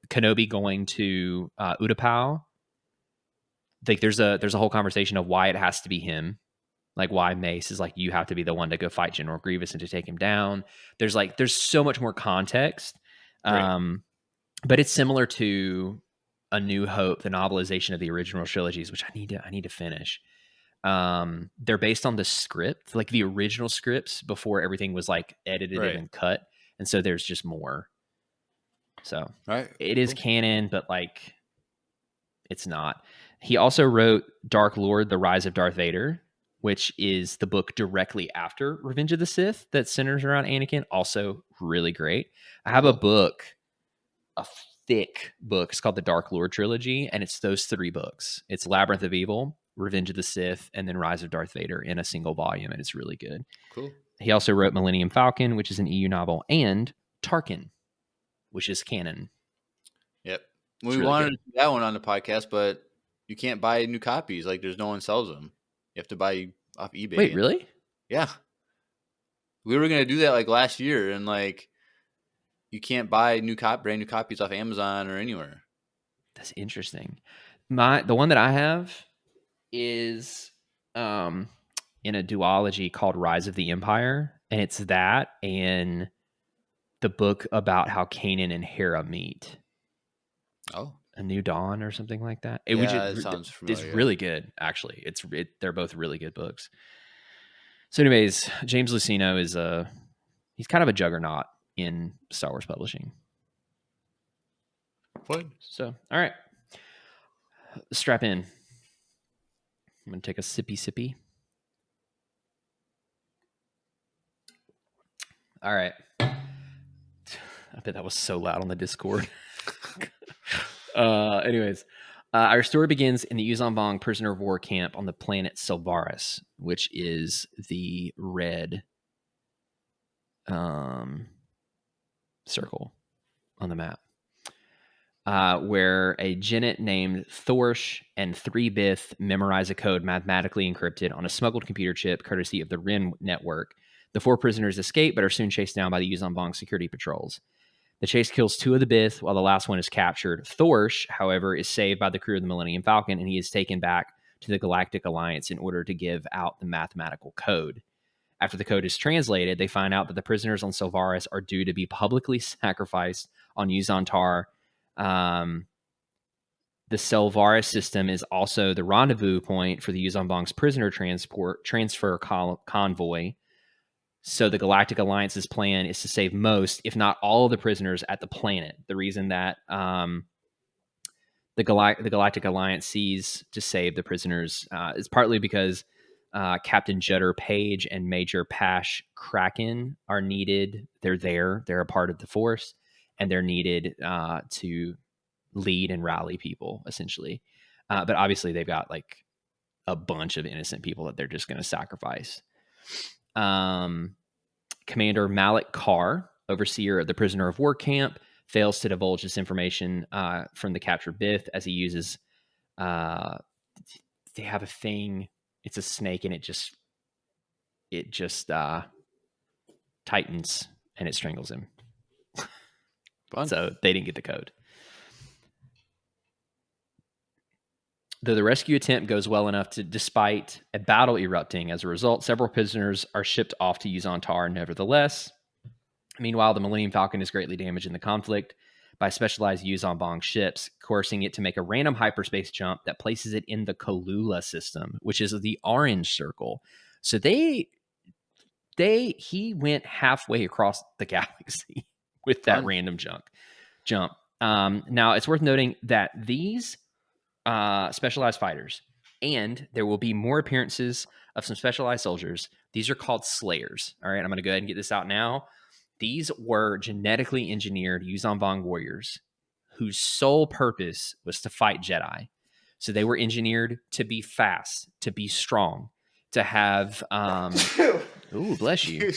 Kenobi going to Utapau. Like there's a whole conversation of why it has to be him. Like why Mace is like, you have to be the one to go fight General Grievous and to take him down. There's so much more context. But it's similar to A New Hope, the novelization of the original trilogies, which I need to finish. They're based on the script, like the original scripts before everything was like edited and cut. And so there's just more. So it is canon, but like it's not. He also wrote Dark Lord, The Rise of Darth Vader, which is the book directly after Revenge of the Sith that centers around Anakin. Also really great. I have a thick book. It's called the Dark Lord Trilogy, and it's those three books. It's Labyrinth of Evil, Revenge of the Sith, and then Rise of Darth Vader in a single volume, and it's really good. Cool. He also wrote Millennium Falcon, which is an EU novel, and Tarkin, which is canon. Yep. We wanted to do that one on the podcast, but you can't buy new copies. Like, there's no one sells them. You have to buy off eBay. Wait, really? Yeah. We were going to do that like last year, and like you can't buy brand new copies off Amazon or anywhere. That's interesting. The one that I have is in a duology called Rise of the Empire, and it's that and the book about how Kanan and Hera meet. Oh. A New Dawn or something like that. It sounds familiar. It's really good, actually. They're both really good books. So anyways, James Luceno is he's kind of a juggernaut in Star Wars publishing. What? So, all right. Strap in. I'm going to take a sippy. All right. I bet that was so loud on the Discord. Anyways, our story begins in the Yuuzhan Vong prisoner of war camp on the planet Silvaris, which is the red circle on the map, where a Genet named Thorsh and 3-Bith memorize a code mathematically encrypted on a smuggled computer chip courtesy of the Ren network The 4 prisoners escape, but are soon chased down by the Yuzon Vong security patrols. The chase kills 2 of the Bith, while the last one is captured. Thorsh, however, is saved by the crew of the Millennium Falcon, and he is taken back to the Galactic Alliance in order to give out the mathematical code. After the code is translated, they find out that the prisoners on Silvaris are due to be publicly sacrificed on Yuzon Tar. The Silvaris system is also the rendezvous point for the Yuzon Vong's prisoner transfer convoy. So the Galactic Alliance's plan is to save most, if not all, of the prisoners at the planet. The reason that the Galactic Alliance sees to save the prisoners is partly because Captain Judder Page and Major Pash Kraken are needed. They're there. They're a part of the force, and they're needed to lead and rally people, essentially. But obviously, they've got like a bunch of innocent people that they're just going to sacrifice. Commander Malik Carr, overseer of the prisoner of war camp, fails to divulge this information from the captured Bith as he uses. They have a thing. It's a snake, and it just tightens and it strangles him. Fun. So they didn't get the code. Though the rescue attempt goes well enough despite a battle erupting as a result, several prisoners are shipped off to Yuzon Tar nevertheless. Meanwhile, the Millennium Falcon is greatly damaged in the conflict by specialized Yuzon Vong ships, coercing it to make a random hyperspace jump that places it in the Kalula system, which is the orange circle. So he went halfway across the galaxy with that random jump. Now, it's worth noting that these specialized fighters, and there will be more appearances of some specialized soldiers. These are called Slayers. All right, I'm going to go ahead and get this out now. These were genetically engineered Yuzon Vong warriors whose sole purpose was to fight Jedi. So they were engineered to be fast, to be strong, to have ooh, bless you.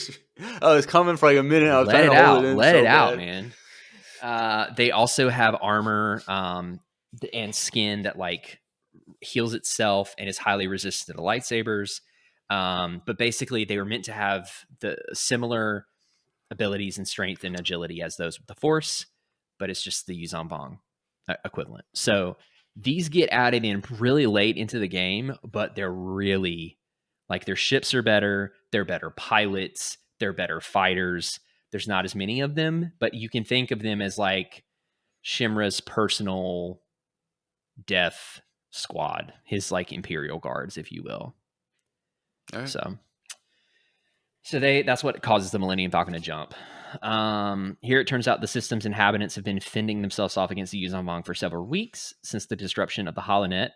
I was coming for like a minute. I was Let trying it to out. hold it in. Let so it out, bad. man. They also have armor and skin that like heals itself and is highly resistant to lightsabers. But basically, they were meant to have the similar abilities and strength and agility as those with the Force, but it's just the Yuzon Vong equivalent. So these get added in really late into the game, but they're really like their ships are better. They're better pilots. They're better fighters. There's not as many of them, but you can think of them as like Shimra's personal death squad, his like Imperial guards, if you will. All right. So that's what causes the Millennium Falcon to jump. Here it turns out the system's inhabitants have been fending themselves off against the Yuzon Vong for several weeks since the disruption of the HoloNet.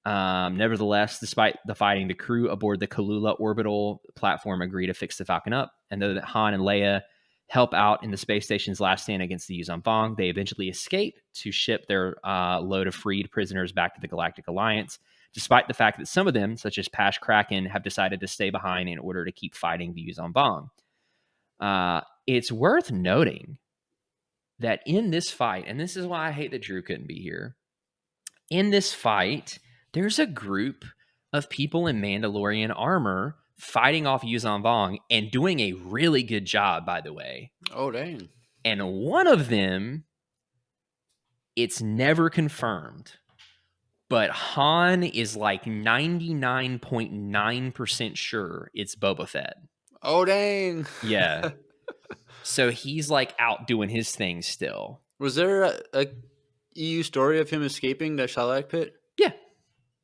Nevertheless, despite the fighting, the crew aboard the Kalula orbital platform agree to fix the Falcon up, and though Han and Leia help out in the space station's last stand against the Yuzon Vong, they eventually escape to ship their load of freed prisoners back to the Galactic Alliance, despite the fact that some of them, such as Pash Kraken, have decided to stay behind in order to keep fighting the Yuzon Vong. It's worth noting that in this fight, and this is why I hate that Drew couldn't be here, in this fight, there's a group of people in Mandalorian armor fighting off Yuzon Vong and doing a really good job, by the way. Oh, dang. And one of them, it's never confirmed, but Han is like 99.9% sure it's Boba Fett. Oh, dang. Yeah. So he's like out doing his thing still. Was there a EU story of him escaping the Sarlacc pit? Yeah.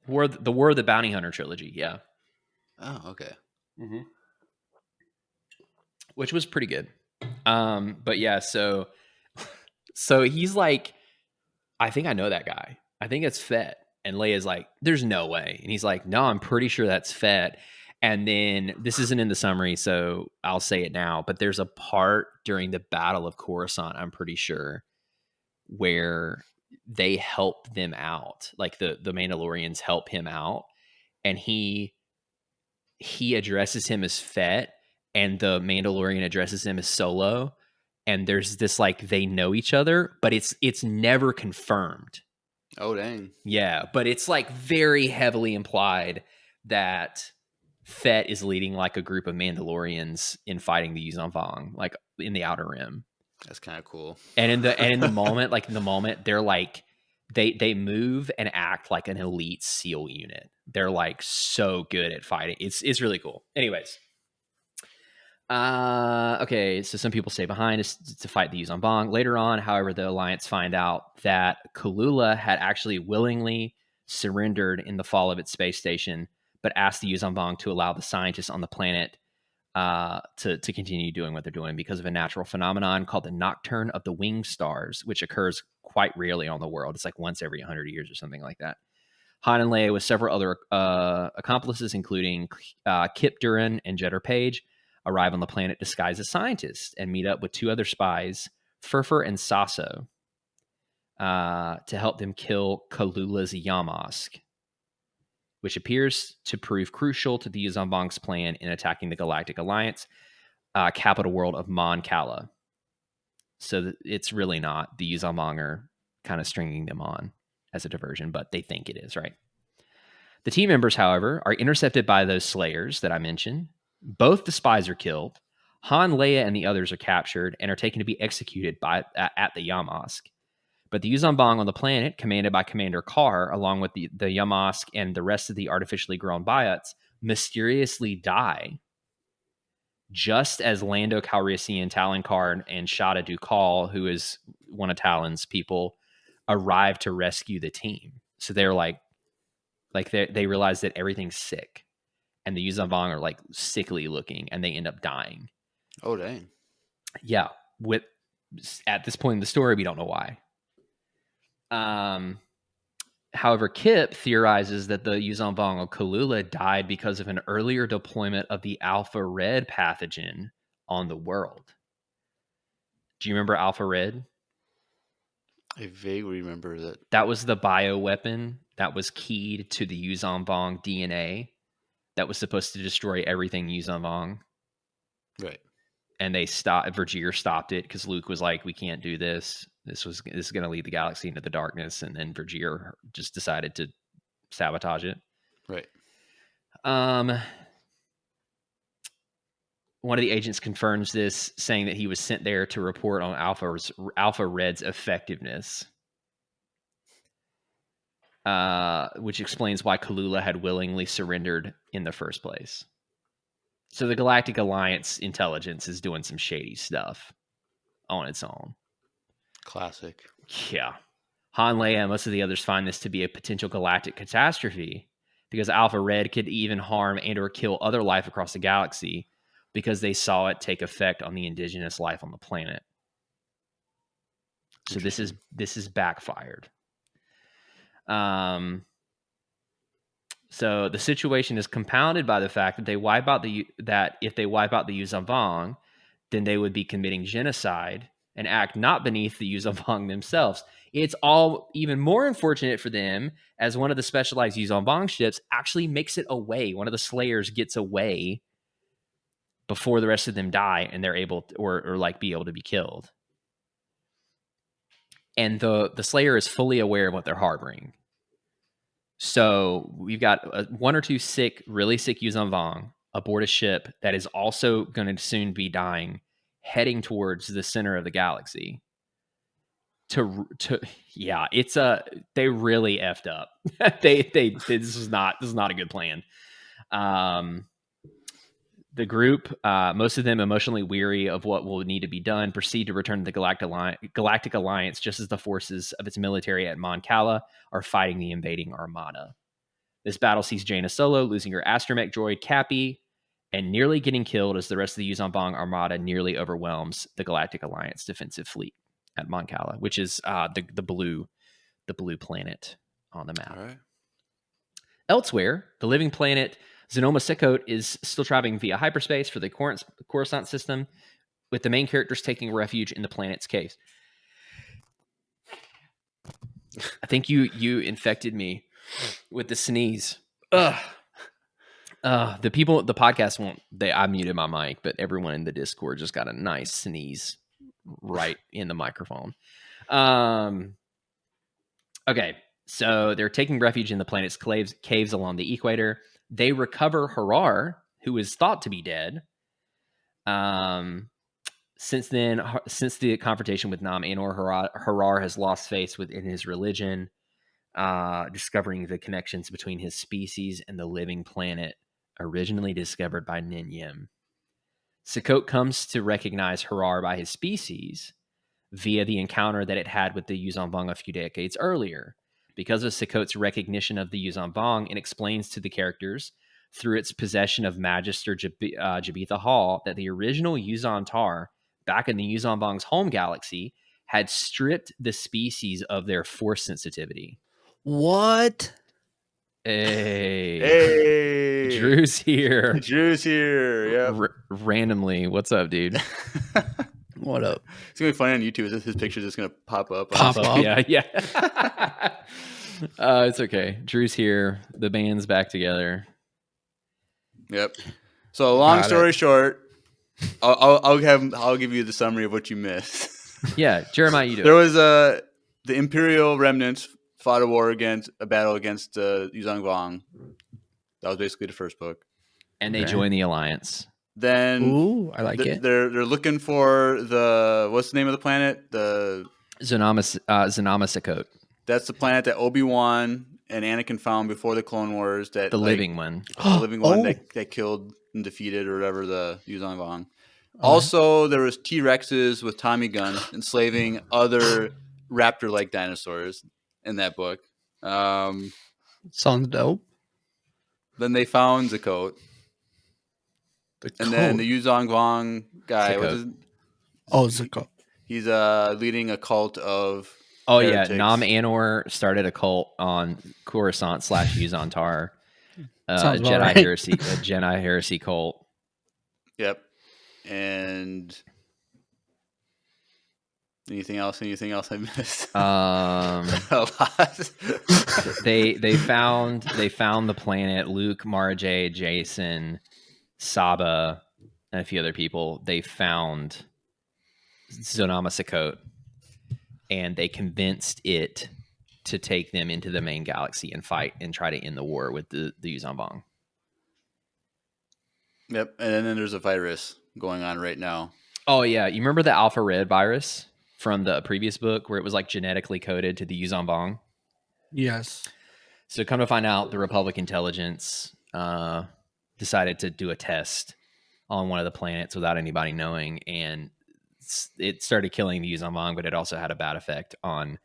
War of the Bounty Hunter trilogy, yeah. Oh, okay. Mm-hmm. Which was pretty good. But yeah, so he's like, I think I know that guy. I think it's Fett. And Leia's like, there's no way. And he's like, no, I'm pretty sure that's Fett. And then this isn't in the summary, so I'll say it now. But there's a part during the Battle of Coruscant, I'm pretty sure, where they help them out. Like the Mandalorians help him out. And he addresses him as Fett, and the Mandalorian addresses him as Solo. And there's this like they know each other, but it's never confirmed. Oh, dang. Yeah, but it's like very heavily implied that Fett is leading like a group of Mandalorians in fighting the Yuuzhan Vong, like in the Outer Rim. That's kind of cool. And in the moment, they're like they move and act like an elite SEAL unit. They're like so good at fighting. It's really cool. Anyways. Okay, so some people stay behind to fight the Yuuzhan Vong. Later on, however, the Alliance find out that Kalula had actually willingly surrendered in the fall of its space station, but asked the Yuuzhan Vong to allow the scientists on the planet to continue doing what they're doing because of a natural phenomenon called the Nocturne of the Winged Stars, which occurs quite rarely on the world. It's like once every 100 years or something like that. Han and Leia, with several other accomplices, including Kip Duran and Jeddah Page, arrive on the planet disguised as scientists and meet up with two other spies, Furfur and Sasso, to help them kill Kalula's Yamask, which appears to prove crucial to the Yuuzhan Vong's plan in attacking the Galactic Alliance capital world of Mon Cala. So it's really not. The Yuuzhan Vong are kind of stringing them on as a diversion, but they think it is, right? The team members, however, are intercepted by those slayers that I mentioned. Both the spies are killed. Han, Leia, and the others are captured and are taken to be executed at the Yamask. But the Yuuzhan Vong on the planet, commanded by Commander Carr, along with the Yamask and the rest of the artificially grown biots, mysteriously die. Just as Lando Calrissian, Talon Karrde, and Shada Dukal, who is one of Talon's people, arrive to rescue the team. So they're like they realize that everything's sick. And the Yuuzhan Vong are like sickly looking, and they end up dying. Oh, dang. Yeah. At this point in the story, we don't know why. However, Kip theorizes that the Yuuzhan Vong of Kalula died because of an earlier deployment of the Alpha Red pathogen on the world. Do you remember Alpha Red? I vaguely remember that. That was the bioweapon that was keyed to the Yuuzhan Vong DNA that was supposed to destroy everything Yuuzhan Vong. Right. And Vergier stopped it because Luke was like, we can't do this. This is going to lead the galaxy into the darkness. And then Vergier just decided to sabotage it. Right. One of the agents confirms this, saying that he was sent there to report on Alpha Red's effectiveness, which explains why Kalula had willingly surrendered in the first place. So the Galactic Alliance intelligence is doing some shady stuff on its own. Classic. Yeah. Han, Leia, and most of the others find this to be a potential galactic catastrophe because Alpha Red could even harm and or kill other life across the galaxy because they saw it take effect on the indigenous life on the planet. So this is backfired. So the situation is compounded by the fact that if they wipe out the Yuuzhan Vong, then they would be committing genocide and act not beneath the Yuuzhan Vong themselves. It's all even more unfortunate for them as one of the specialized Yuuzhan Vong ships actually makes it away. One of the Slayers gets away before the rest of them die, and they're able to, or like be able to be killed. And the Slayer is fully aware of what they're harboring. So we've got one or two really sick Yuuzhan Vong aboard a ship that is also going to soon be dying, heading towards the center of the galaxy. They really effed up. This is not a good plan. The group, most of them emotionally weary of what will need to be done, proceed to return to the Galactic Alliance just as the forces of its military at Mon Cala are fighting the invading armada. This battle sees Jaina Solo losing her astromech droid Cappy and nearly getting killed as the rest of the Yuuzhan Vong armada nearly overwhelms the Galactic Alliance defensive fleet at Mon Cala, which is the blue planet on the map. All right. Elsewhere, the living planet Xenoma Sekot is still traveling via hyperspace for the Coruscant system, with the main characters taking refuge in the planet's caves. I think you infected me with the sneeze. Ugh. The podcast won't. I muted my mic, but everyone in the Discord just got a nice sneeze right in the microphone. Okay, so they're taking refuge in the planet's caves along the equator. They recover Harar, who is thought to be dead. Since the confrontation with Nam Anor, Harar has lost faith within his religion, discovering the connections between his species and the living planet originally discovered by Nin Yim. Sukkot comes to recognize Harar by his species via the encounter that it had with the Yuuzhan Vong a few decades earlier. Because of Sukkot's recognition of the Yuuzhan Vong, it explains to the characters through its possession of Magister Jabitha Hall that the original Yuuzhan Tar, back in the Yuuzhan Vong's home galaxy, had stripped the species of their force sensitivity. What? Hey, Drew's here. Drew's here. Yeah. Randomly, what's up, dude? What up? It's gonna be funny on YouTube. His picture's just gonna pop up. Pop up. Yeah. It's okay. Drew's here. The band's back together. Yep. So long story short, I'll give you the summary of what you missed. Yeah, Jeremiah, you do. There was the Imperial remnants fought a battle against Yuuzhan Vong. That was basically the first book. And they joined the Alliance. Then Ooh, I like it. They're looking for what's the name of the planet? The Zanama Sukkot. That's the planet that Obi-Wan and Anakin found before the Clone Wars. That The living one. The living one that killed and defeated or whatever the Yuuzhan Vong. Also, there was T-Rexes with Tommy guns enslaving other raptor-like dinosaurs in that book. Sounds dope. Then they found Sukkot. And then the Yuuzhan Vong guy. Sukkot. He's leading a cult of heretics. Nam Anor started a cult on Coruscant / Yuuzhan Tar. Jedi heresy cult. Yep. And anything else I missed? A lot. they found the planet. Luke, Mara Jade, Jason, Saba, and a few other people. They found Zonama Sukkot, and they convinced it to take them into the main galaxy and fight and try to end the war with the Yuuzhan Vong. Yep, and then there's a virus going on right now. Oh yeah, you remember the Alpha Red virus from the previous book where it was like genetically coded to the Yuuzhan Vong? Yes. So come to find out, the Republic intelligence decided to do a test on one of the planets without anybody knowing, and it started killing the Yuuzhan Vong, but it also had a bad effect on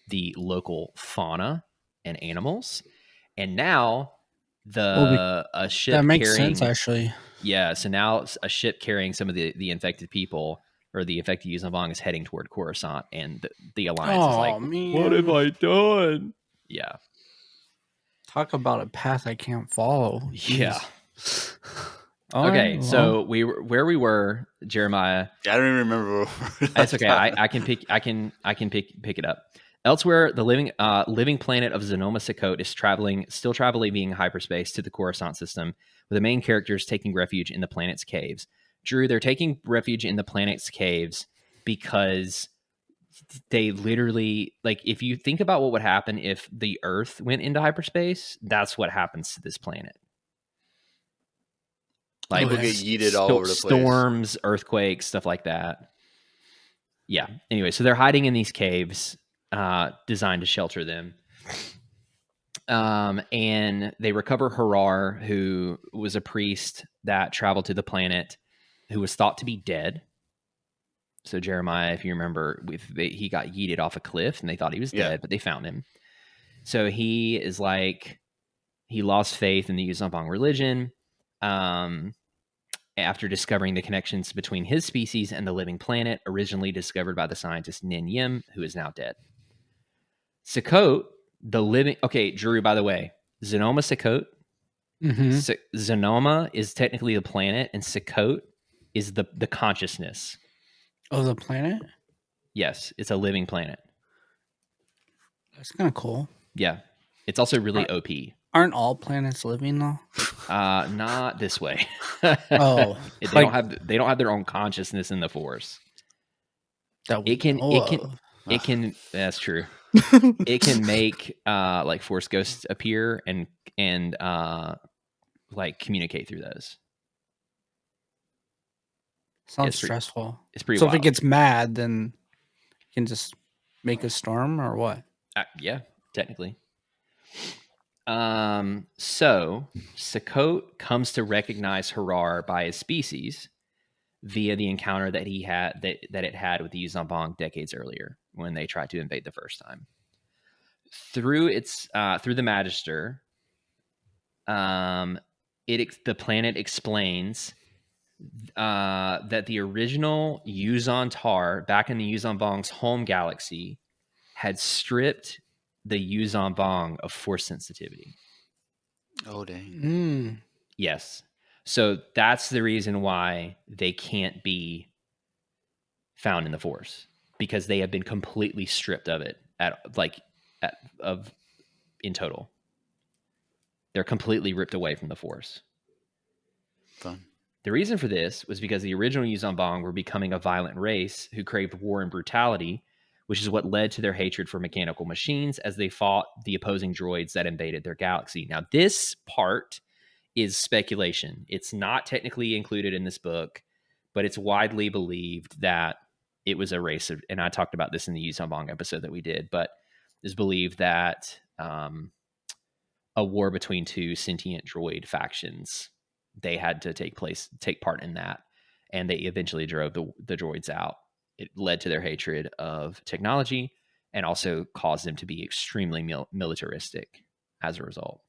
the local fauna and animals. And now a ship that makes carrying, sense, actually. Yeah, so now a ship carrying some of the infected people or the infected Yuuzhan Vong is heading toward Coruscant, and the Alliance is like, man. "What have I done?" Yeah. Talk about a path I can't follow. Jeez. Yeah. Okay, so where we were, Jeremiah. I don't even remember. That's okay. I can pick it up. Elsewhere, the living planet of Zonoma Sukkot is still traveling hyperspace to the Coruscant system, with the main characters taking refuge in the planet's caves. Drew, they're taking refuge in the planet's caves because they literally, like, if you think about what would happen if the Earth went into hyperspace, that's what happens to this planet. Like, people get yeeted all over the place. Storms, earthquakes, stuff like that. Yeah. Anyway, so they're hiding in these caves designed to shelter them. And they recover Harar, who was a priest that traveled to the planet, who was thought to be dead. So Jeremiah, if you remember, he got yeeted off a cliff, and they thought he was dead, but they found him. So he is like, he lost faith in the Yuuzhan Vong religion. After discovering the connections between his species and the living planet, originally discovered by the scientist Nin Yim, who is now dead. Sukkot, Drew, by the way, Zonoma Sukkot. Mm-hmm. Zonoma is technically the planet, and Sukkot is the consciousness. Oh, the planet? Yes, it's a living planet. That's kind of cool. Yeah. It's also really OP. Aren't all planets living though? Not this way. Oh, they don't have their own consciousness in the Force. It can. That's true. It can make like Force ghosts appear and like communicate through those. Sounds It's pretty, stressful. it's pretty So wild. if it gets mad, then you can just make a storm or what? Yeah, technically. So Sukkot comes to recognize Harar by his species via the encounter that he had that it had with the Yuzambong decades earlier when they tried to invade the first time. Through the Magister, the planet explains that the original Yuzon Tar back in the Yuzambong's home galaxy had stripped the Yuzambong of force sensitivity. Oh, dang. Mm. Yes. So that's the reason why they can't be found in the force, because they have been completely stripped of it in total. They're completely ripped away from the force. Fun. The reason for this was because the original Yuzambong were becoming a violent race who craved war and brutality, which is what led to their hatred for mechanical machines as they fought the opposing droids that invaded their galaxy. Now, this part is speculation. It's not technically included in this book, but it's widely believed that it was a race of, and I talked about this in the Yuzambong episode that we did, but it's believed that a war between two sentient droid factions, they had to take part in that, and they eventually drove the droids out. It led to their hatred of technology and also caused them to be extremely militaristic as a result.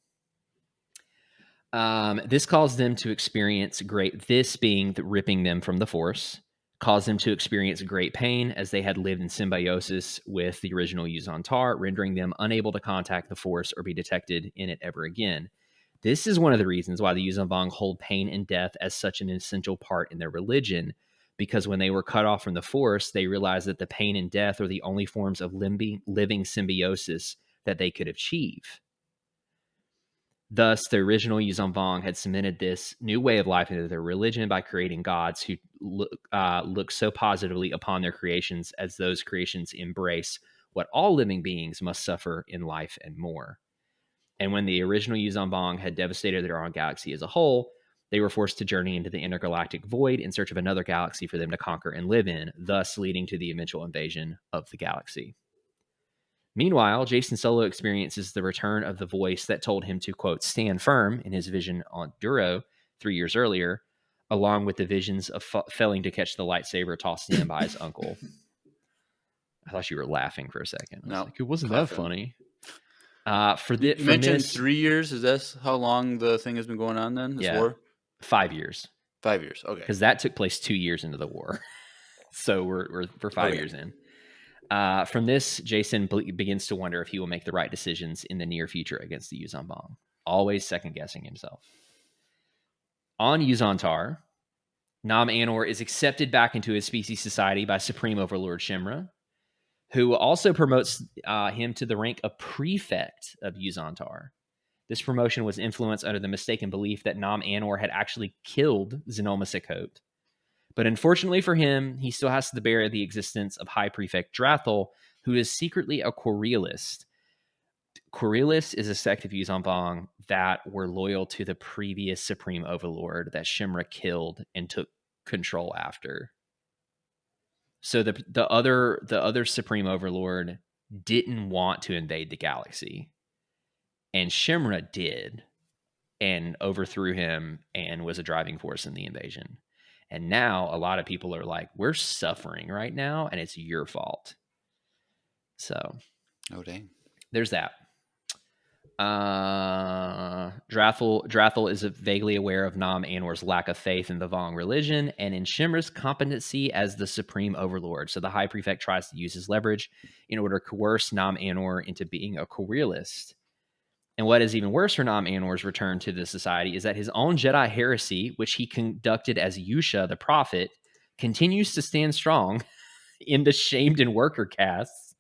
This caused them to experience this being ripping them from the force, caused them to experience great pain as they had lived in symbiosis with the original Yuzon Tar, rendering them unable to contact the force or be detected in it ever again. This is one of the reasons why the Yuzambong hold pain and death as such an essential part in their religion, because when they were cut off from the force, they realized that the pain and death are the only forms of living symbiosis that they could achieve. Thus, the original Yuzambong had cemented this new way of life into their religion by creating gods who look so positively upon their creations, as those creations embrace what all living beings must suffer in life and more. And when the original Yuzambong had devastated their own galaxy as a whole, they were forced to journey into the intergalactic void in search of another galaxy for them to conquer and live in, thus leading to the eventual invasion of the galaxy. Meanwhile, Jason Solo experiences the return of the voice that told him to, quote, stand firm in his vision on Duro 3 years earlier, along with the visions of failing to catch the lightsaber tossed to him by his uncle. I thought you were laughing for a second. I was No, like, it wasn't laughing. that funny. You mentioned 3 years. Is that how long the thing has been going on then, this war? 5 years. 5 years, okay. Because that took place 2 years into the war. So we're 5 years in. From this, Jason begins to wonder if he will make the right decisions in the near future against the Yuzambong, always second-guessing himself. On Yuzon Tar, Nam Anor is accepted back into his species society by Supreme Overlord Shimra, who also promotes him to the rank of Prefect of Yuzon Tar. This promotion was influenced under the mistaken belief that Nam Anor had actually killed Xenoma Sukkot. But unfortunately for him, he still has to bear the existence of High Prefect Drathel, who is secretly a Corelist. Corelist is a sect of Yuzambong that were loyal to the previous Supreme Overlord that Shimra killed and took control after. So the other Supreme Overlord didn't want to invade the galaxy, and Shimra did, and overthrew him and was a driving force in the invasion. And now a lot of people are like, we're suffering right now, and it's your fault. So, oh dang, there's that. Drathel is vaguely aware of Nam Anor's lack of faith in the Vong religion and in Shimra's competency as the Supreme Overlord. So the High Prefect tries to use his leverage in order to coerce Nam Anor into being a Corelist. And what is even worse for Nam Anor's return to the society is that his own Jedi heresy, which he conducted as Yusha the Prophet, continues to stand strong in the shamed and worker castes,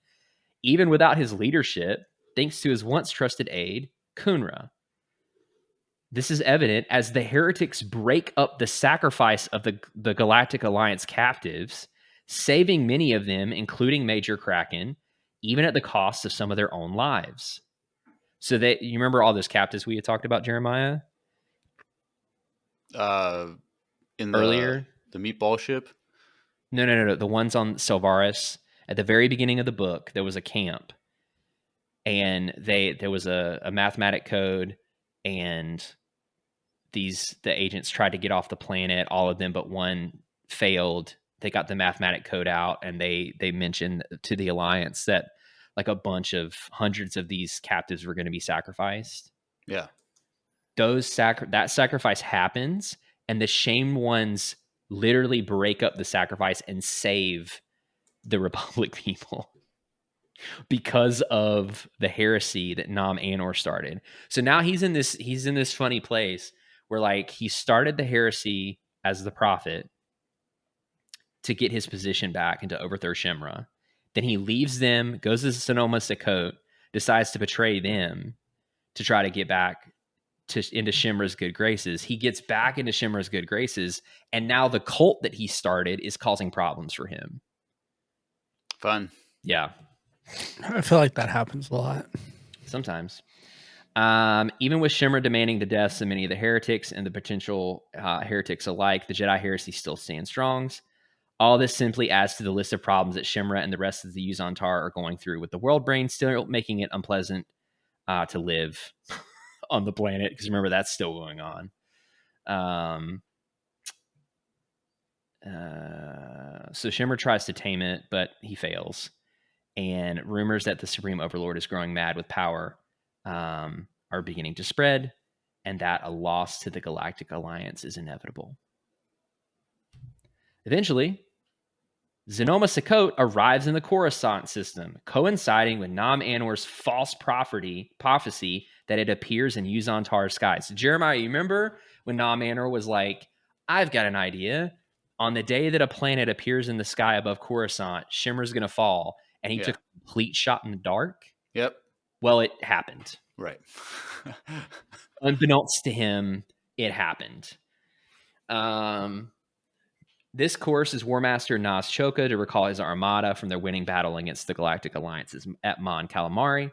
even without his leadership, thanks to his once trusted aide, Kunra. This is evident as the heretics break up the sacrifice of the Galactic Alliance captives, saving many of them, including Major Kraken, even at the cost of some of their own lives. So you remember all those captives we had talked about, Jeremiah? In earlier. the meatball ship. No. The ones on Silvaris at the very beginning of the book, there was a camp, and there was a mathematic code, and the agents tried to get off the planet. All of them but one failed. They got the mathematic code out, and they mentioned to the Alliance that like a bunch of hundreds of these captives were going to be sacrificed. Yeah. That sacrifice happens, and the shamed ones literally break up the sacrifice and save the Republic people because of the heresy that Nam Anor started. So now he's in this funny place where like he started the heresy as the prophet to get his position back and to overthrow Shimra. Then he leaves them, goes to Sonoma Sakot, decides to betray them to try to get back into Shimra's good graces. He gets back into Shimra's good graces, and now the cult that he started is causing problems for him. Fun. Yeah. I feel like that happens a lot. Sometimes. Even with Shimra demanding the deaths of many of the heretics and the potential heretics alike, the Jedi heresy still stands strong. All this simply adds to the list of problems that Shimra and the rest of the Yuzan Tar are going through, with the world brain still making it unpleasant to live on the planet, because remember, that's still going on. So Shimra tries to tame it, but he fails. And rumors that the Supreme Overlord is growing mad with power are beginning to spread, and that a loss to the Galactic Alliance is inevitable. Eventually, Sonoma Sakot arrives in the Coruscant system, coinciding with Nam Anor's false prophecy that it appears in Yuzan Tar skies. So Jeremiah, you remember when Nam Anor was like, I've got an idea. On the day that a planet appears in the sky above Coruscant, Shimmer's going to fall. And he took a complete shot in the dark. Yep. Well, it happened. Right. Unbeknownst to him, it happened. This course is War Master Nas Choka to recall his armada from their winning battle against the Galactic Alliances at Mon Calamari,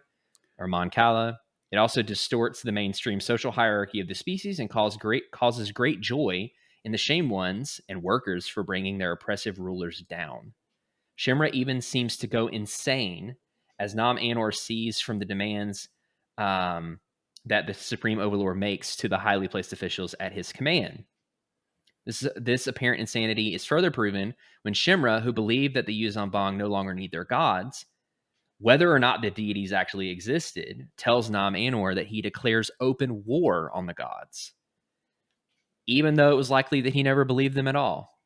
or Mon Cala. It also distorts the mainstream social hierarchy of the species and causes great joy in the shamed ones and workers for bringing their oppressive rulers down. Shimra even seems to go insane as Nam Anor sees from the demands that the Supreme Overlord makes to the highly placed officials at his command. This apparent insanity is further proven when Shimra, who believed that the Yuzan Vong no longer need their gods, whether or not the deities actually existed, tells Nam Anor that he declares open war on the gods, even though it was likely that he never believed them at all.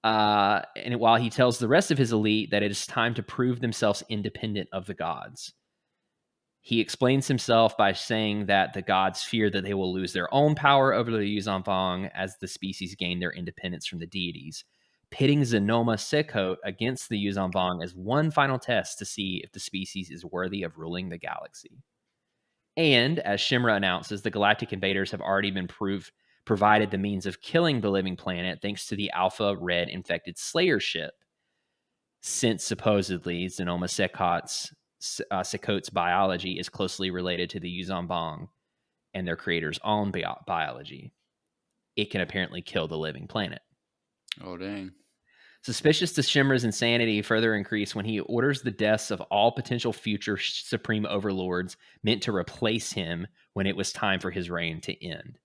And while he tells the rest of his elite that it is time to prove themselves independent of the gods. He explains himself by saying that the gods fear that they will lose their own power over the Yuzan Vong as the species gain their independence from the deities, pitting Sonoma Sakot against the Yuzan Vong as one final test to see if the species is worthy of ruling the galaxy. And, as Shimra announces, the galactic invaders have already been provided the means of killing the living planet thanks to the Alpha Red infected Slayer ship, since supposedly Sonoma Sakot's biology is closely related to the Yuzan Vong and their creator's own biology. It can apparently kill the living planet. Oh, dang. Suspicious to Shimra's insanity further increased when he orders the deaths of all potential future Supreme Overlords meant to replace him when it was time for his reign to end.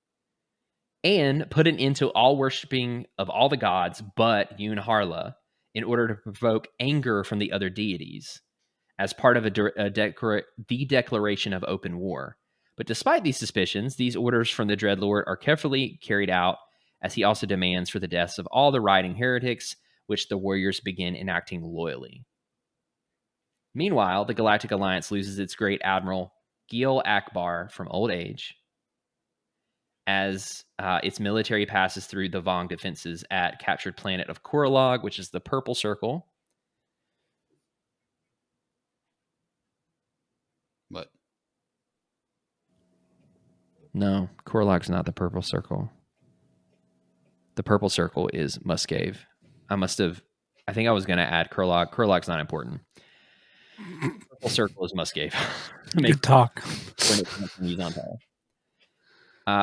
And put an end to all worshipping of all the gods but Yun Harla in order to provoke anger from the other deities, as part of the declaration of open war. But despite these suspicions, these orders from the Dreadlord are carefully carried out, as he also demands for the deaths of all the riding heretics, which the warriors begin enacting loyally. Meanwhile, the Galactic Alliance loses its great admiral, Gil Akbar, from old age, as its military passes through the Vong defenses at captured planet of Korolog, which is the Purple Circle. What? No, Korolog's not the Purple Circle. The Purple Circle is Muscave. I think I was going to add Korolog. Korolog's not important. Purple Circle is Muscave. Good talk.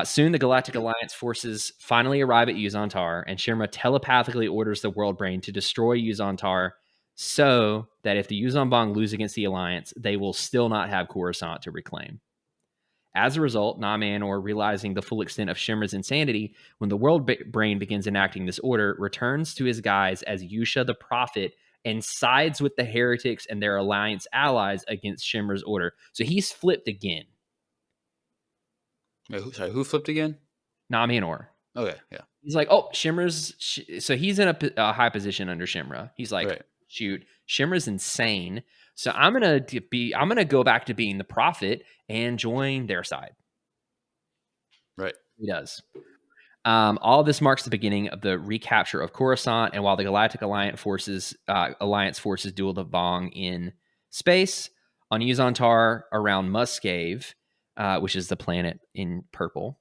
Soon, the Galactic Alliance forces finally arrive at Yuzantar, and Shimra telepathically orders the World Brain to destroy Yuzantar so that if the Yuzanbong lose against the Alliance, they will still not have Coruscant to reclaim. As a result, Nam Anor, realizing the full extent of Shimra's insanity, when the World Brain begins enacting this order, returns to his guise as Yusha the Prophet and sides with the heretics and their Alliance allies against Shimra's order. So he's flipped again. Wait, who flipped again? Nam Anor. Okay, yeah. He's like, oh, Shimra's... So he's in a high position under Shimra. He's like, Right. shoot, Shimra's insane. So I'm gonna go back to being the prophet and join their side. Right. He does. All of this marks the beginning of the recapture of Coruscant, and while the Galactic Alliance forces duel the Vong in space on Yuzantar around Muscave, which is the planet in purple,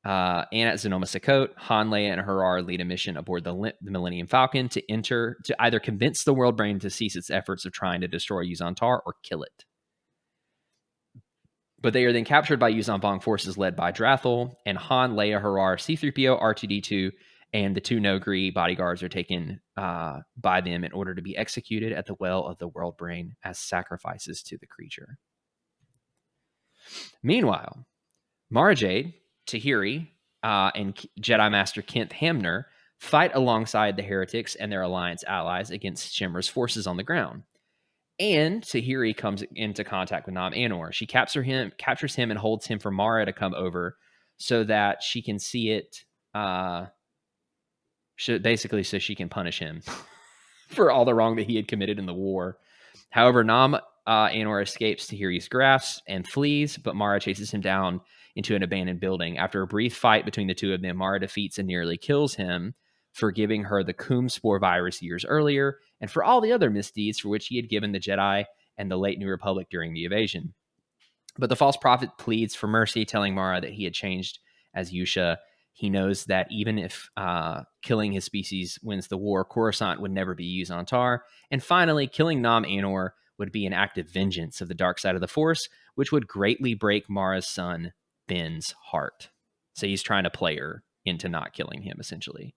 and at Sonoma Sakot, Han, Leia, and Harar lead a mission aboard the Millennium Falcon to either convince the World Brain to cease its efforts of trying to destroy Yuzantar or kill it. But they are then captured by Yuzan forces led by Drathel, and Han, Leia, Harar, C-3PO, R2-D2, and the 2 Nogri bodyguards are taken by them in order to be executed at the well of the World Brain as sacrifices to the creature. Meanwhile, Mara Jade, Tahiri, and Jedi Master Kent Hamner fight alongside the heretics and their Alliance allies against Shimra's forces on the ground. And Tahiri comes into contact with Nam Anor. She captures him and holds him for Mara to come over so that she can see it, basically so she can punish him for all the wrong that he had committed in the war. However, Nam Anor escapes Tahiri's grasp and flees, but Mara chases him down into an abandoned building. After a brief fight between the two of them, Mara defeats and nearly kills him for giving her the Coom Spore virus years earlier, and for all the other misdeeds for which he had given the Jedi and the late New Republic during the invasion. But the false prophet pleads for mercy, telling Mara that he had changed as Yusha. He knows that even if killing his species wins the war, Coruscant would never be Yuzantar. And finally, killing Nam Anor would be an act of vengeance of the dark side of the Force, which would greatly break Mara's son, Ben's heart. So he's trying to play her into not killing him, essentially.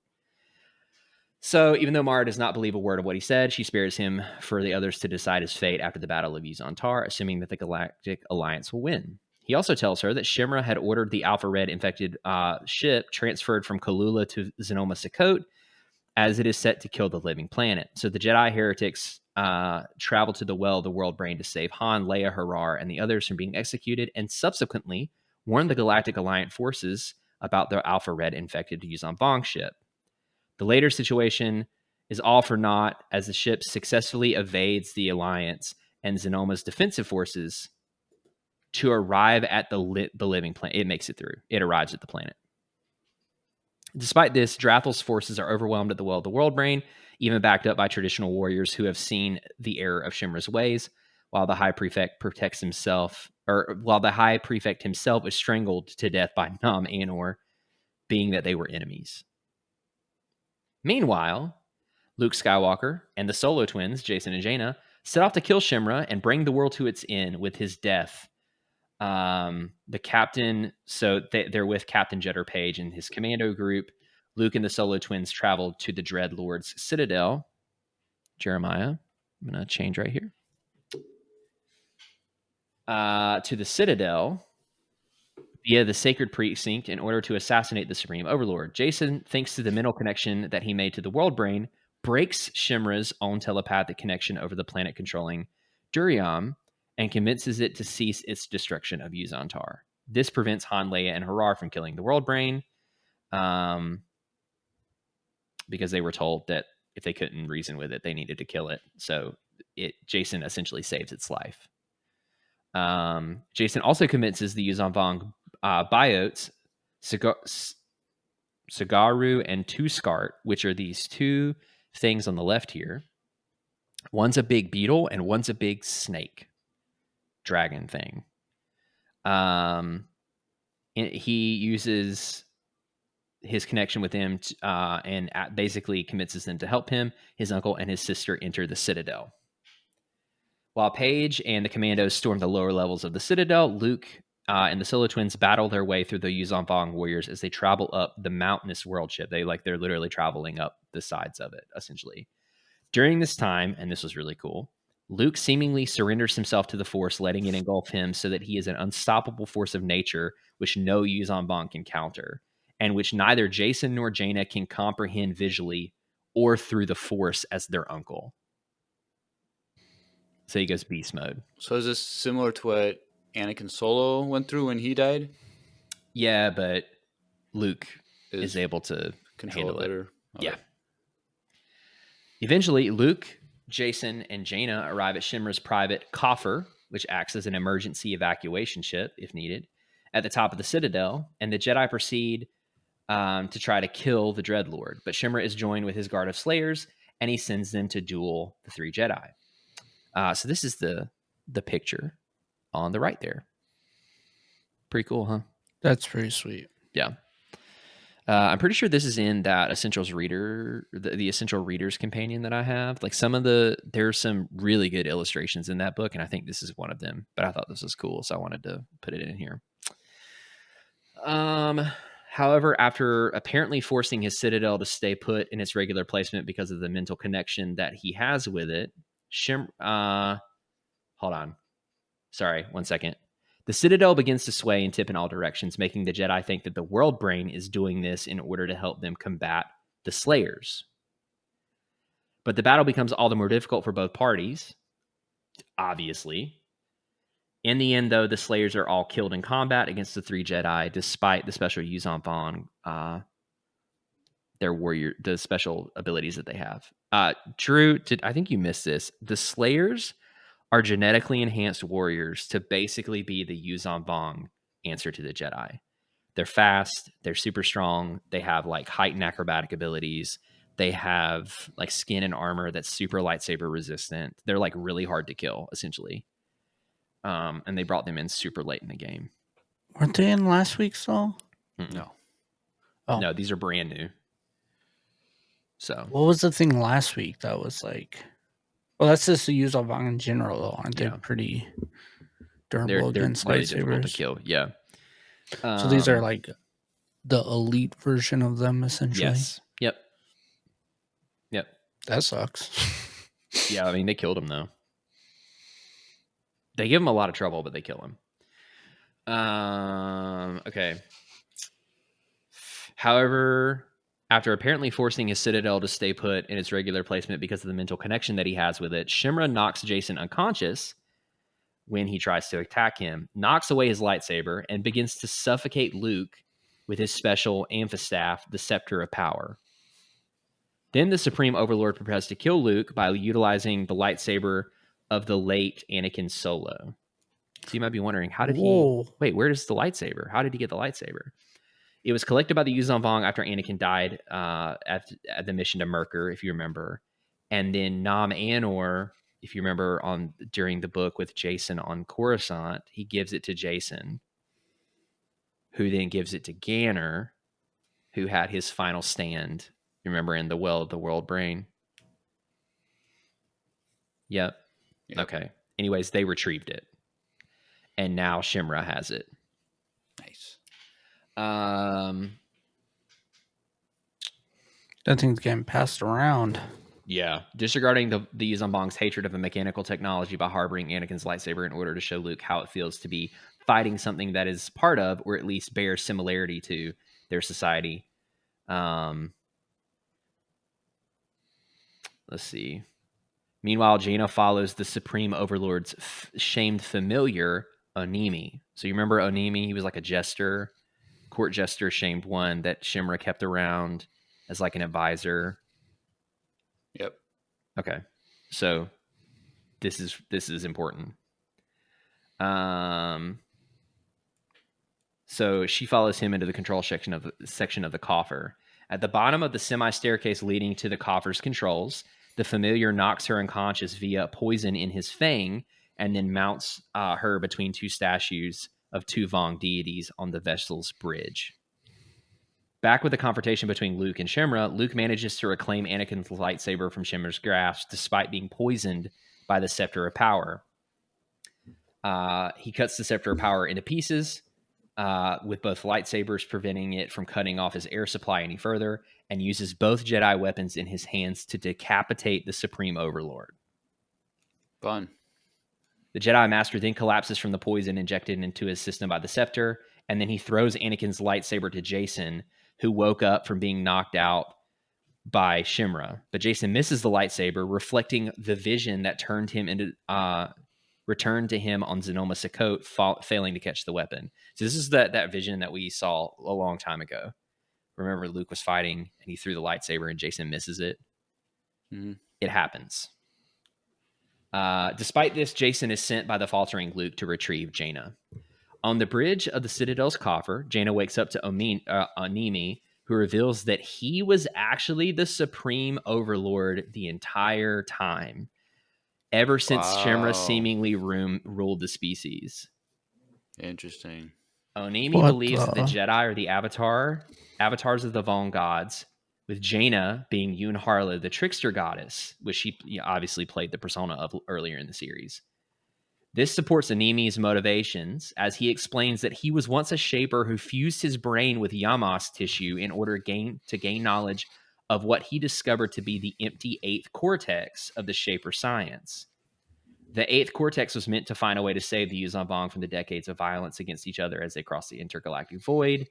So even though Mara does not believe a word of what he said, she spares him for the others to decide his fate after the Battle of Yuzantar, assuming that the Galactic Alliance will win. He also tells her that Shimra had ordered the Alpha Red infected ship transferred from Kalula to Sonoma Sakot, as it is set to kill the living planet. So the Jedi heretics travel to the well of the World Brain to save Han, Leia, Harar, and the others from being executed, and subsequently warn the Galactic Alliance forces about their Alpha Red infected Yuzan Vong ship. The later situation is all for naught as the ship successfully evades the Alliance and Xenoma's defensive forces to arrive at the living planet. It makes it through. It arrives at the planet. Despite this, Drathel's forces are overwhelmed at the well of the World Brain, even backed up by traditional warriors who have seen the error of Shimra's ways, while the High Prefect himself is strangled to death by Nam Anor, being that they were enemies. Meanwhile, Luke Skywalker and the Solo twins, Jason and Jaina, set off to kill Shimra and bring the world to its end with his death. The captain, so they're with Captain Jedder Page and his commando group. Luke and the Solo twins traveled to the Dreadlord's Citadel. Jeremiah, I'm going to change right here. To the Citadel via the Sacred Precinct in order to assassinate the Supreme Overlord. Jason, thanks to the mental connection that he made to the World Brain, breaks Shimra's own telepathic connection over the planet controlling Duriam and convinces it to cease its destruction of Yuzantar. This prevents Han, Leia, and Harar from killing the World Brain because they were told that if they couldn't reason with it, they needed to kill it. So Jason essentially saves its life. Jason also convinces the Yuzan Vong biotes, Sagaru and Tuskart, which are these two things on the left here. One's a big beetle and one's a big snake dragon thing. He uses his connection with them and basically convinces them to help him. His uncle and his sister enter the Citadel. While Paige and the commandos storm the lower levels of the Citadel, Luke and the Solo twins battle their way through the Yuzon Vong warriors as they travel up the mountainous world ship. They're literally traveling up the sides of it, essentially. During this time, and this was really cool, Luke seemingly surrenders himself to the Force, letting it engulf him so that he is an unstoppable force of nature, which no Yuzon Vong can counter, and which neither Jason nor Jaina can comprehend visually or through the Force as their uncle. So he goes beast mode. So is this similar to what Anakin Solo went through when he died? Yeah, but Luke is able to Control handle it it. better. Okay. Yeah. Eventually, Luke, Jason, and Jaina arrive at Shimra's private coffer, which acts as an emergency evacuation ship, if needed, at the top of the Citadel, and the Jedi proceed to try to kill the Dreadlord. But Shimra is joined with his guard of Slayers, and he sends them to duel the 3 Jedi. So this is the picture on the right there. Pretty cool, huh? That's pretty sweet. Yeah. I'm pretty sure this is in that Essentials Reader, the Essential Readers Companion that I have. Like there's some really good illustrations in that book, and I think this is one of them. But I thought this was cool, so I wanted to put it in here. However, after apparently forcing his Citadel to stay put in its regular placement because of the mental connection that he has with it, hold on. Sorry, 1 second. The Citadel begins to sway and tip in all directions, making the Jedi think that the World Brain is doing this in order to help them combat the Slayers. But the battle becomes all the more difficult for both parties, obviously. In the end, though, the Slayers are all killed in combat against the 3 Jedi, despite the special Yuzon Vong, the special abilities that they have. Drew, I think you missed this. The Slayers are genetically enhanced warriors to basically be the Yuzon Vong answer to the Jedi. They're fast. They're super strong. They have like heightened acrobatic abilities. They have like skin and armor that's super lightsaber resistant. They're like really hard to kill, essentially. And they brought them in super late in the game. Weren't they in last week's though? No. Oh. No, these are brand new. So What was the thing last week that was like? Well, that's just the Yuzon Vong in general, though. Aren't they pretty durable against really lightsabers? difficult to kill. Yeah. So these are like the elite version of them, essentially. Yes. Yep. That sucks. Yeah, I mean, they killed him, though. They give him a lot of trouble, but they kill him. Okay. However, after apparently forcing his Citadel to stay put in its regular placement because of the mental connection that he has with it, Shimra knocks Jason unconscious when he tries to attack him, knocks away his lightsaber, and begins to suffocate Luke with his special amphistaff, the Scepter of Power. Then the Supreme Overlord prepares to kill Luke by utilizing the lightsaber of the late Anakin Solo. So you might be wondering, how did where is the lightsaber? How did he get the lightsaber? It was collected by the Yuzon Vong after Anakin died at the mission to Merkur, if you remember. And then Nam Anor, if you remember, during the book with Jason on Coruscant, he gives it to Jason, who then gives it to Ganner, who had his final stand. Remember, in the well of the World Brain? Yep. Okay. Anyways, they retrieved it. And now Shimra has it. Nice. That thing's getting passed around. Yeah. Disregarding the Yuzon Vong's hatred of a mechanical technology by harboring Anakin's lightsaber in order to show Luke how it feels to be fighting something that is part of, or at least bears similarity to, their society. Let's see. Meanwhile, Jaina follows the Supreme Overlord's shamed familiar, Onimi. So you remember Onimi? He was like a jester, court jester, shamed one that Shimra kept around as like an advisor. Yep. Okay. So this is important. So she follows him into the control section of the coffer. At the bottom of the semi-staircase leading to the coffer's controls, the familiar knocks her unconscious via poison in his fang, and then mounts her between 2 statues of 2 Vong deities on the vessel's bridge. Back with the confrontation between Luke and Shimra, Luke manages to reclaim Anakin's lightsaber from Shimra's grasp, despite being poisoned by the Scepter of Power. He cuts the Scepter of Power into pieces, with both lightsabers, preventing it from cutting off his air supply any further, and uses both Jedi weapons in his hands to decapitate the Supreme Overlord. Fun. The Jedi Master then collapses from the poison injected into his system by the Scepter, and then he throws Anakin's lightsaber to Jason, who woke up from being knocked out by Shimra. But Jason misses the lightsaber, reflecting the vision that returned to him on Zenoma Sakot, failing to catch the weapon. So this is that vision that we saw a long time ago. Remember, Luke was fighting and he threw the lightsaber and Jason misses it. Mm-hmm. It happens. Despite this, Jason is sent by the faltering Luke to retrieve Jaina. On the bridge of the Citadel's coffer, Jaina wakes up to Onimi, who reveals that he was actually the Supreme Overlord the entire time, ever since Shimra seemingly ruled the species. Interesting. Onimi believes that the Jedi are the avatars of the Vaughn gods, with Jaina being Yoon Harla, the trickster goddess, which she obviously played the persona of earlier in the series. This supports Onimi's motivations, as he explains that he was once a shaper who fused his brain with Yamas tissue in order to gain knowledge of what he discovered to be the empty 8th cortex of the shaper science. The 8th cortex was meant to find a way to save the Yuuzhan Vong from the decades of violence against each other as they cross the intergalactic void.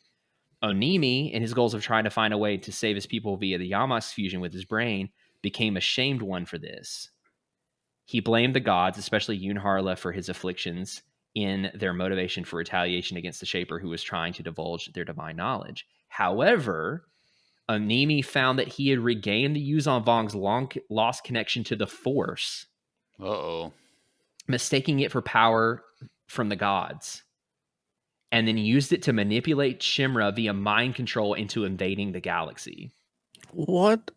Onimi, in his goals of trying to find a way to save his people via the Yamas fusion with his brain, became a shamed one for this. He blamed the gods, especially Yoon Harla, for his afflictions in their motivation for retaliation against the Shaper who was trying to divulge their divine knowledge. However, Onimi found that he had regained the Yuuzhan Vong's long lost connection to the Force, mistaking it for power from the gods, and then used it to manipulate Shimra via mind control into invading the galaxy. What?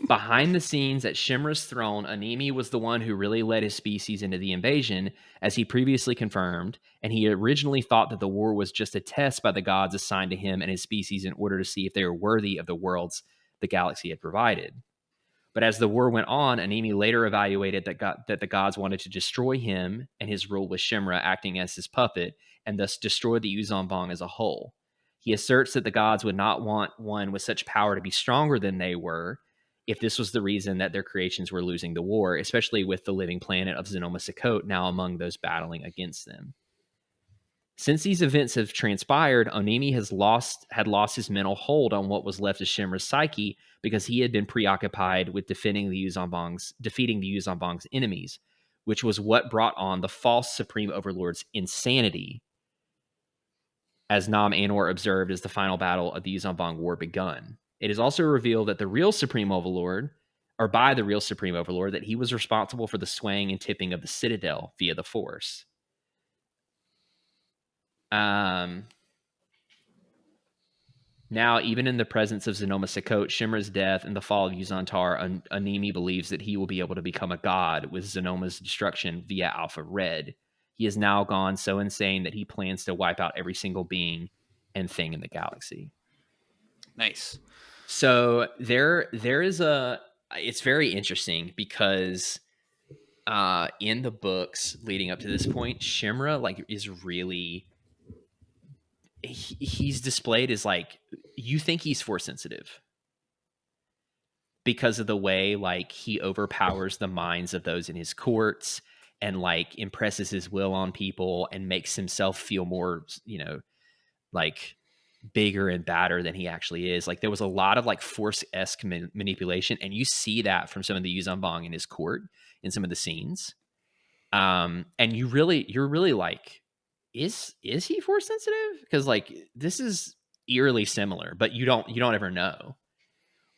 Behind the scenes at Shimra's throne, Onimi was the one who really led his species into the invasion, as he previously confirmed, and he originally thought that the war was just a test by the gods assigned to him and his species in order to see if they were worthy of the worlds the galaxy had provided. But as the war went on, Onimi later evaluated that the gods wanted to destroy him and his rule with Shimra acting as his puppet, and thus destroy the Yuuzhan Vong as a whole. He asserts that the gods would not want one with such power to be stronger than they were, if this was the reason that their creations were losing the war, especially with the living planet of Zenoma Sakot now among those battling against them. Since these events have transpired, Onimi had lost his mental hold on what was left of Shimra's psyche because he had been preoccupied with defeating the Yuuzhan Vong's enemies, which was what brought on the false Supreme Overlord's insanity, as Nam Anor observed as the final battle of the Yuuzhan Vong War begun. It is also revealed that by the real Supreme Overlord, that he was responsible for the swaying and tipping of the Citadel via the Force. Now, even in the presence of Zenoma Sakot, Shimra's death, and the fall of Yuuzhan Tar, Onimi believes that he will be able to become a god with Zenoma's destruction via Alpha Red. He has now gone so insane that he plans to wipe out every single being and thing in the galaxy. Nice. So there is it's very interesting because in the books leading up to this point, Shimra is really, he's displayed as you think he's Force sensitive because of the way he overpowers the minds of those in his courts and impresses his will on people and makes himself feel more, bigger and badder than he actually is. There was a lot of Force-esque manipulation, and you see that from some of the Yuuzhan Vong in his court in some of the scenes. And you're really is he Force sensitive? Because this is eerily similar, but you don't ever know.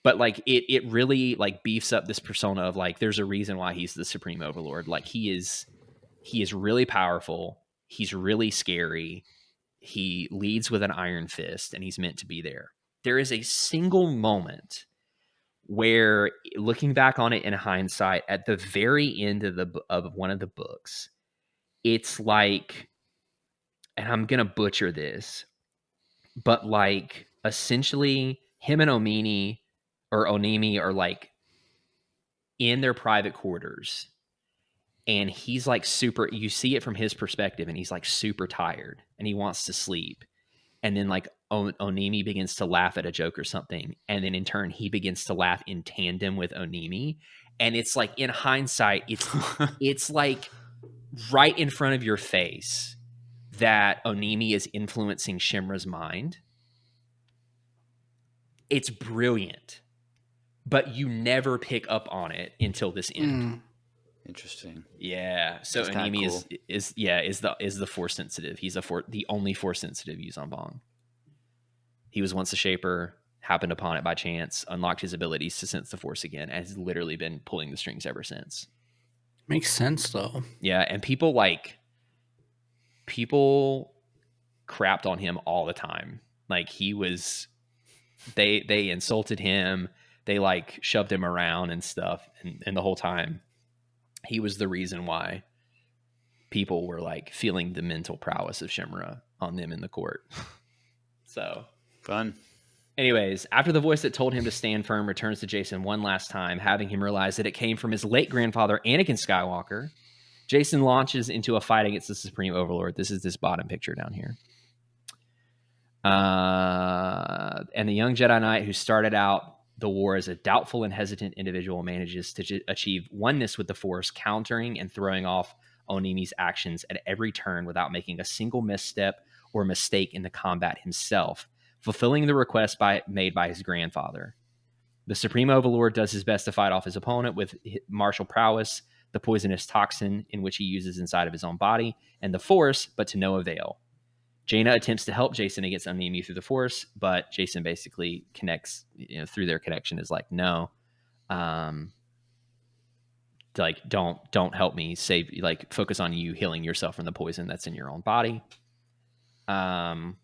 But it really beefs up this persona of there's a reason why he's the Supreme Overlord. He is really powerful. He's really scary. He leads with an iron fist, and he's meant to be there. There is a single moment where, looking back on it in hindsight, at the very end of one of the books, it's and I'm gonna butcher this, but essentially him and Onimi are in their private quarters, and he's like super, you see it from his perspective, and he's like super tired and he wants to sleep. And then like Onimi begins to laugh at a joke or something. And then in turn, he begins to laugh in tandem with Onimi. And it's like, in hindsight, it's like right in front of your face that Onimi is influencing Shimra's mind. It's brilliant, but you never pick up on it until this end. Interesting. Yeah. So That's Onimi cool. is the force sensitive. He's the only force sensitive Yuzan Vong. He was once a shaper, happened upon it by chance, unlocked his abilities to sense the force again, and has literally been pulling the strings ever since. Makes sense though. Yeah, and people crapped on him all the time. Like he was, they insulted him, they like shoved him around and stuff, and the whole time he was the reason why people were like feeling the mental prowess of Shimra on them in the court. So fun. Anyways, after the voice that told him to stand firm returns to Jason one last time, having him realize that it came from his late grandfather, Anakin Skywalker, Jason launches into a fight against the Supreme Overlord. This is this bottom picture down here. And the young Jedi Knight who started out the war as a doubtful and hesitant individual manages to achieve oneness with the Force, countering and throwing off Onimi's actions at every turn without making a single misstep or mistake in the combat himself, fulfilling the request made by his grandfather. The Supreme Overlord does his best to fight off his opponent with martial prowess, the poisonous toxin in which he uses inside of his own body, and the Force, but to no avail. Jaina attempts to help Jason against Onimi through the Force, but Jason basically connects, through their connection is like, no, like don't help me, save, like focus on you healing yourself from the poison that's in your own body. Then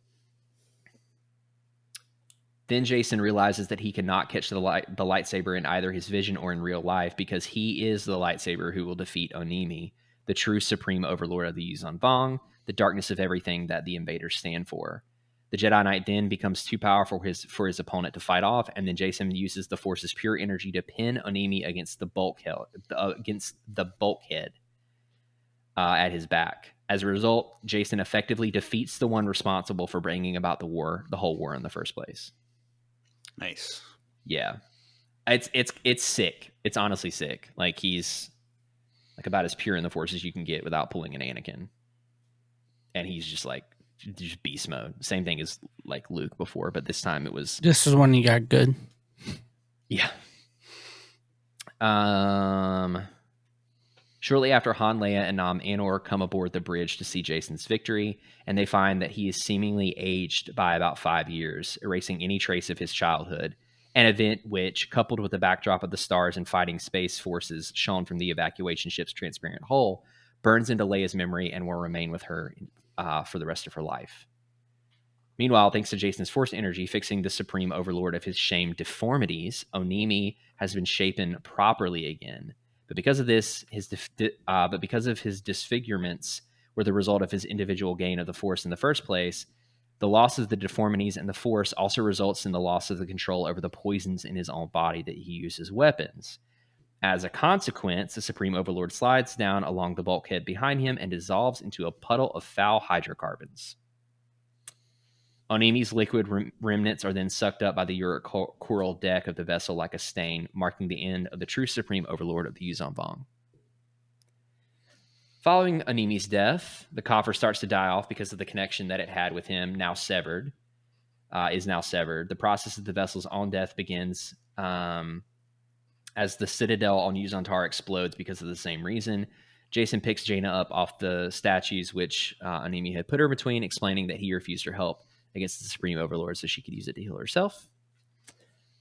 Jason realizes that he cannot catch the lightsaber in either his vision or in real life because he is the lightsaber who will defeat Onimi, the true supreme overlord of the Yuzan Vong, the darkness of everything that the invaders stand for. The Jedi Knight then becomes too powerful for his opponent to fight off, and then Jason uses the Force's pure energy to pin Onimi against the bulkhead at his back. As a result, Jason effectively defeats the one responsible for bringing about the whole war in the first place. Nice. Yeah. It's sick. It's honestly sick. Like he's like about as pure in the Force as you can get without pulling an Anakin. And he's just like just beast mode. Same thing as like Luke before, but this time it was This is when he got good. Yeah. Shortly after Han, Leia, and Nam Anor come aboard the bridge to see Jason's victory, and they find that he is seemingly aged by about 5 years, erasing any trace of his childhood, an event which, coupled with the backdrop of the stars and fighting space forces shown from the evacuation ship's transparent hull, burns into Leia's memory and will remain with her for the rest of her life. Meanwhile, thanks to Jason's Force energy fixing the Supreme Overlord of his shamed deformities, Onimi has been shapen properly again. But because of this, his disfigurements were the result of his individual gain of the Force in the first place, the loss of the deformities and the Force also results in the loss of the control over the poisons in his own body that he uses weapons. As a consequence, the Supreme Overlord slides down along the bulkhead behind him and dissolves into a puddle of foul hydrocarbons. Onimi's liquid remnants are then sucked up by the uric coral deck of the vessel like a stain, marking the end of the true Supreme Overlord of the Yuzan Vong. Following Onimi's death, the coffer starts to die off because of the connection that it had with him, is now severed. The process of the vessel's own death begins as the citadel on Yuzantar explodes because of the same reason. Jason picks Jaina up off the statues which Onimi had put her between, explaining that he refused her help against the Supreme Overlord so she could use it to heal herself.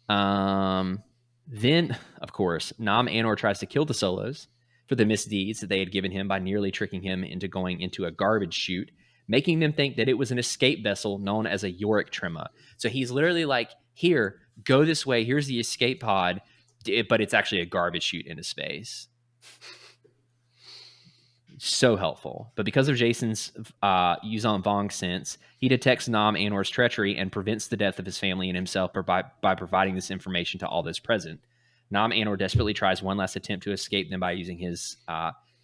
Then, of course, Nam Anor tries to kill the Solos for the misdeeds that they had given him by nearly tricking him into going into a garbage chute, making them think that it was an escape vessel known as a Yorick Trema. So he's literally like, here, go this way, here's the escape pod, but it's actually a garbage chute into space. So helpful. But because of Jason's Yuzan Vong sense, he detects Nam Anor's treachery and prevents the death of his family and himself by providing this information to all those present. Nam Anor desperately tries one last attempt to escape them by using his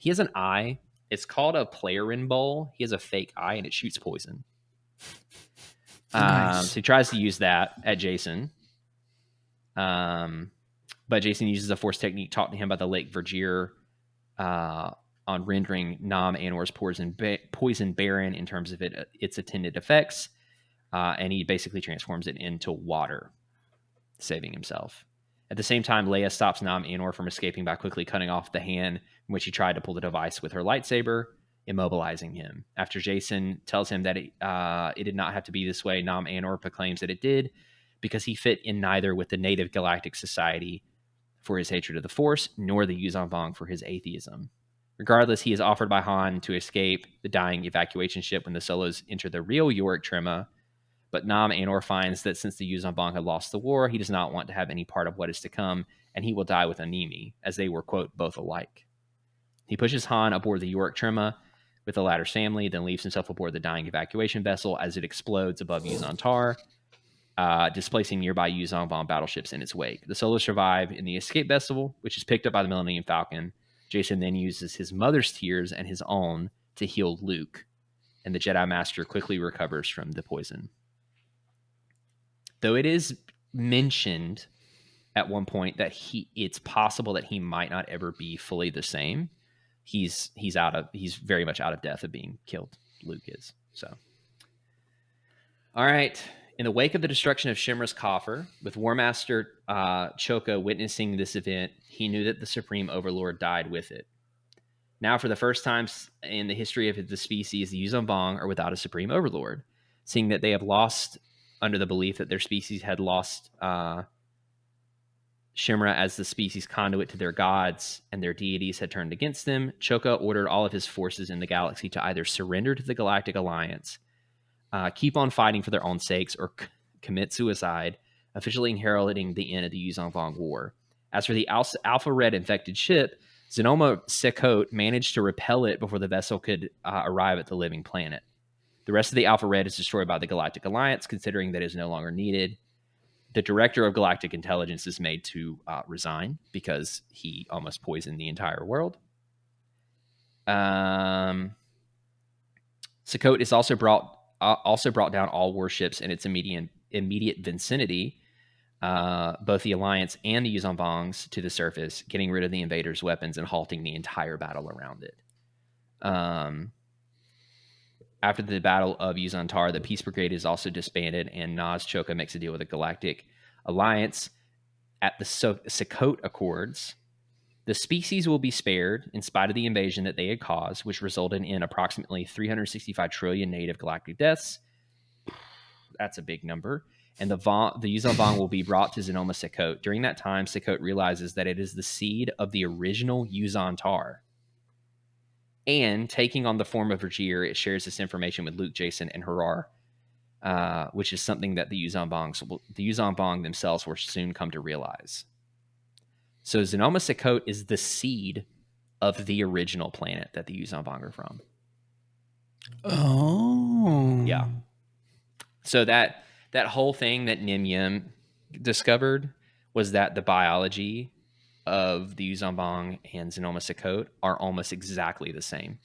He has an eye. It's called a Plarian bowl. He has a fake eye, and it shoots poison. Nice. So he tries to use that at Jason. But Jason uses a force technique taught to him by the Lake Vergier on rendering Nam Anor's poison barren in terms of its attendant effects. And he basically transforms it into water, saving himself. At the same time, Leia stops Nam Anor from escaping by quickly cutting off the hand in which he tried to pull the device with her lightsaber, immobilizing him. After Jason tells him that it did not have to be this way, Nam Anor proclaims that it did, because he fit in neither with the native Galactic Society for his hatred of the Force, nor the Yuuzhan Vong for his atheism. Regardless, he is offered by Han to escape the dying evacuation ship when the Solos enter the real Yorick Trema, but Nam Anor finds that since the Yuuzhan Vong had lost the war, he does not want to have any part of what is to come, and he will die with Animi, as they were, quote, both alike. He pushes Han aboard the Yorick Trema with the latter's family, then leaves himself aboard the dying evacuation vessel as it explodes above Yuuzhan Tar, displacing nearby Yuuzhan Vong battleships in its wake. The Solos survive in the escape vessel, which is picked up by the Millennium Falcon. Jason then uses his mother's tears and his own to heal Luke, and the Jedi Master quickly recovers from the poison. Though it is mentioned at one point that it's possible that he might not ever be fully the same. He's very much out of depth of being killed. Luke is. So, all right. In the wake of the destruction of Shimra's coffer, with War Master Choka witnessing this event, he knew that the Supreme Overlord died with it. Now, for the first time in the history of the species, the Yuuzhan Vong are without a Supreme Overlord, seeing that they have lost, under the belief that their species had lost Shimra as the species conduit to their gods, and their deities had turned against them. Choka ordered all of his forces in the galaxy to either surrender to the Galactic Alliance, keep on fighting for their own sakes, or commit suicide, officially heralding the end of the Yuuzhan Vong War. As for the Alpha Red infected ship, Xenoma Sekot managed to repel it before the vessel could arrive at the living planet. The rest of the Alpha Red is destroyed by the Galactic Alliance, considering that it is no longer needed. The director of Galactic Intelligence is made to resign because he almost poisoned the entire world. Sekot is also brought down all warships in its immediate vicinity, both the Alliance and the Yuuzhan Vongs, to the surface, getting rid of the invaders' weapons and halting the entire battle around it. After the Battle of Yuuzhan Tar, the Peace Brigade is also disbanded, and Naz Choka makes a deal with the Galactic Alliance at the Sekot Accords. The species will be spared in spite of the invasion that they had caused, which resulted in approximately 365 trillion native galactic deaths. That's a big number. And the Yuuzhan Vong will be brought to Xenoma Sekot. During that time, Sekot realizes that it is the seed of the original Yuuzhan Tar. And taking on the form of Vergier, it shares this information with Luke, Jason, and Harar, which is something that the Yuuzhan Vong themselves will soon come to realize. So Xenoma Sekot is the seed of the original planet that the Yuuzhan Vong are from. Oh. Yeah. So that whole thing that Nim Yim discovered was that the biology of the Yuuzhan Vong and Xenoma Sekot are almost exactly the same.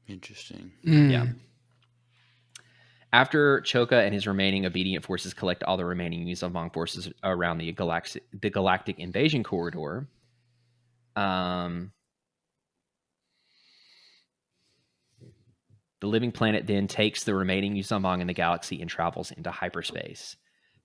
Interesting. Yeah. After Choka and his remaining obedient forces collect all the remaining Yuuzhan Vong forces around the galactic invasion corridor, the living planet then takes the remaining Yuuzhan Vong in the galaxy and travels into hyperspace.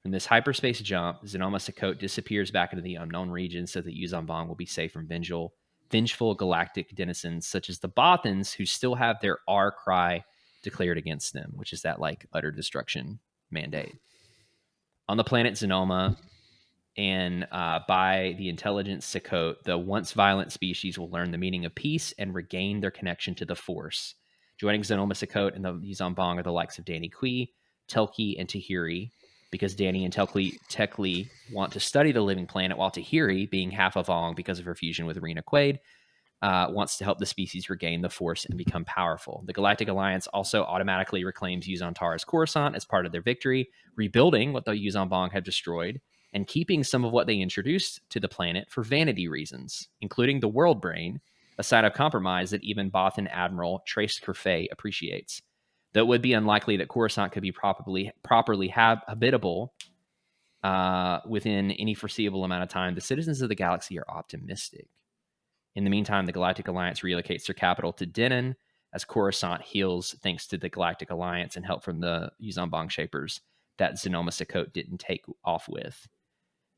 From this hyperspace jump, Xenoma Sekot disappears back into the unknown region so that Yuuzhan Vong will be safe from vengeful galactic denizens such as the Bothans, who still have their R cry declared against them, which is that like utter destruction mandate. On the planet Xenoma, and by the intelligence Sekot, the once violent species will learn the meaning of peace and regain their connection to the Force. Joining Xenoma Sekot and the Yuuzhan Vong are the likes of Danny Kui, Telki, and Tahiri, because Danny and Tekli want to study the living planet, while Tahiri, being half a Vong because of her fusion with Rena Quaid, wants to help the species regain the Force and become powerful. The Galactic Alliance also automatically reclaims Yuuzhan Tar as Coruscant as part of their victory, rebuilding what the Yuuzhan Vong have destroyed, and keeping some of what they introduced to the planet for vanity reasons, including the world brain, a sign of compromise that even Bothan Admiral Trace Kerfay appreciates. Though it would be unlikely that Coruscant could be properly habitable within any foreseeable amount of time, the citizens of the galaxy are optimistic. In the meantime, the Galactic Alliance relocates their capital to Denon as Coruscant heals thanks to the Galactic Alliance and help from the Yuuzhan Vong Shapers that Xenoma Sakot didn't take off with.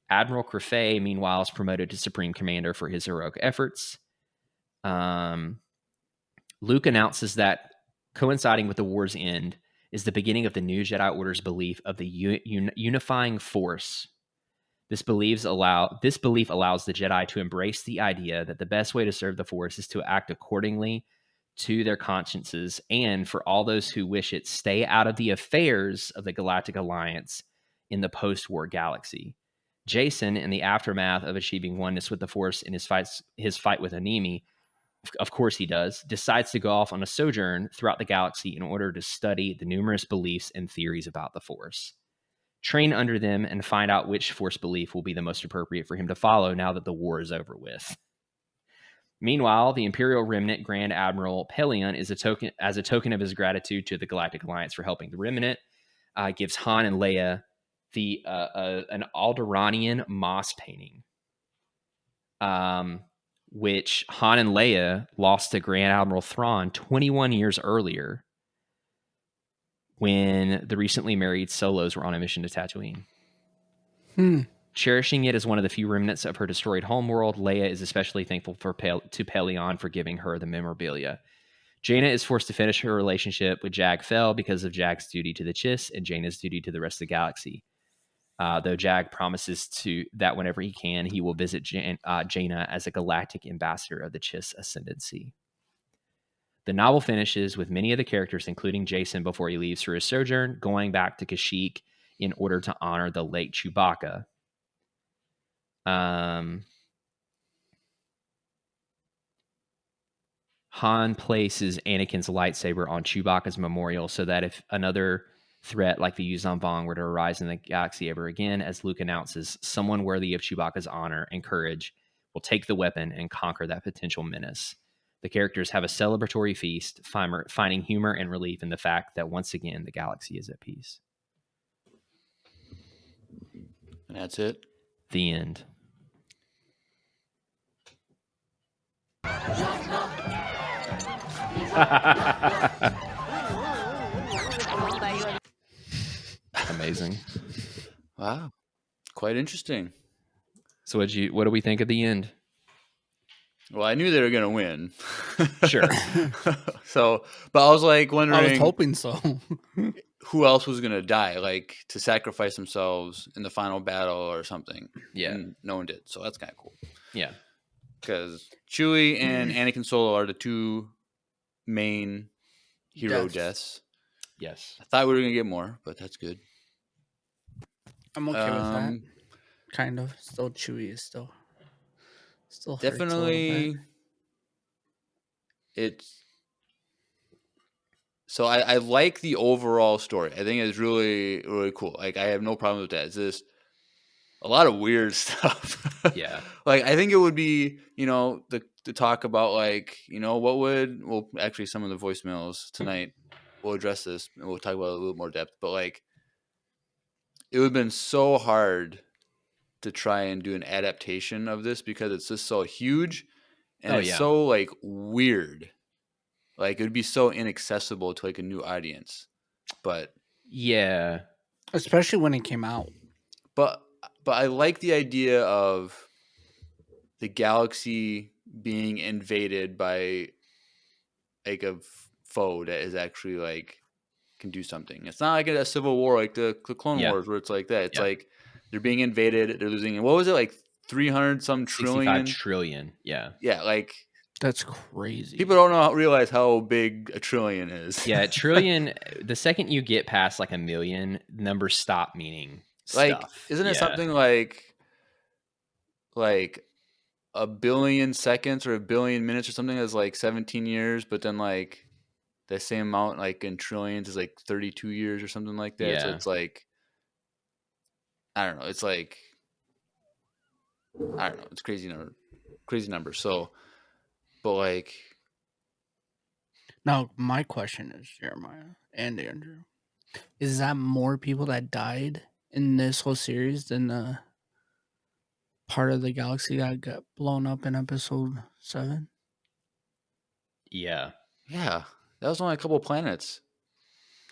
Admiral Crefay, meanwhile, is promoted to Supreme Commander for his heroic efforts. Luke announces that coinciding with the war's end is the beginning of the new Jedi Order's belief of the unifying force. This belief allows the Jedi to embrace the idea that the best way to serve the Force is to act accordingly to their consciences, and for all those who wish it, stay out of the affairs of the Galactic Alliance in the post-war galaxy. Jason, in the aftermath of achieving oneness with the Force in his fight with Animi, of course he does, decides to go off on a sojourn throughout the galaxy in order to study the numerous beliefs and theories about the Force. Train under them and find out which Force belief will be the most appropriate for him to follow now that the war is over with. Meanwhile, the Imperial Remnant Grand Admiral Pelion is a token of his gratitude to the Galactic Alliance for helping the Remnant, gives Han and Leia an Alderaanian moss painting, which Han and Leia lost to Grand Admiral Thrawn 21 years earlier when the recently married Solos were on a mission to Tatooine. Cherishing it as one of the few remnants of her destroyed homeworld, Leia is especially thankful to Pelion for giving her the memorabilia. Jaina is forced to finish her relationship with Jag Fell because of Jag's duty to the Chiss and Jaina's duty to the rest of the galaxy. Though Jag promises that whenever he can, he will visit Jaina as a galactic ambassador of the Chiss Ascendancy. The novel finishes with many of the characters, including Jason before he leaves for his sojourn, going back to Kashyyyk in order to honor the late Chewbacca. Han places Anakin's lightsaber on Chewbacca's memorial so that if another threat like the Yuuzhan Vong were to arise in the galaxy ever again, as Luke announces, someone worthy of Chewbacca's honor and courage will take the weapon and conquer that potential menace. The characters have a celebratory feast, finding humor and relief in the fact that once again the galaxy is at peace. And that's it. The end. Amazing. Wow. Quite interesting. So what do we think at the end? Well, I knew they were going to win. Sure. But I was like wondering. I was hoping so. Who else was going to die, like to sacrifice themselves in the final battle or something. Yeah. And no one did. So that's kind of cool. Yeah. Because Chewie and Anakin Solo are the two main hero deaths. Yes. I thought we were going to get more, but that's good. I'm okay with that. Kind of. Still Chewie is still definitely. It's so I like the overall story. I think it's really, really cool. Like I have no problem with that. It's just a lot of weird stuff. Yeah. Like I think it would be, to talk about actually some of the voicemails tonight we'll address this and we'll talk about it a little more depth. But like it would have been so hard to try and do an adaptation of this because it's just so huge and it's so like weird. Like it would be so inaccessible to like a new audience. But yeah, especially when it came out. But I like the idea of the galaxy being invaded by like a foe that is actually like can do something. It's not like a civil war like the Clone Wars where it's like that. It's like they're being invaded. They're losing. What was it like 300 some trillion? 65 trillion. Yeah. Yeah, like that's crazy. People don't realize how big a trillion is. Yeah, trillion. The second you get past like a million, numbers stop meaning stuff. Isn't it something like a billion seconds or a billion minutes or something is like 17 years, but then like the same amount like in trillions is like 32 years or something like that. Yeah. So it's like, I don't know. It's like, I don't know. It's crazy number. So But like, Now, my question is, Jeremiah and Andrew, is that more people that died in this whole series than the part of the galaxy that got blown up in episode 7? Yeah. yeah, that was only a couple planets.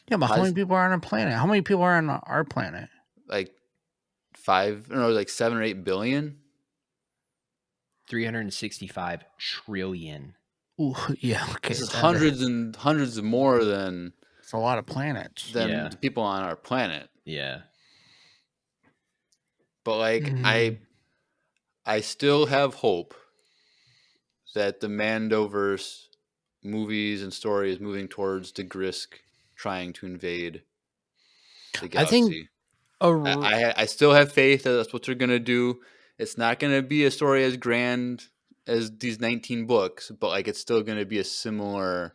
Yeah, but how How's- many people are on a planet? How many people are on our planet? Like 7 or 8 billion. 365 trillion. Ooh, yeah, okay. This is hundreds and hundreds of more than It's a lot of planets. Yeah. the people on our planet. Yeah. But like, Mhm. I still have hope that the Mandoverse movies and story is moving towards the Grisk trying to invade the I galaxy. think I still have faith that that's what they're gonna do. It's not gonna be a story as grand as these 19 books, but like it's still gonna be a similar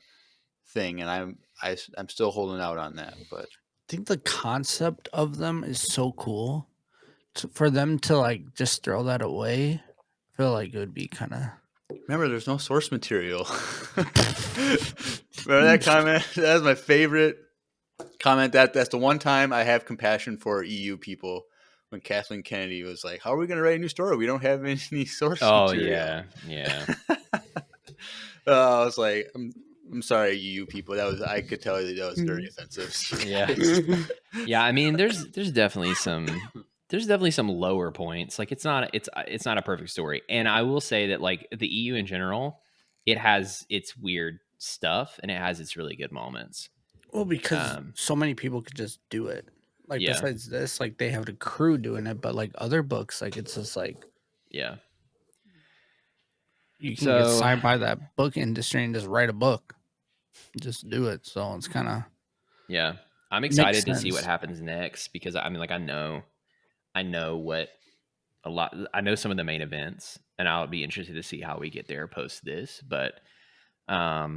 thing, and I'm still holding out on that. But think the concept of them is so cool. For them to like just throw that away, I feel like it would be kind of. remember, there's no source material. Remember that comment? That was my favorite comment. That's the one time I have compassion for EU people. When Kathleen Kennedy was like, "How are we going to write a new story? We don't have any source Oh material." yeah. I was like, I'm sorry, EU people. I could tell you that was very offensive. Yeah. Yeah, I mean there's definitely some lower points. Like it's not a perfect story. And I will say that like the EU in general, it has its weird stuff and it has its really good moments. Well, because so many people could just do it. Like Yeah. besides this, like they have the crew doing it, but like other books, like it's just like Yeah. you can get signed by that book industry and just write a book, just do it. So it's kind of yeah. I'm excited to see what happens next because I mean, like I know what I know some of the main events, and I'll be interested to see how we get there post this. But I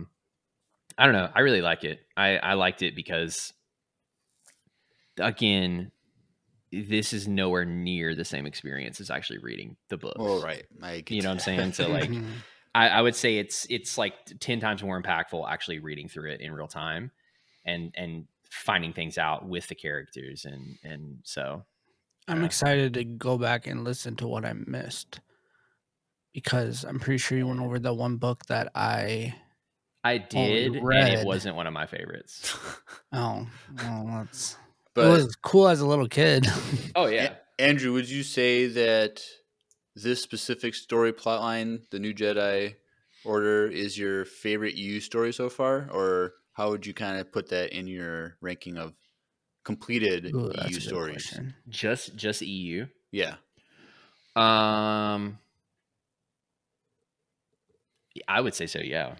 don't know. I really like it. I liked it because again, this is nowhere near the same experience as actually reading the books. Well, right. You know what I'm saying? So like I would say it's like 10 times more impactful actually reading through it in real time and finding things out with the characters and so I'm excited to go back and listen to what I missed because I'm pretty sure you went over the one book that I did, read. and it wasn't one of my favorites. Oh, well, that's. But it was cool as a little kid. Oh yeah, Andrew, would you say that this specific story plotline, the New Jedi Order, is your favorite EU story so far, or how would you kind of put that in your ranking of completed Ooh, that's EU a good stories? question. just EU. Yeah. I would say so. Yeah,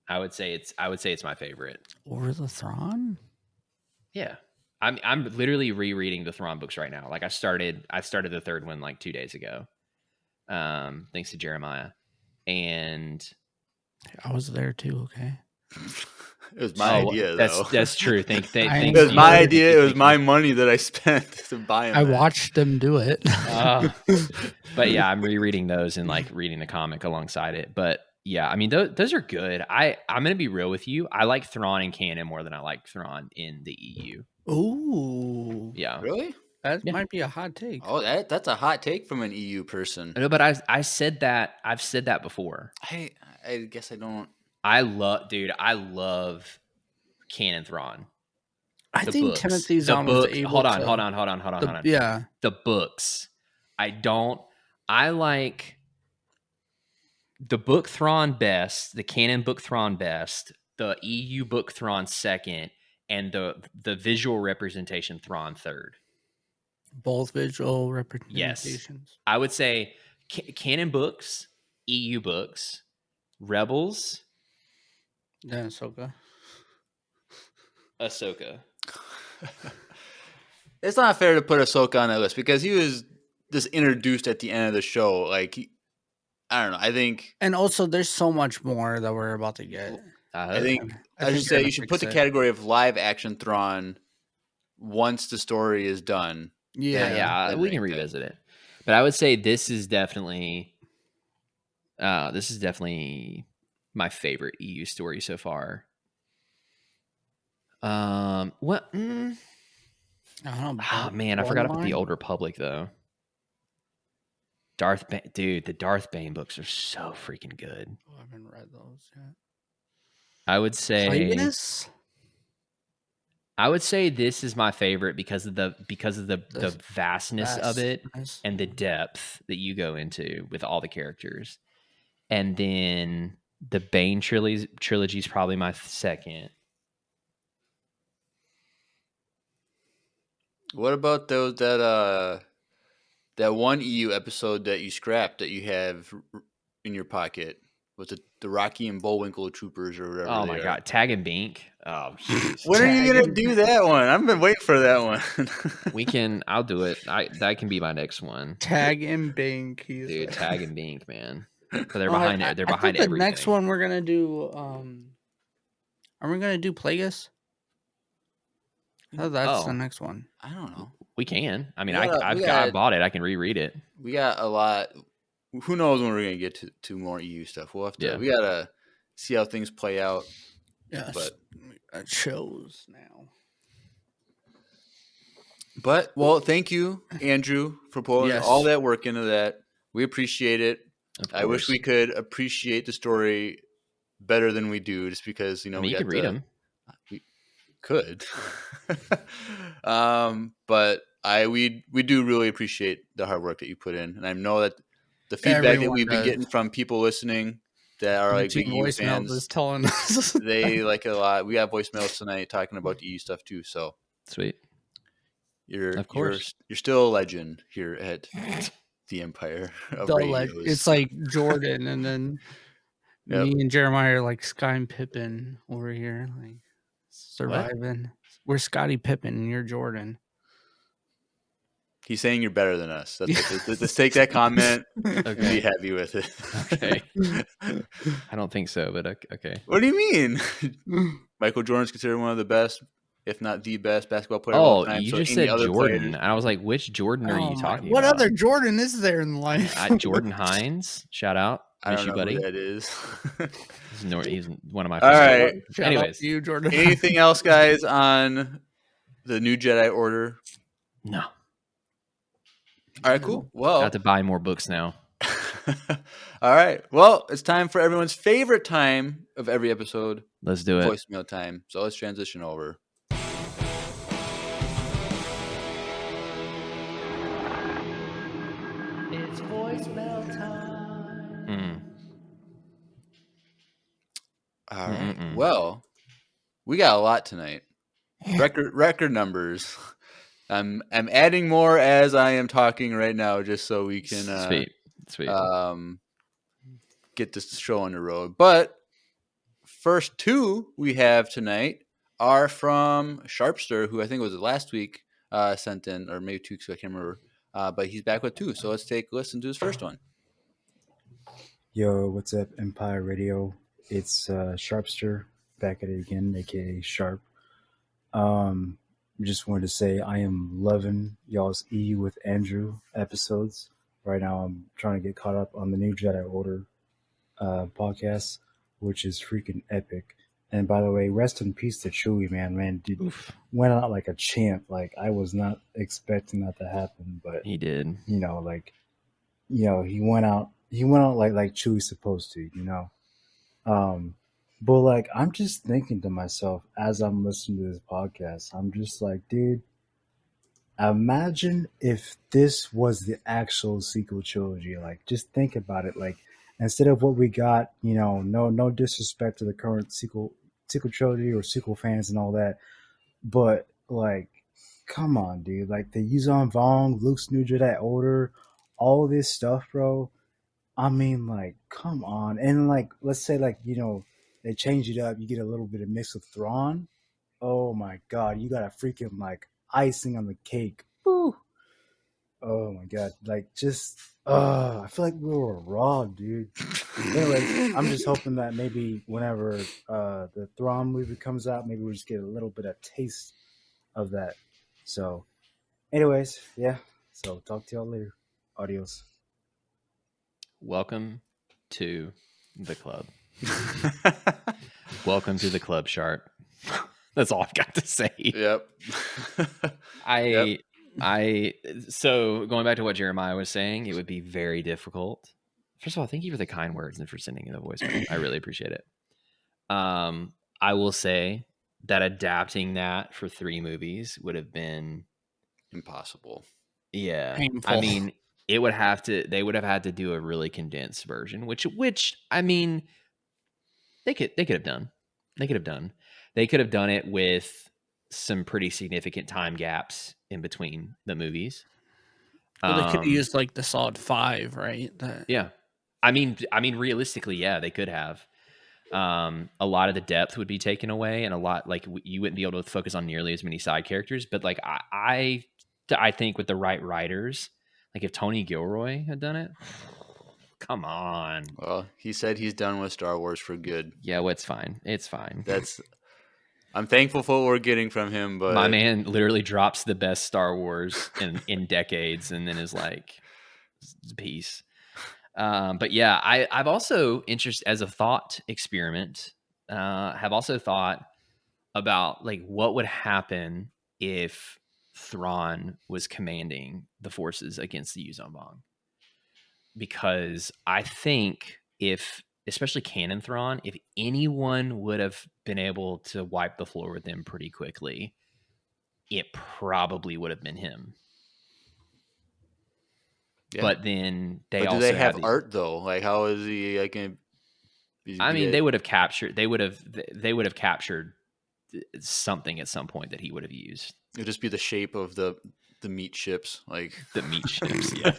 I would say it's my favorite. Over the Thrawn? Yeah, I'm literally rereading the Thrawn books right now. Like I started the third one like 2 days ago. Thanks to Jeremiah, and I was there too. Okay. It was my idea, though. That's true. Thanks. It was my idea. It was my money that I spent to buy them. I watched them do it. But yeah, I'm rereading those and like reading the comic alongside it. But yeah, I mean, those are good. I'm going to be real with you. I like Thrawn in canon more than I like Thrawn in the EU. Ooh. Yeah. Really? That might be a hot take. Oh, that's a hot take from an EU person. No, but I said that. I've said that before. I guess I don't. I love canon Thrawn. I think books. Timothy Zahn was able hold on. Yeah. The books. I like the book Thrawn best, the canon book Thrawn best, the EU book Thrawn second, and the visual representation Thrawn third. Both visual representations. Yes. I would say canon books, EU books, Rebels, then Ahsoka. It's not fair to put Ahsoka on that list because he was just introduced at the end of the show. Like, I don't know. I think, and also there's so much more that we're about to get. I should say you should put the category of live action Thrawn once the story is done. Yeah, we can revisit it. But I would say this is definitely This is definitely my favorite EU story so far. What? I don't know. Oh man, I forgot about the Old Republic though. Dude, the Darth Bane books are so freaking good. Oh, I haven't read those yet. I would say Plagueis? this is my favorite because of the vastness of it Vastness. and the depth that you go into with all the characters. And then the Bane trilogy is probably my second. What about those that one EU episode that you scrapped that you have in your pocket? Was it the Rocky and Bullwinkle Troopers or whatever? Oh my god, Tag and Bink. Oh, when are you gonna do that one? I've been waiting for that one. I'll do it. That can be my next one. Tag and Bink. Dude, Tag and Bink, man. But they're behind it. They're behind I think everything. The next one we're gonna do. Are we gonna do Plagueis? Oh, that's the next one. I don't know. We can. I mean, I bought it. I can reread it. We got a lot. Who knows when we're gonna get to more EU stuff? We'll have to. Yeah. We gotta see how things play out. Yes, but it shows now. But thank you, Andrew, for putting all that work into that. We appreciate it. I wish we could appreciate the story better than we do, just because you can read them. We could, but we do really appreciate the hard work that you put in, and I know that the feedback that we've been getting from people listening that are like big EU fans is telling us they like it a lot. We got voicemails tonight talking about the EU stuff too. So sweet. You're still a legend here at the Empire of Radios. It's like Jordan, and then me and Jeremiah are like Sky and Pippen over here, like surviving. What? We're Scottie Pippen, and you're Jordan. He's saying you're better than us. Let's take that comment and be happy with it. Okay. I don't think so, but okay. What do you mean? Michael Jordan's considered one of the best, if not the best basketball player of all time. You just said Jordan. I was like, which Jordan are you talking about? What other Jordan is there in life? Jordan Hines. Shout out. Miss you, buddy. Who that is. He's one of my favorites. All right. Anyways. You, Jordan. Anything else, guys, on the new Jedi Order? No. All right, cool. Well, got to buy more books now. All right. Well, it's time for everyone's favorite time of every episode. Let's do it. Voicemail time. So let's transition over. It's voicemail time. All right. Well, we got a lot tonight. Record numbers. I'm adding more as I am talking right now, just so we can sweet. Get this show on the road. But first two we have tonight are from Sharpster, who I think was last week sent in, or maybe 2 weeks ago, I can't remember. But he's back with two, so let's take a listen to his first one. Yo, what's up, Empire Radio? It's Sharpster back at it again, aka Sharp. Just wanted to say I am loving y'all's EU with Andrew episodes. Right now I'm trying to get caught up on the new Jedi Order podcast, which is freaking epic. And by the way, rest in peace to Chewie, man. Dude went out like a champ. Like, I was not expecting that to happen, but he did. He went out like Chewie's supposed to, But like, I'm just thinking to myself as I'm listening to this podcast, I'm just like, dude, imagine if this was the actual sequel trilogy. Like, just think about it. Like, instead of what we got, no disrespect to the current sequel trilogy or sequel fans and all that, but like, come on, dude. Like, the Yuzon Vong, Luke's New Jedi Order, all this stuff, bro. I mean, like, come on. And like, let's say, like, they change it up. You get a little bit of mix with Thrawn. Oh my god, you got a freaking like icing on the cake. Woo. Oh my god, like just I feel like we were raw, dude. Anyway, I'm just hoping that maybe whenever the Thrawn movie comes out, maybe we just get a little bit of taste of that. So, anyways, yeah. So talk to y'all later. Adios. Welcome to the club. Welcome to the club, Sharp. That's all I've got to say. Yep. So going back to what Jeremiah was saying, it would be very difficult. First of all, thank you for the kind words and for sending in the voicemail. I really appreciate it. I will say that adapting that for 3 movies would have been Impossible. Yeah. Painful. I mean, they would have had to do a really condensed version, which I mean, they could have done. They could have done it with some pretty significant time gaps in between the movies. Well, they could have used like the solid 5, right? Yeah. I mean, realistically, yeah, they could have. A lot of the depth would be taken away, and a lot like you wouldn't be able to focus on nearly as many side characters. But like I think with the right writers, like if Tony Gilroy had done it, come on. Well, he said he's done with Star Wars for good. Yeah, well, it's fine. It's fine. I'm thankful for what we're getting from him, but My man literally drops the best Star Wars in decades, and then is like, peace. But yeah, I've also interested as a thought experiment. Have also thought about like what would happen if Thrawn was commanding the forces against the Yuuzhan Vong. Because I think if, especially canon Thrawn, if anyone would have been able to wipe the floor with them pretty quickly, it probably would have been him. yeah. But then do they have art though? Like, how is he? I mean, they would have captured. They would have captured something at some point that he would have used. It'd just be the shape of the meat ships, like the meat ships. Yeah.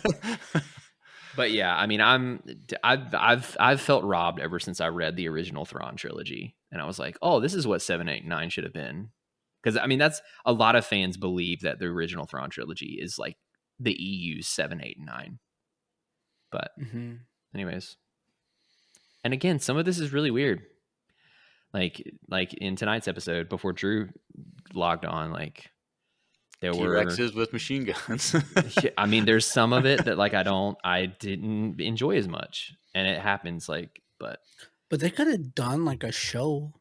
But yeah, I mean, I've felt robbed ever since I read the original Thrawn trilogy, and I was like, oh, this is what 7, 8, 9 should have been. Because I mean, that's a lot of fans believe that the original Thrawn trilogy is like the EU's 7, 8, and 9. But anyways, and again, some of this is really weird. Like in tonight's episode, before Drew logged on, like there T-Rexes with machine guns. I mean, there's some of it that like I didn't enjoy as much, and it happens. Like, but they could have done like a show.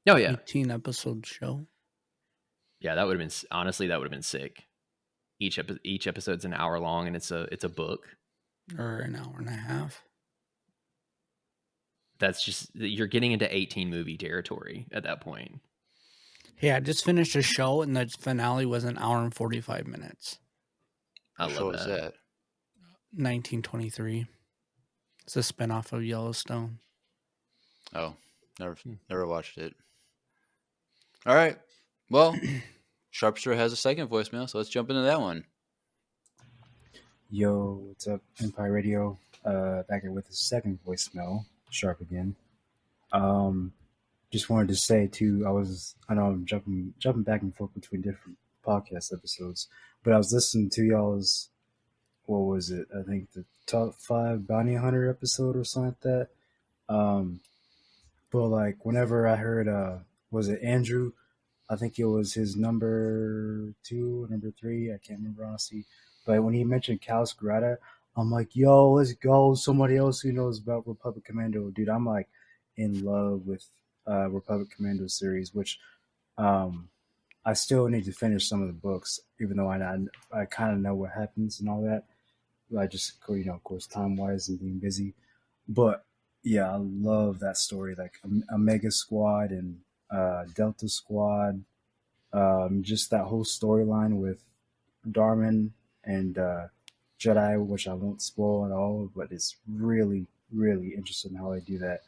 Oh yeah, 18-episode show. Yeah, that would have been honestly sick. Each episode's an hour long, and it's a book or an hour and a half. That's just, you're getting into 18 movie territory at that point. Yeah, I just finished a show, and the finale was an hour and 45 minutes. I love that. 1923. It's a spinoff of Yellowstone. Oh, never watched it. All right. Well, Sharpster has a second voicemail, so let's jump into that one. Yo, what's up, Empire Radio? Back here with the second voicemail. Sharp again. Just wanted to say too, I know I'm jumping back and forth between different podcast episodes, but I was listening to y'all's, what was it? I think the top 5 bounty hunter episode or something like that. But like whenever I heard, was it Andrew? I think it was his number 2, number 3. I can't remember honestly. But when he mentioned Cal's Grata, I'm like, yo, let's go. Somebody else who knows about Republic Commando. Dude, I'm like in love with Republic Commando series, which I still need to finish some of the books, even though I kind of know what happens and all that. I just, of course, time-wise and being busy. But yeah, I love that story, like Omega Squad and Delta Squad. Just that whole storyline with Darman and Jedi, which I won't spoil at all, but it's really, really interesting how they do that.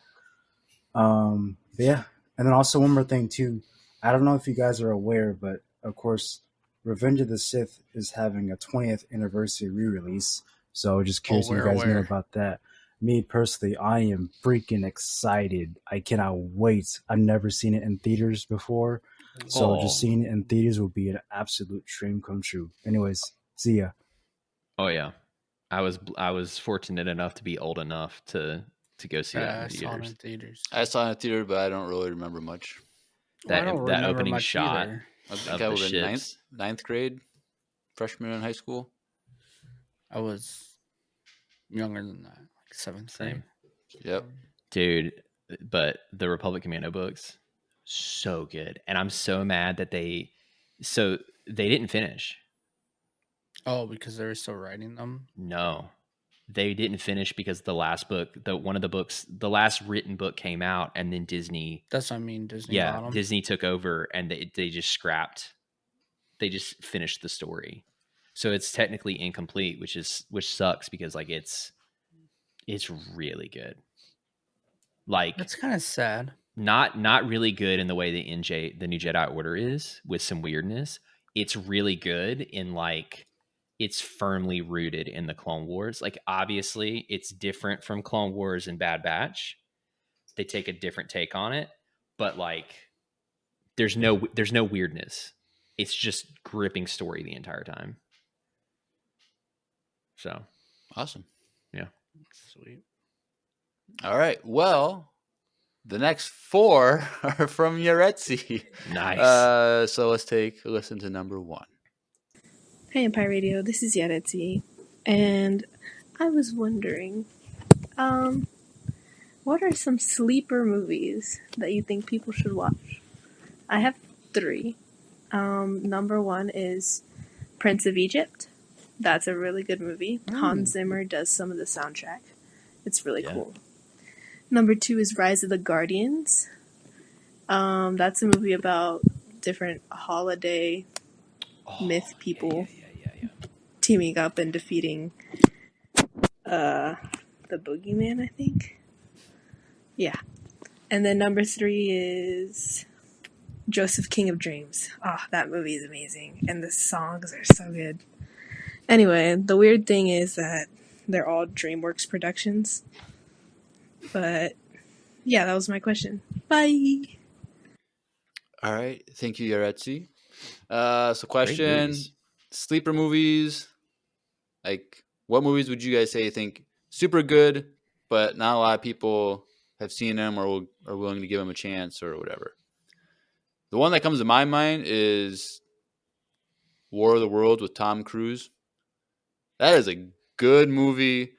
But yeah, and then also one more thing too. I don't know if you guys are aware, but of course, Revenge of the Sith is having a 20th anniversary re-release. So just curious if you guys know about that. Me personally, I am freaking excited. I cannot wait. I've never seen it in theaters before. So just seeing it in theaters will be an absolute dream come true. Anyways, see ya. Oh yeah. I was fortunate enough to be old enough to go see that in theaters. I saw it in theater, but I don't really remember much. That opening shot. Either. I think I was in ninth grade, freshman in high school. I was younger than that, 7th Same. grade. Yep. Dude, but the Republic Commando books, so good. And I'm so mad that they didn't finish. Oh, because they were still writing them. No. They didn't finish because the last book, the last written book came out, and then Disney That's what I mean. Disney bought them. Disney took over, and they just scrapped. They just finished the story. So it's technically incomplete, which sucks because like it's really good. Like That's kind of sad. not really good in the way the New Jedi Order is, with some weirdness. It's really good in like it's firmly rooted in the Clone Wars. Like obviously it's different from Clone Wars and Bad Batch. They take a different take on it, but like there's no weirdness. It's just gripping story the entire time. So Awesome. yeah. Sweet. All right. Well, the next 4 are from Yaretsi. Nice. So let's take a listen to number 1. Hey Empire Radio, this is Yaretsi, and I was wondering, what are some sleeper movies that you think people should watch? I have 3. Number 1 is Prince of Egypt. That's a really good movie. Hans Zimmer does some of the soundtrack. It's really cool. Number 2 is Rise of the Guardians. That's a movie about different holiday myth people teaming up and defeating the boogeyman, I think. Yeah. And then number 3 is Joseph King of Dreams. Oh, that movie is amazing. And the songs are so good. Anyway, the weird thing is that they're all DreamWorks productions. But yeah, that was my question. Bye. All right. Thank you, Yaretsi. So question, movies. sleeper movies. Like, what movies would you guys say you think super good, but not a lot of people have seen them or are willing to give them a chance or whatever? The one that comes to my mind is War of the Worlds with Tom Cruise. That is a good movie.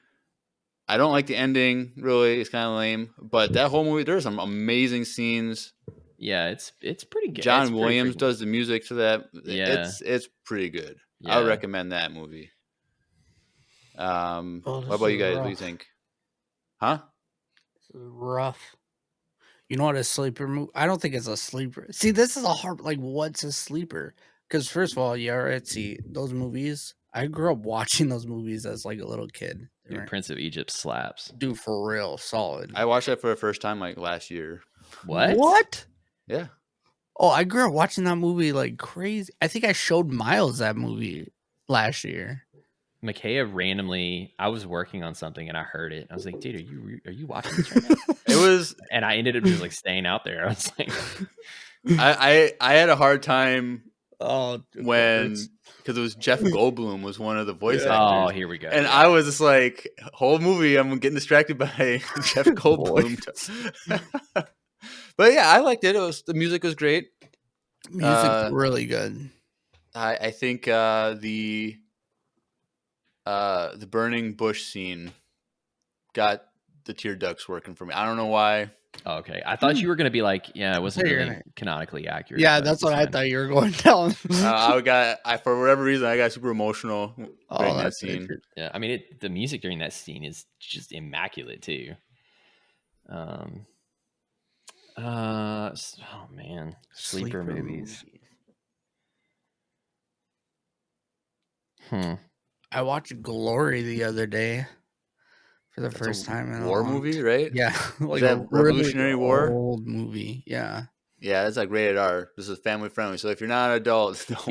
I don't like the ending, really. It's kind of lame. But that whole movie, there's some amazing scenes. Yeah, it's pretty good. John Williams does the music to that. Yeah. It's pretty good. Yeah. I would recommend that movie. What about you guys? What do you think? Huh? This is rough. You know what a sleeper movie? I don't think it's a sleeper. See, this is a hard. Like, what's a sleeper? Because first of all, see those movies. I grew up watching those movies as like a little kid. Dude, Prince of Egypt slaps. Dude, for real, solid. I watched that for the first time like last year. What? What? Yeah. Oh, I grew up watching that movie like crazy. I think I showed Miles that movie last year. Micaiah randomly, I was working on something and I heard it. I was like, dude, are you watching this right now? It was, And I ended up just like staying out there. I was like, I had a hard time when because it was Jeff Goldblum was one of the voice oh, actors. here we go. And I was just like, whole movie, I'm getting distracted by Jeff Goldblum. But yeah, I liked it. The music was great. Music's really good. I think the burning bush scene got the tear ducts working for me. I don't know why. Oh, okay. I thought you were going to be like, yeah, it wasn't really canonically accurate. Yeah, that's what I thought you were going down. For whatever reason, I got super emotional during that scene. Yeah, I mean, the music during that scene is just immaculate too. Oh man, sleeper movies. I watched Glory the other day for the first time in a war movie, right? Yeah, like that Revolutionary War old movie. Yeah, it's like rated R. This is family friendly, so if you're not an adult, don't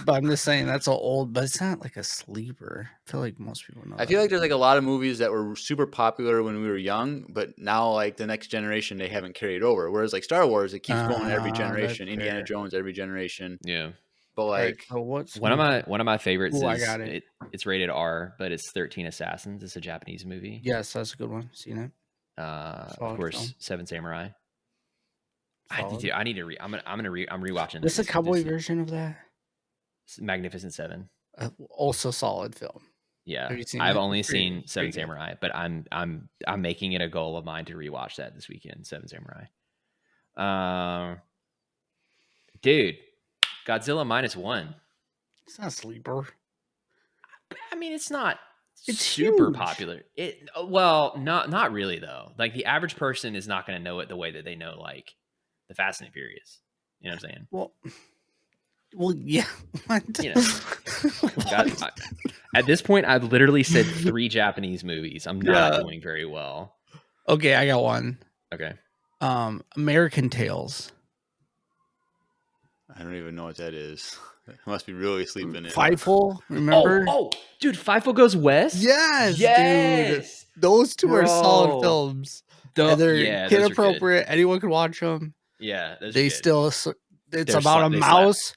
I'm just saying that's so old, but it's not like a sleeper. I feel like most people know. I feel like there's like a lot of movies that were super popular when we were young, but now like the next generation they haven't carried over. Whereas like Star Wars, it keeps going every generation. Indiana Jones, every generation. Yeah. But like, so what's one of my favorites is I got it. It's rated R, but it's 13 Assassins. It's a Japanese movie. Yes, that's a good one. Seen it. Of course, film. Seven Samurai. Solid. I need to I'm rewatching. This is a cowboy version of that. Magnificent Seven. Also solid film. Yeah, Have you seen I've it? only It's pretty- seen it's Seven pretty good. Samurai, but I'm making it a goal of mine to rewatch that this weekend. Seven Samurai. Dude, Godzilla -1. It's not a sleeper. I mean, it's not It's super huge. popular. Well, not really though. Like the average person is not going to know it the way that they know like the Fast and the Furious. You know what I'm saying? Well, yeah. What? You know, at this point, I've literally said 3 Japanese movies. I'm not Yeah. doing very well. Okay, I got one. Okay. American Tales. I don't even know what that is. I must be really sleeping it. Fightful, remember? Oh, dude, Fifo Goes West. Yes, dude. Yes. Those two are solid Bro. films. And they're Yeah, kid those are good. appropriate. Anyone can watch them. Yeah, those are They good. still. It's They're about a they slap. mouse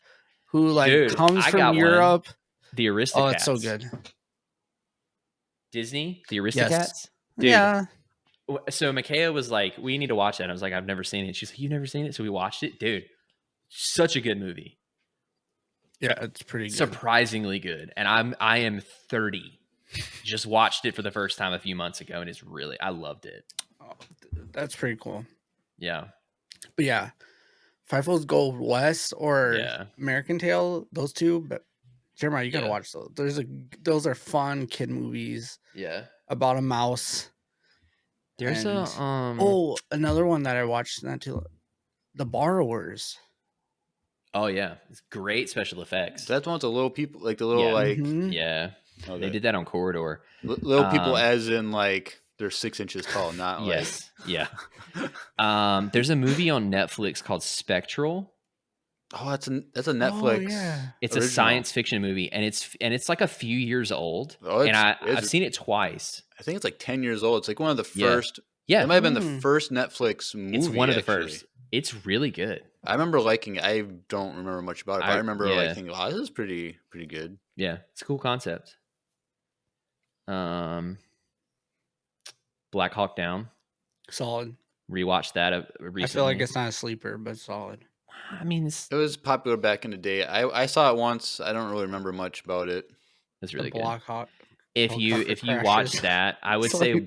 who like Dude, comes I from got one. Europe. The Aristocats. Oh, it's so good. Disney, The Aristocats. Yes. Dude, Yeah. so Makaya was like, we need to watch that. And I was like, I've never seen it. She's like, you've never seen it? So we watched it. Dude, such a good movie. Yeah, it's pretty good. Surprisingly good. And I am 30. Just watched it for the first time a few months ago, and I loved it. Oh, that's pretty cool. Yeah. But yeah, Fightful's Go West or Yeah. American Tail, those two. But Jeremiah, you gotta Yeah. watch those. Those are fun kid movies Yeah. about a mouse. There's And- a another one that I watched not too. The Borrowers. oh yeah, it's great special effects. That's one with the little people, like the little Yeah. like Mhm. Yeah. okay. They did that on Corridor. Little people, Um, as in like they're 6 inches tall, not like. Yes. Yeah. There's a movie on Netflix called Spectral. Oh, that's a Netflix. Oh, yeah. It's original. a science fiction movie, and it's like a few years old. Oh, and it's- I've seen it twice. I think it's like 10 years old. It's like one of the Yeah. first. Yeah, It might have been the Mm. first Netflix movie. it's one of the actually. first. It's really good. I remember liking it. I don't remember much about it, but I remember yeah. like thinking, "Wow, this is pretty good." Yeah, it's a cool concept. Black Hawk Down. Solid. Rewatched that recently. I feel like it's not a sleeper, but solid. I mean, it's It was popular back in the day. I saw it once. I don't really remember much about it. really The good. Black Hawk. If Helicopter you watch crashes. that, I would say Sorry.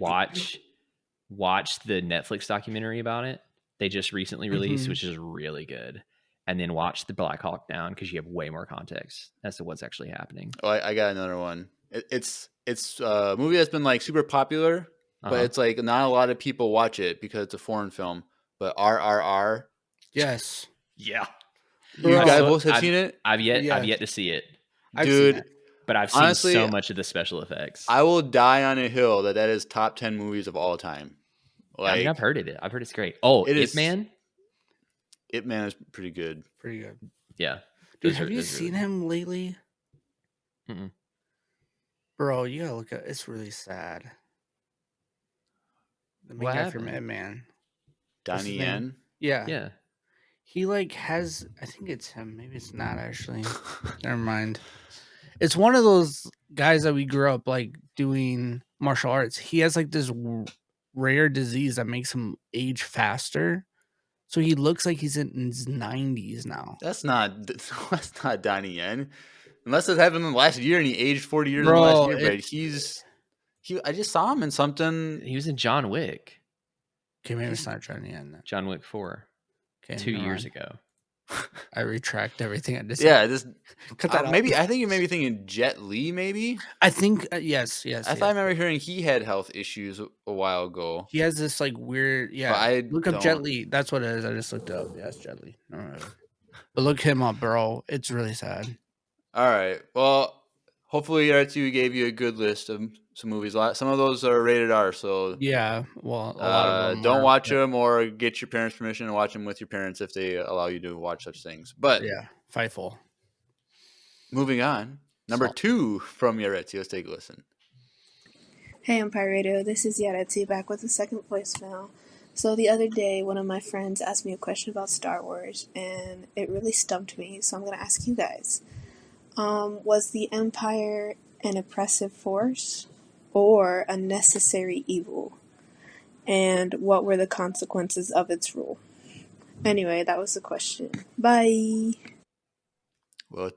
watch the Netflix documentary about it. They just recently released, Mhm. which is really good. And then watch the Black Hawk Down because you have way more context as to what's actually happening. Oh, I got another one. It's a movie that's been like super popular, but Uh-huh. it's like not a lot of people watch it because it's a foreign film. But RRR, Yes. Yeah, you Bro, guys both have I've- seen it, I've Yeah. yet to see it, I've seen dude. it. but I've seen Honestly, so much of the special effects. I will die on a hill that is top 10 movies of all time. I Like mean, I've heard it. I've heard it's great. Oh, It Ip is- Man. Ip Man is pretty good. Pretty good. Yeah, Dude, Those have are- you those are seen really- him lately? Mm-mm. Bro, you gotta look at it's really sad. The main What guy from happened? Ed Man. What's his Donnie name? Yen. Yeah. Yeah. He like has I think it's him. Maybe it's not actually. Never mind. It's one of those guys that we grew up like doing martial arts. He has like this rare disease that makes him age faster. So he looks like he's in his 90s now. That's not Donnie Yen. Unless it happened in the last year and he aged 40 years in the Bro, last year, but it's- I just saw him in something. He was in John Wick. Okay, maybe it's not Johnny Yen then. John Wick 4. Okay, 2 never years mind. ago. I retract everything I just Yeah, this Cut that out. maybe I think you may be thinking Jet Li. Maybe I think yes. I thought I remember hearing he had health issues a while ago. He has this like weird, yeah. But I look up Jet don't- Li. That's what it is. I just looked it up. Yeah, it's Jet Li. All right. But look him up, bro. It's really sad. All right. Well, hopefully R2 gave you a good list of some movies. Some of those are rated R, so Yeah. Well, a lot of them. don't are, watch but- them or get your parents' permission to watch them with your parents if they allow you to watch such things. But Yeah, Fightful. moving on, number Salt. 2 from Yaretsi. Let's take a listen. Hey Empire Radio, this is Yaretsi back with the second voicemail. So the other day, one of my friends asked me a question about Star Wars, and it really stumped me, so I'm going to ask you guys. Was the Empire an oppressive force or a necessary evil? And what were the consequences of its rule? Anyway, that was the question. Bye! Well,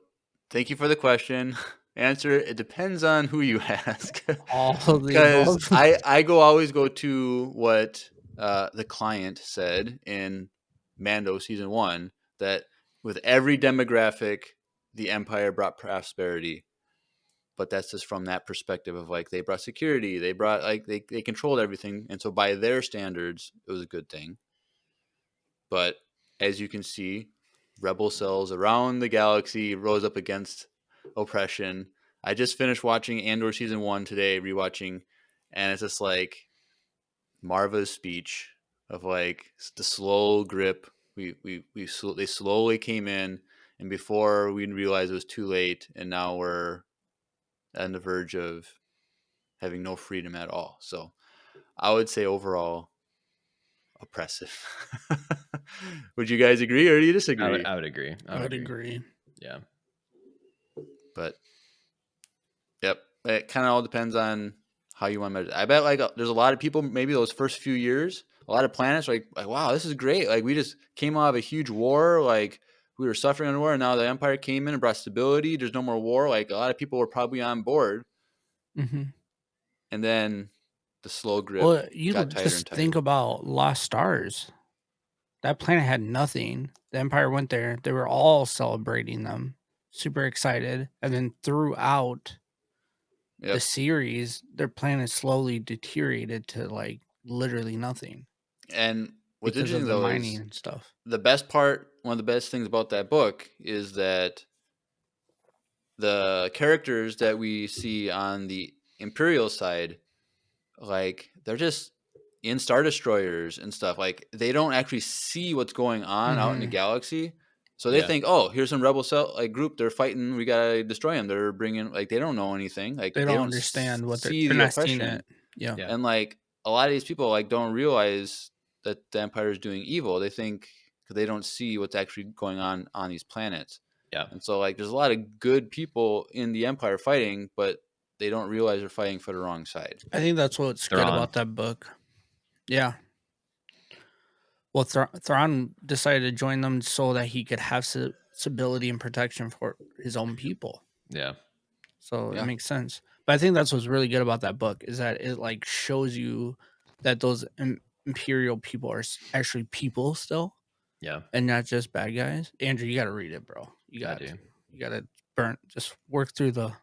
thank you for the question. answer. It depends on who you ask. All of the Because above. I always go to what the client said in Mando season 1, that with every demographic, the Empire brought prosperity. But that's just from that perspective of like they brought security, they brought like they controlled everything, and so by their standards, it was a good thing. But as you can see, rebel cells around the galaxy rose up against oppression. I just finished watching Andor season 1 today, rewatching, and it's just like Marva's speech of like the slow grip. They slowly came in, and before we realized it was too late, and now we're on the verge of having no freedom at all. So I would say overall oppressive. Would you guys agree or do you disagree? I would agree. I would agree. Yeah. But yep, it kind of all depends on how you want to measure. I bet like there's a lot of people maybe those first few years, a lot of planets like wow, this is great. Like we just came out of a huge war, like we were suffering under war, and now the Empire came in and brought stability. There's no more war. Like a lot of people were probably on board, Mm-hmm. and then the slow grip Well, you got tighter and just tighter. think about Lost Stars. That planet had nothing. The Empire went there. They were all celebrating them, super excited. And then throughout the Yep. series, their planet slowly deteriorated to like literally nothing And what's because of interesting the though mining is and stuff. the best part, one of the best things about that book is that the characters that we see on the Imperial side, like they're just in Star Destroyers and stuff. Like they don't actually see what's going on out in the Mhm. galaxy. So they Yeah. think, oh, here's some rebel cell like group. They're fighting. We gotta destroy them. They're bringing like they don't know anything. Like They they don't don't understand what see they're the not seeing oppression. it. Yeah. Yeah. And like a lot of these people like don't realize that the Empire is doing evil. They think because they don't see what's actually going on these planets. Yeah. And so like there's a lot of good people in the Empire fighting, but they don't realize they're fighting for the wrong side. I think that's what's good Thrawn. about that book. Yeah. Well, Thrawn decided to join them so that he could have stability and protection for his own people. Yeah. So Yeah. it makes sense. But I think that's what's really good about that book is that it like shows you that those imperial people are actually people still Yeah. and not just bad guys. Andrew, you got to read it, bro. You I got do. You got to just work through the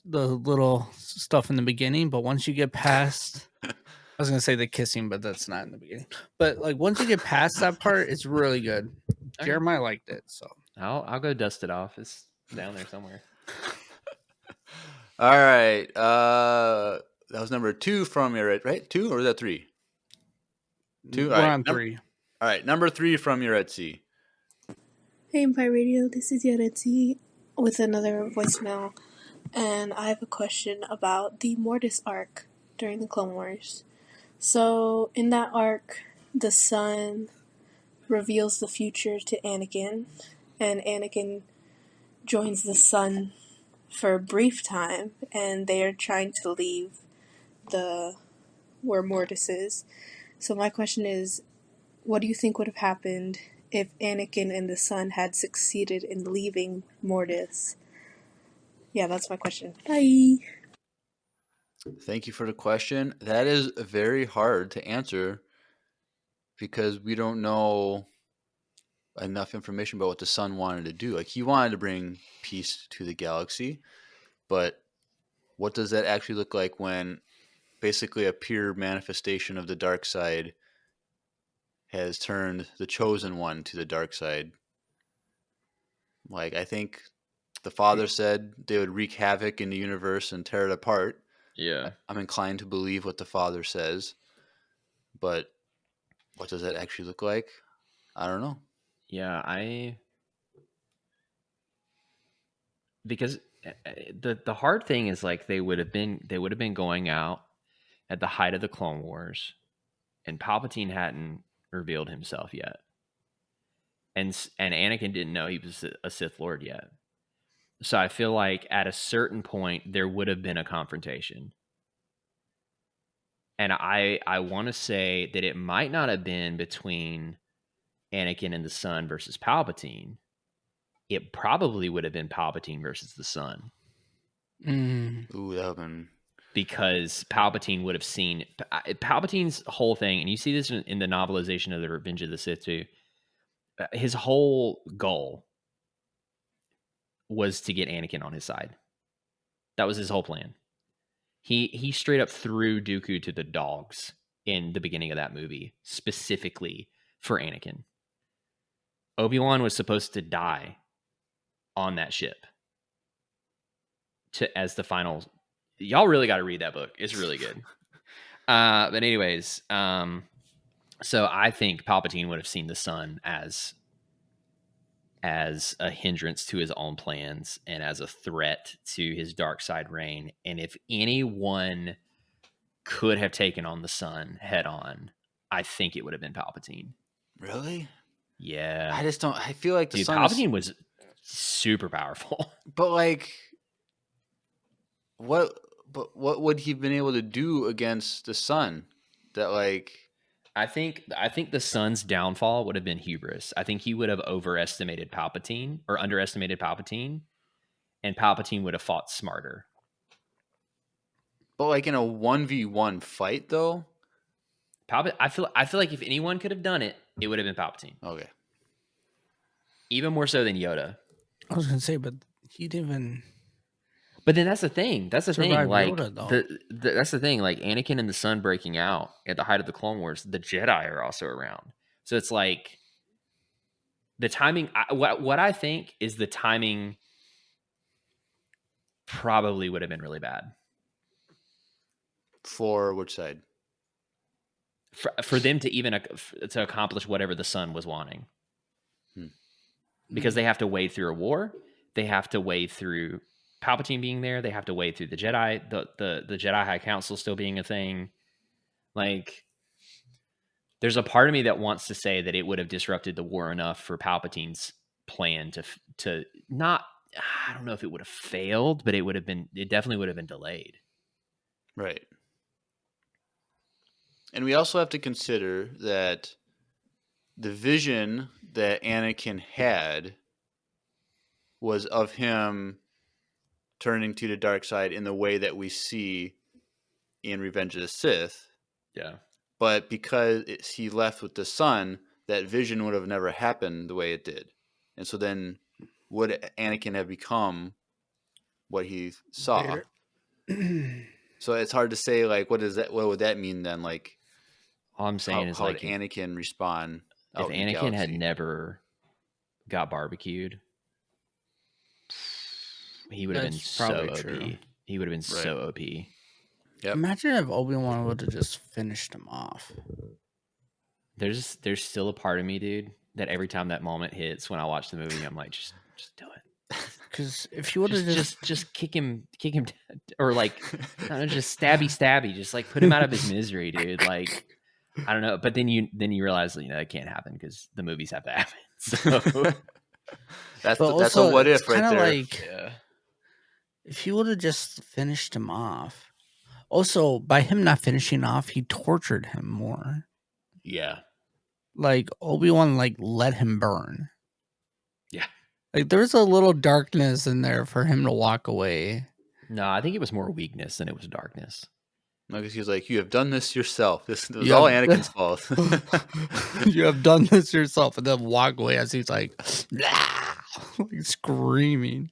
little stuff in the beginning, but once you get past I was going to say the kissing, but that's not in the beginning. But like once you get past that part, it's really good. Okay. Jeremiah liked it, so I'll go dust it off. It's down there somewhere. All right. That was number 2 from your right? 2 or is that 3? 2. we're All right. on 3. All right. Number 3 from your Etsy. Hey Empire Radio, this is Yaretsi with another voicemail, and I have a question about the Mortis arc during the Clone Wars. So, in that arc, the sun reveals the future to Anakin, and Anakin joins the sun for a brief time, and they are trying to leave the where Mortis is. So my question is, what do you think would have happened if Anakin and the sun had succeeded in leaving Mortis? Yeah, that's my question. Bye. Thank you for the question. That is very hard to answer because we don't know enough information about what the sun wanted to do. Like he wanted to bring peace to the galaxy, but what does that actually look like when basically a pure manifestation of the dark side has turned the chosen one to the dark side? Like I think the father said they would wreak havoc in the universe and tear it apart. Yeah. I'm inclined to believe what the father says, but what does that actually look like? I don't know. Yeah. Because the hard thing is like they would have been going out at the height of the Clone Wars, and Palpatine hadn't revealed himself yet, and Anakin didn't know he was a Sith Lord yet. So I feel like at a certain point there would have been a confrontation, and I want to say that it might not have been between Anakin and the Son versus Palpatine. it probably would have been Palpatine versus the Son. Ooh, that would have been... Because Palpatine would have seen Palpatine's whole thing, and you see this in the novelization of the Revenge of the Sith too. His whole goal was to get Anakin on his side. That was his whole plan. He straight up threw Dooku to the dogs in the beginning of that movie, specifically for Anakin. Obi-Wan was supposed to die on that ship as the final. Y'all really got to read that book. It's really good. But anyways, so I think Palpatine would have seen the Son as a hindrance to his own plans and as a threat to his dark side reign. And if anyone could have taken on the Son head on, I think it would have been Palpatine. Really? Yeah. I just don't... I feel like the Dude, Son Palpatine was super powerful. But like... What would he have been able to do against the Son? That like... I think the Son's downfall would have been hubris. I think he would have overestimated Palpatine or underestimated Palpatine, and Palpatine would have fought smarter. But like in a 1v1 fight though? I feel like if anyone could have done it, it would have been Palpatine. Okay. Even more so than Yoda. I was gonna say, but he didn't even. But then that's the thing. That's the thing. Survive Like Yoda, that's the thing. Like Anakin and the Son breaking out at the height of the Clone Wars, the Jedi are also around. So it's like the timing. What I think is the timing probably would have been really bad For which side? for them to even to accomplish whatever the Son was wanting. Because they have to wade through a war. They have to wade through Palpatine being there. They have to wade through the Jedi, the Jedi High Council still being a thing. Like, there's a part of me that wants to say that it would have disrupted the war enough for Palpatine's plan to not. I don't know if it would have failed, but it definitely would have been delayed. Right. And we also have to consider that the vision that Anakin had was of him turning to the dark side in the way that we see in Revenge of the Sith. Yeah. But because he left with the Son, that vision would have never happened the way it did. And so then would Anakin have become what he saw? So it's hard to say, like, what would that mean then? Like, all I'm saying is, how like, would Anakin respond? If Anakin had never got barbecued, he would have been so OP. True. He would have been so OP. Yep. Imagine if Obi-Wan would have just finished him off. There's still a part of me, dude, that every time that moment hits when I watch the movie, I'm like, just do it. Because if he would have just kick him, or like, I don't know, just stabby, just like put him out of his misery, dude. Like, I don't know, but then you realize that can't happen because the movies have to happen. So that's a what if right there. Like, if he would have just finished him off. Also, by him not finishing off, he tortured him more. Yeah. Like, Obi-Wan, like, let him burn. Yeah. Like, there's a little darkness in there for him to walk away. No, I think it was more weakness than it was darkness. No, because he was like, you have done this yourself. This was all Anakin's fault. You have done this yourself. And then walk away as he's like, like screaming.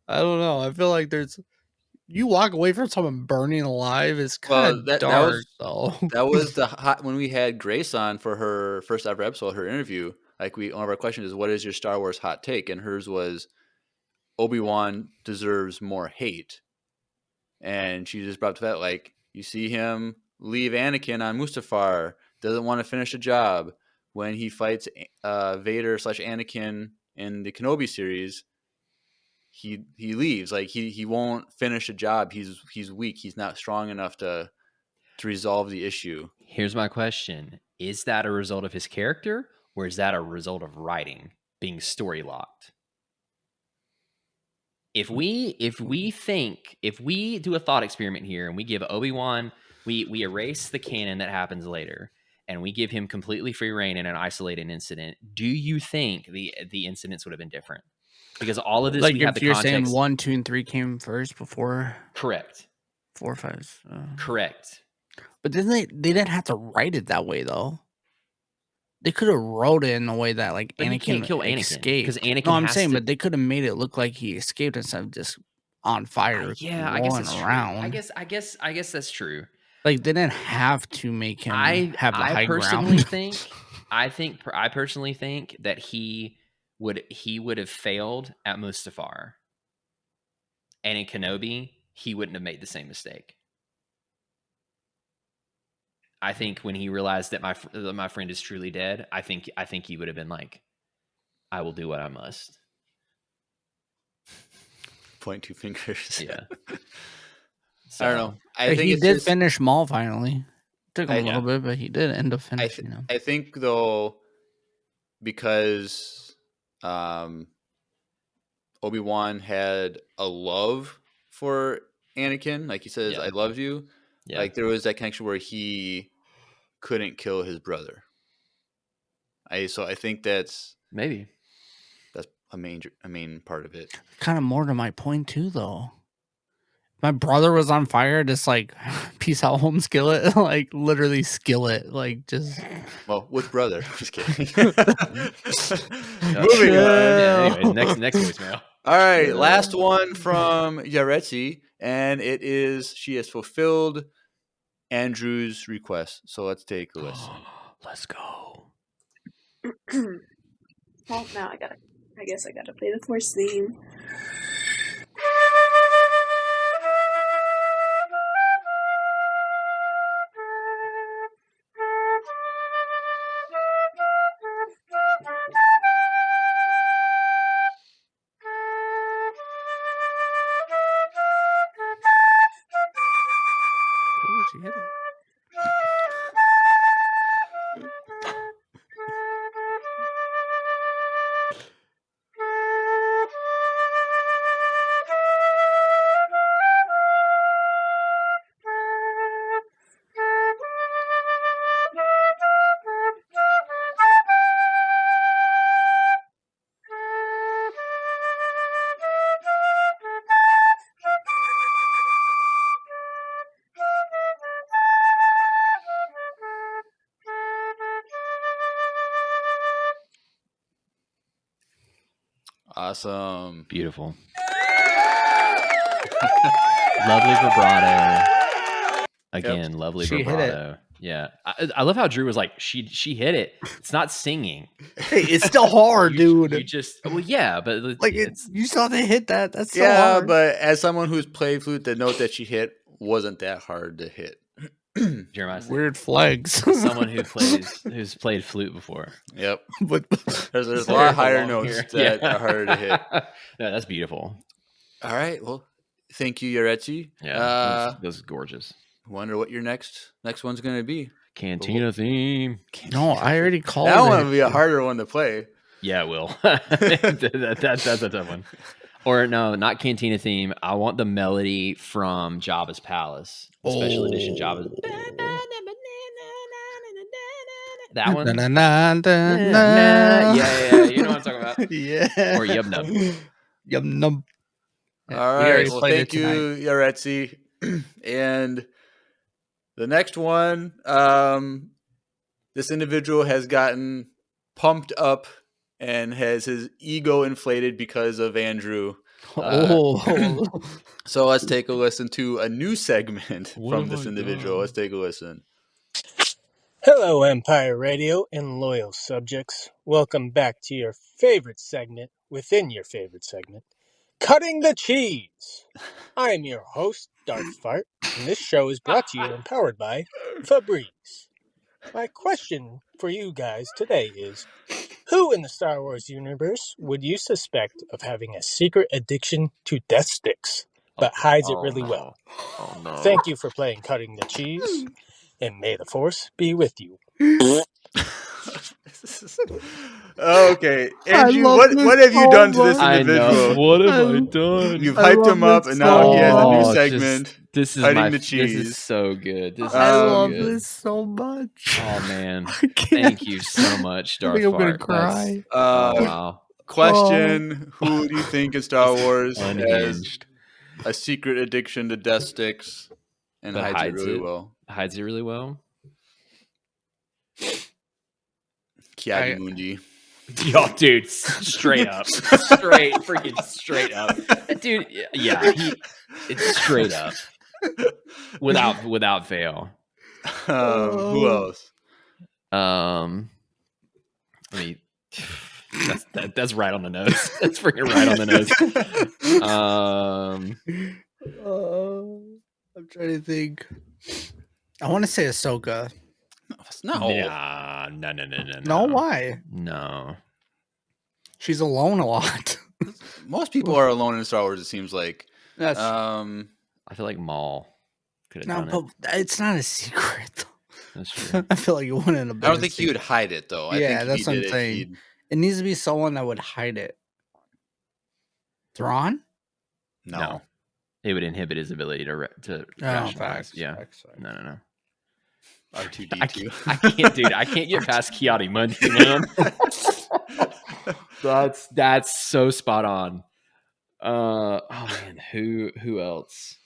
I don't know. I feel like you walk away from someone burning alive is kind of dark, though. That was when we had Grace on for her first ever episode, her interview. Like, one of our questions is, what is your Star Wars hot take? And hers was, Obi-Wan deserves more hate. And she just brought up that, like, you see him leave Anakin on Mustafar, doesn't want to finish a job. When he fights Vader / Anakin in the Kenobi series, he leaves. Like, he won't finish a job. He's weak. He's not strong enough to resolve the issue. Here's my question. Is that a result of his character, or is that a result of writing, being story locked? If we do a thought experiment here and we give Obi-Wan, we erase the canon that happens later, and we give him completely free reign in an isolated incident, do you think the incidents would have been different? because all of this Like we have if the you're context. saying 1, 2, and 3 came first before Correct. 4, 5. Correct. But then they didn't have to write it that way though. They could have wrote it in a way that like But he Anakin can't kill Anakin, escaped. 'cause Anakin no, I'm has saying, to- but they could have made it look like he escaped instead of just on fire, Yeah, I guess rolling that's around. true. I guess that's true. Like they didn't have to make him have the high personally ground. think I personally think that he would have failed at Mustafar, and in Kenobi he wouldn't have made the same mistake. I think when he realized that my friend is truly dead, I think he would have been like, I will do what I must. Point two fingers. Yeah. I don't know. I Like, think he it's did just, finish Maul finally. Took him a Yeah. little bit, but he did end up finishing him. I think though, because Obi-Wan had a love for Anakin, like he says, Yeah. "I love you." Yeah. Like there was that connection where he couldn't kill his brother. I think that's Maybe. a main part of it. Kind of more to my point too, though. My brother was on fire, just like peace out home skillet, like literally skillet, like just. Well, with brother, just kidding. Moving Moving on. Yeah, anyways, next voicemail. All right, last one from Yaretsi, and it is she has fulfilled Andrew's request. So let's take a listen. Let's go. Well, now I guess I gotta play the Force theme. Oh, she hit it. Awesome. Beautiful. Lovely vibrato. Again, lovely She hit vibrato. Yeah. I love how Drew was like, she hit it. It's not singing. Hey, it's still hard, dude. You just, well, yeah, but like it's you saw they hit that. That's so Yeah, hard. but as someone who's played flute, the note that she hit wasn't that hard to hit. Jeremiah. Weird flags. Someone who's played flute before. Yep. but There's a lot of higher Along notes here. that are harder to hit. No, that's beautiful. All right. Well, thank you, Yaretsi. Yeah, that's gorgeous. Wonder what your next one's going to be. Cantina theme. no, I already called That it. one would be a harder one to play. Yeah, it will. That's a tough one. Or no, not Cantina theme. I want the melody from Jabba's Palace, the special edition Jabba's. That one. Yeah, you know what I'm talking about. Yeah. Or Yub Nub. Yum num. All We right. already Well, played thank it you, Yaretsi. And the next one, this individual has gotten pumped up and has his ego inflated because of Andrew. So let's take a listen to a new segment from this individual. Let's take a listen. Hello, Empire Radio and loyal subjects. Welcome back to your favorite segment within your favorite segment, Cutting the Cheese. I am your host, Darth Fart, and this show is brought to you and powered by Febreze. My question for you guys today is, who in the Star Wars universe would you suspect of having a secret addiction to death sticks, but hides it really well? Oh no. Thank you for playing Cutting the Cheese, and may the Force be with you. Okay, Andrew, what have you done to this I know. individual? What have I done? You've hyped him up, and now he has a new segment. This is Cutting the This cheese. is so good. This is I so love good. this so much. Oh man, I can't. thank you so much, I Darth think I'm gonna Fart. That's- cry. Oh wow, Question: Who do you think in Star Wars has Unhinged. a secret addiction to death sticks and But hides it really well? Hides it really well. Kiadi Mundi. Yo, dude, straight up. Straight up. Dude, yeah, it's straight up. Without fail. Who else? I mean, that's right on the nose. That's freaking right on the nose. I'm trying to think. I want to say Ahsoka. No. No, why? No. She's alone a lot. Most people are alone in Star Wars, it seems like. That's I feel like Maul could have done it. but it's not a secret. Though. That's true. I feel like it wouldn't have been. I don't think he would hide it, though. I think if that's he what did I'm saying. he'd- It needs to be someone that would hide it. Thrawn? No. It would inhibit his ability to rationalize. Yeah. No. R2D2. I can't, dude. I can't get past Kiadi Mundi, man. That's so spot on. Oh man, who else?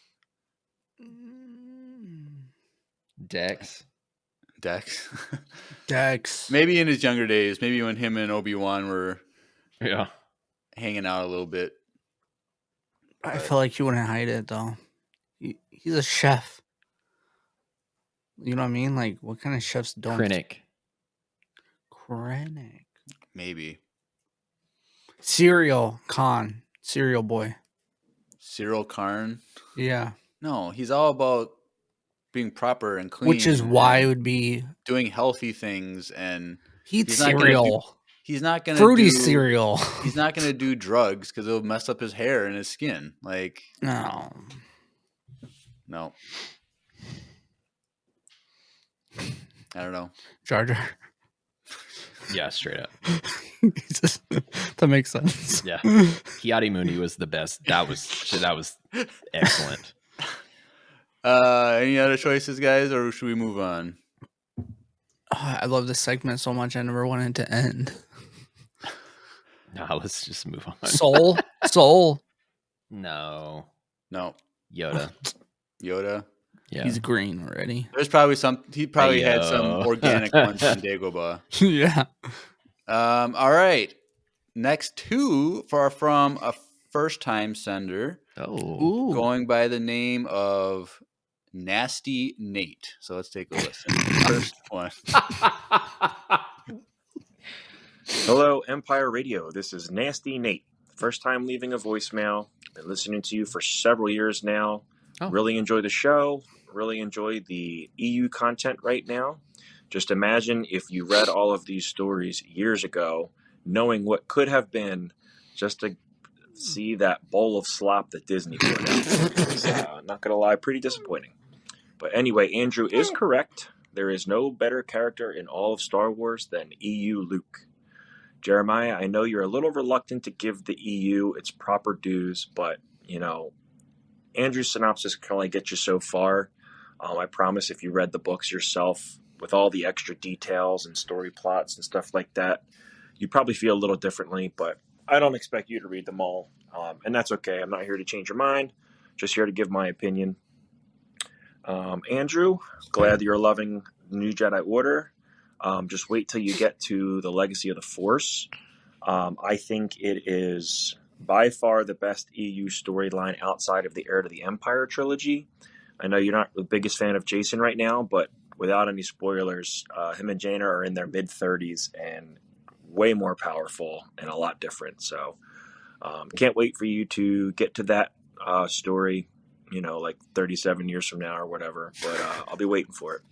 Dex. Dex. Maybe in his younger days. Maybe when him and Obi-Wan were Yeah. hanging out a little bit. I feel like he wouldn't hide it though. He's a chef. You know what I mean? Like, what kind of chefs don't? Krennic. Maybe. Cereal boy. Cyril Karn. Yeah. No, he's all about being proper and clean. Which is why it would be doing healthy things and eat he's not cereal. He's not gonna fruity do, cereal. He's not gonna do drugs because it'll mess up his hair and his skin. Like no. I don't know. Jar Jar. Yeah, straight up. That makes sense. Yeah. Kiadi Mundi was the best. That was excellent. Any other choices, guys, or should we move on? Oh, I love this segment so much. I never wanted to end. No, let's just move on. Soul. No. Yoda. Yeah. He's green already. There's probably he probably had some organic ones from Dagobah. Yeah. All right. Next two from a first-time sender. Oh. Going by the name of Nasty Nate. So let's take a listen. First one. Hello, Empire Radio. This is Nasty Nate. First time leaving a voicemail. Been listening to you for several years now. Oh. Really enjoy the show. Really enjoy the EU content right now. Just imagine if you read all of these stories years ago, knowing what could have been, just to see that bowl of slop that Disney put out. It's, not going to lie, pretty disappointing. But anyway, Andrew is correct. There is no better character in all of Star Wars than EU Luke. Jeremiah, I know you're a little reluctant to give the EU its proper dues, but, Andrew's synopsis can only get you so far. I promise if you read the books yourself, with all the extra details and story plots and stuff like that, you probably feel a little differently, but I don't expect you to read them all, and that's okay. I'm not here to change your mind, just here to give my opinion. Andrew, glad that you're loving the New Jedi Order. Just wait till you get to the Legacy of the Force. I think it is by far the best EU storyline outside of the Heir to the Empire trilogy. I know you're not the biggest fan of Jason right now, but without any spoilers, him and Jaina are in their mid-30s and way more powerful and a lot different. So can't wait for you to get to that story, like 37 years from now or whatever. But I'll be waiting for it.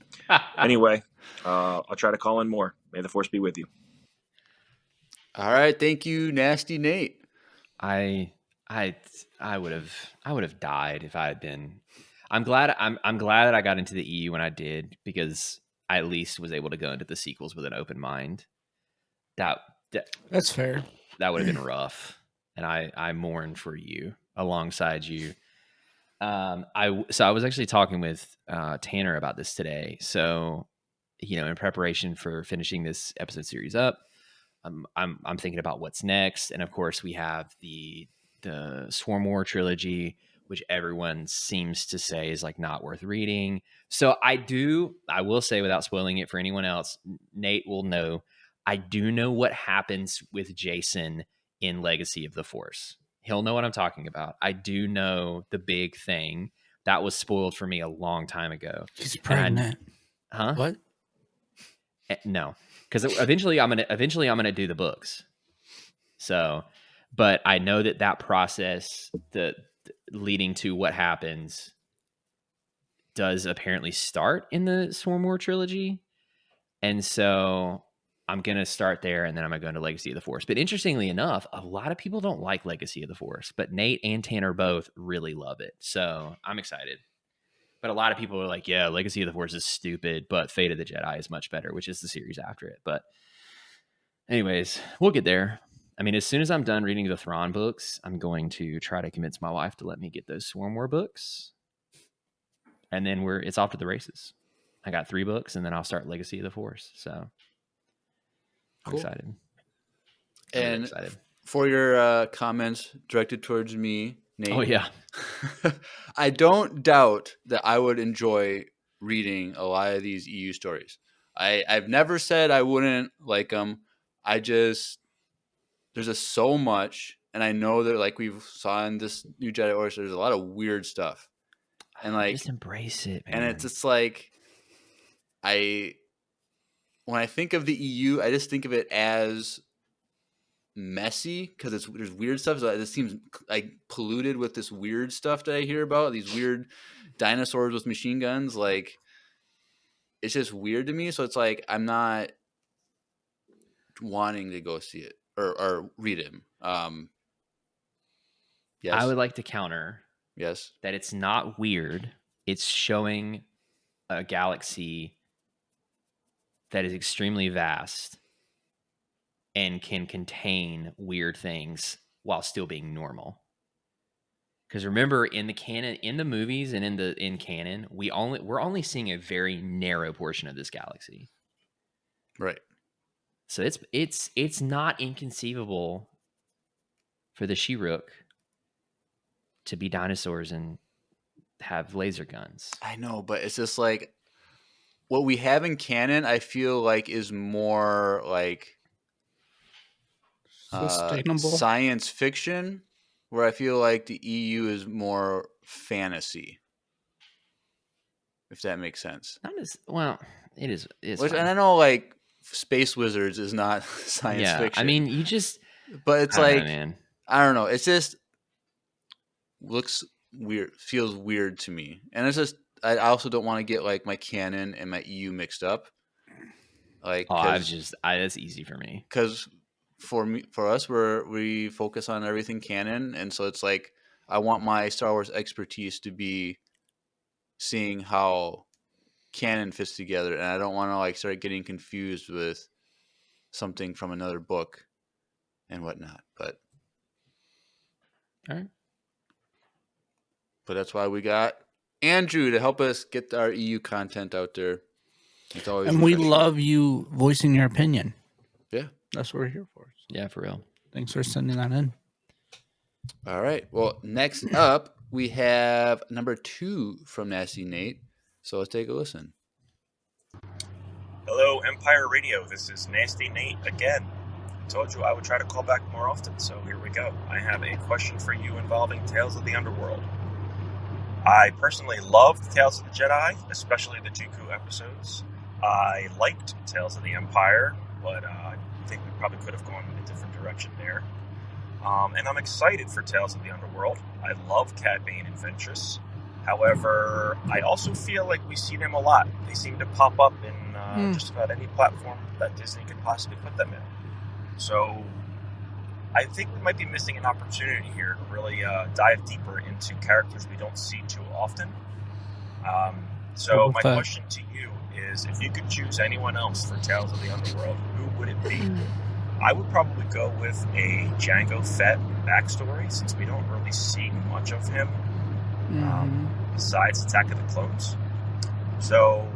Anyway, I'll try to call in more. May the Force be with you. All right. Thank you, Nasty Nate. I would have died if I had been. I'm glad that I got into the EU when I did, because I at least was able to go into the sequels with an open mind. That's fair. That would have been rough, and I mourn for you alongside you. I was actually talking with Tanner about this today. So, in preparation for finishing this episode series up, I'm thinking about what's next, and of course we have the Swarm War trilogy, which everyone seems to say is like not worth reading. So I will say, without spoiling it for anyone else, Nate will know, I do know what happens with Jason in Legacy of the Force. He'll know what I'm talking about. I do know the big thing that was spoiled for me a long time ago. She's pregnant. Huh? What? No, because eventually I'm gonna do the books. So, but I know that process, the leading to what happens, does apparently start in the Swarm War trilogy, and so I'm gonna start there, and then I'm gonna go into Legacy of the Force. But interestingly enough, a lot of people don't like Legacy of the Force, but Nate and Tanner both really love it. So I'm excited. But a lot of people are like, yeah, Legacy of the Force is stupid, but Fate of the Jedi is much better, which is the series after it. But anyways, we'll get there. I mean, as soon as I'm done reading the Thrawn books, I'm going to try to convince my wife to let me get those Swarm War books. And then it's off to the races. I got 3 books, and then I'll start Legacy of the Force. So I'm excited. I'm really excited. For your comments directed towards me, Nate. Oh, yeah. I don't doubt that I would enjoy reading a lot of these EU stories. I've never said I wouldn't like them. There's just so much, and I know that like we've saw in this new Jedi Order, there's a lot of weird stuff, and like just embrace it, man. And it's just like when I think of the EU, I just think of it as messy because there's weird stuff. So it seems like polluted with this weird stuff that I hear about, these weird dinosaurs with machine guns. Like, it's just weird to me. So it's like I'm not wanting to go see it or read it. Yes, I would like to counter. Yes, that it's not weird. It's showing a galaxy that is extremely vast and can contain weird things while still being normal. Because remember, in the canon, in the movies, and in canon, we're only seeing a very narrow portion of this galaxy. Right. So it's not inconceivable for the She-Rook to be dinosaurs and have laser guns. I know, but it's just like what we have in canon, I feel like is more like sustainable science fiction, where I feel like the EU is more fantasy. If that makes sense. Not as well. It is. And I know like Space Wizards is not science fiction. I mean, but it's like, man. I don't know. It's just looks weird, feels weird to me, and it's just I also don't want to get like my canon and my EU mixed up. Like, that's easy for me because for us, we focus on everything canon, and so it's like I want my Star Wars expertise to be seeing how canon fits together, and I don't want to like start getting confused with something from another book and whatnot. But all right. But that's why we got Andrew to help us get our EU content out there. It's always and we love you voicing your opinion. Yeah. That's what we're here for. Yeah, for real. Thanks for sending that in. All right. Well, next up, we have number 2 from Nasty Nate. So let's take a listen. Hello, Empire Radio. This is Nasty Nate again. I told you I would try to call back more often, so here we go. I have a question for you involving Tales of the Underworld. I personally loved Tales of the Jedi, especially the Dooku episodes. I liked Tales of the Empire, but I think we probably could have gone in a different direction there. And I'm excited for Tales of the Underworld. I love Cad Bane and Ventress. However, I also feel like we see them a lot. They seem to pop up in just about any platform that Disney could possibly put them in. So I think we might be missing an opportunity here to really dive deeper into characters we don't see too often. So my question to you is, if you could choose anyone else for Tales of the Underworld, who would it be? I would probably go with a Jango Fett backstory, since we don't really see much of him besides Attack of the Clones. So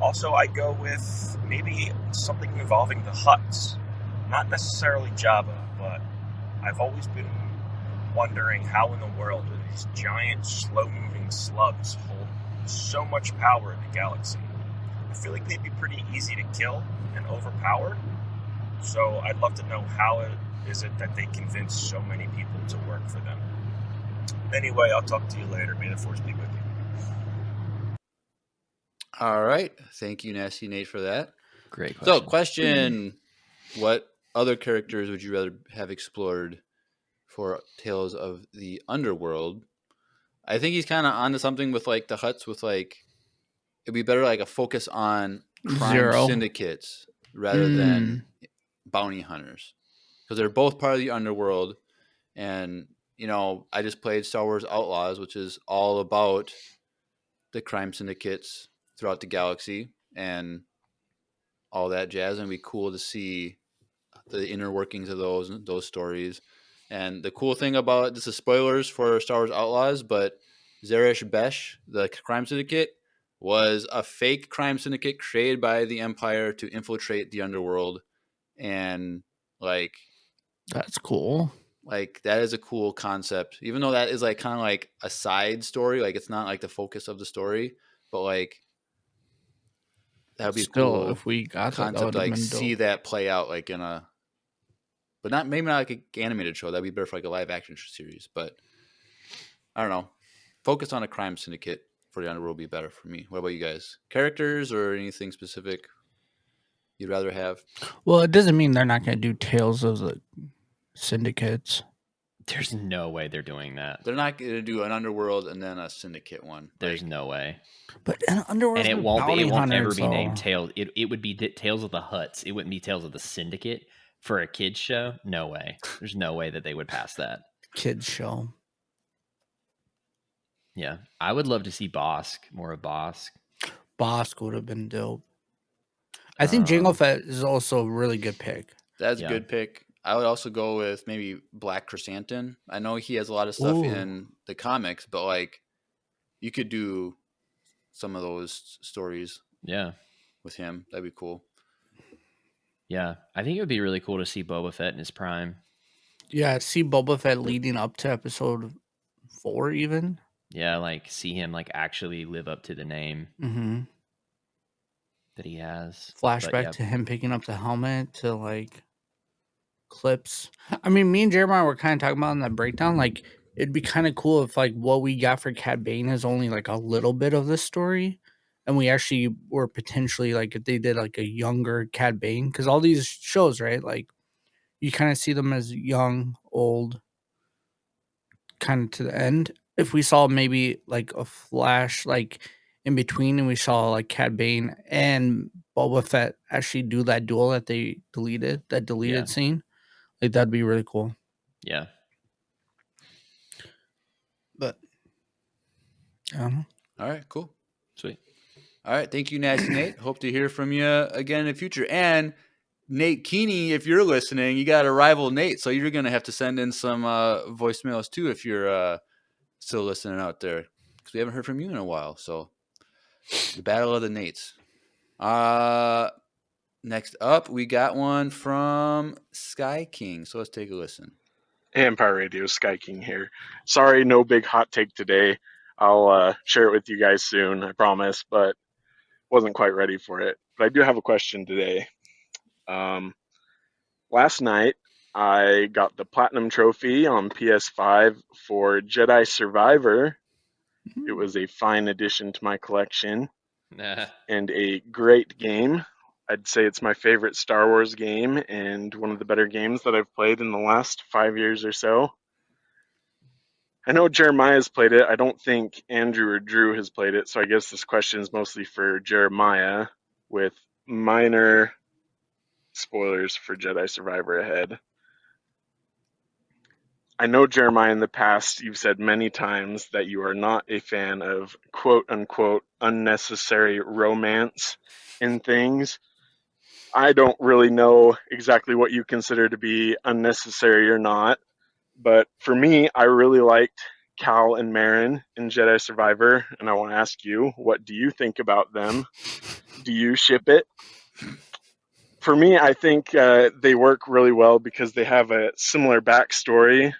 also I'd go with maybe something involving the Hutts. I'm not necessarily Jabba, but I've always been wondering how in the world do these giant, slow-moving slugs hold so much power in the galaxy. I feel like they'd be pretty easy to kill and overpowered. So I'd love to know how it is that they convince so many people to work for them. Anyway, I'll talk to you later. May the Force be with you. All right. Thank you, Nasty Nate, for that. Great question. So, question: what other characters would you rather have explored for Tales of the Underworld? I think he's kind of onto something with like the Hutts. With like, it'd be better like a focus on crime Zero. syndicates rather than bounty hunters, because they're both part of the underworld. And you know, I just played Star Wars Outlaws, which is all about the crime syndicates throughout the galaxy and all that jazz. And it'd be cool to see the inner workings of those stories. And the cool thing about this is spoilers for Star Wars Outlaws, but Zeresh Besh, the crime syndicate, was a fake crime syndicate created by the Empire to infiltrate the underworld. And like, That's cool. like that is a cool concept, even though that is like kind of like a side story. Like it's not like the focus of the story, but like that would be Still, a cool if we got that, that concept would to have like been see dope. that play out like in a, but not maybe not like an animated show. That'd be better for like a live action series. But I don't know. Focus on a crime syndicate for the underworld would be better for me. What about you guys? Characters or anything specific you'd rather have? Well, it doesn't mean they're not going to do Tales of the Syndicates. There's no way they're doing that. They're not going to do an underworld and then a syndicate one. There's Like, no way. But Underworld And it won't be. It won't ever be named Tales. Tales. It would be Tales of the Hutts. It wouldn't be Tales of the Syndicate for a kids show. No way. There's no way that they would pass that. Kids show. Yeah, I would love to see Bosk, more of Bosk. Bosk would have been dope. I think Jango Fett is also a really good pick. That's Yeah. a good pick. I would also go with maybe Black Chrysanthemum. I know he has a lot of stuff Ooh. in the comics, but like you could do some of those stories Yeah, with him. That'd be cool. yeah. I think it would be really cool to see Boba Fett in his prime. Yeah, see Boba Fett leading up to episode 4 even. Yeah, like see him like actually live up to the name Mm-hmm. that he has. Flashback But, yeah. to him picking up the helmet to like clips. I mean, me and Jeremiah were kind of talking about in that breakdown. Like, it'd be kind of cool if like what we got for Cad Bane is only like a little bit of the story, and we actually were potentially like if they did like a younger Cad Bane, because all these shows, right? Like, you kind of see them as young, old, kind of to the end. If we saw maybe like a flash, like in between, and we saw like Cad Bane and Boba Fett actually do that duel that they deleted, that deleted Yeah. scene, like that'd be really cool. Yeah. But All right, cool. Sweet. All right, thank you, Nasty Nate. Hope to hear from you again in the future. And Nate Keeney, if you're listening, you got a rival Nate, so you're gonna have to send in some voicemails too if you're still listening out there, because we haven't heard from you in a while. So the battle of the Nates. Next up, we got one from Sky King. So let's take a listen. Hey, Empire Radio, Sky King here. Sorry, no big hot take today. I'll share it with you guys soon, I promise, but wasn't quite ready for it. But I do have a question today. Last night, I got the Platinum Trophy on PS5 for Jedi Survivor. It was a fine addition to my collection and a great game. I'd say it's my favorite Star Wars game and one of the better games that I've played in the last 5 years or so. I know Jeremiah's played it. I don't think Andrew or Drew has played it, so I guess this question is mostly for Jeremiah, with minor spoilers for Jedi Survivor ahead. I know, Jeremiah, in the past you've said many times that you are not a fan of quote-unquote unnecessary romance in things. I don't really know exactly what you consider to be unnecessary or not, but for me, I really liked Cal and Marin in Jedi Survivor, and I want to ask you, what do you think about them? Do you ship it? For me, I think they work really well because they have a similar backstory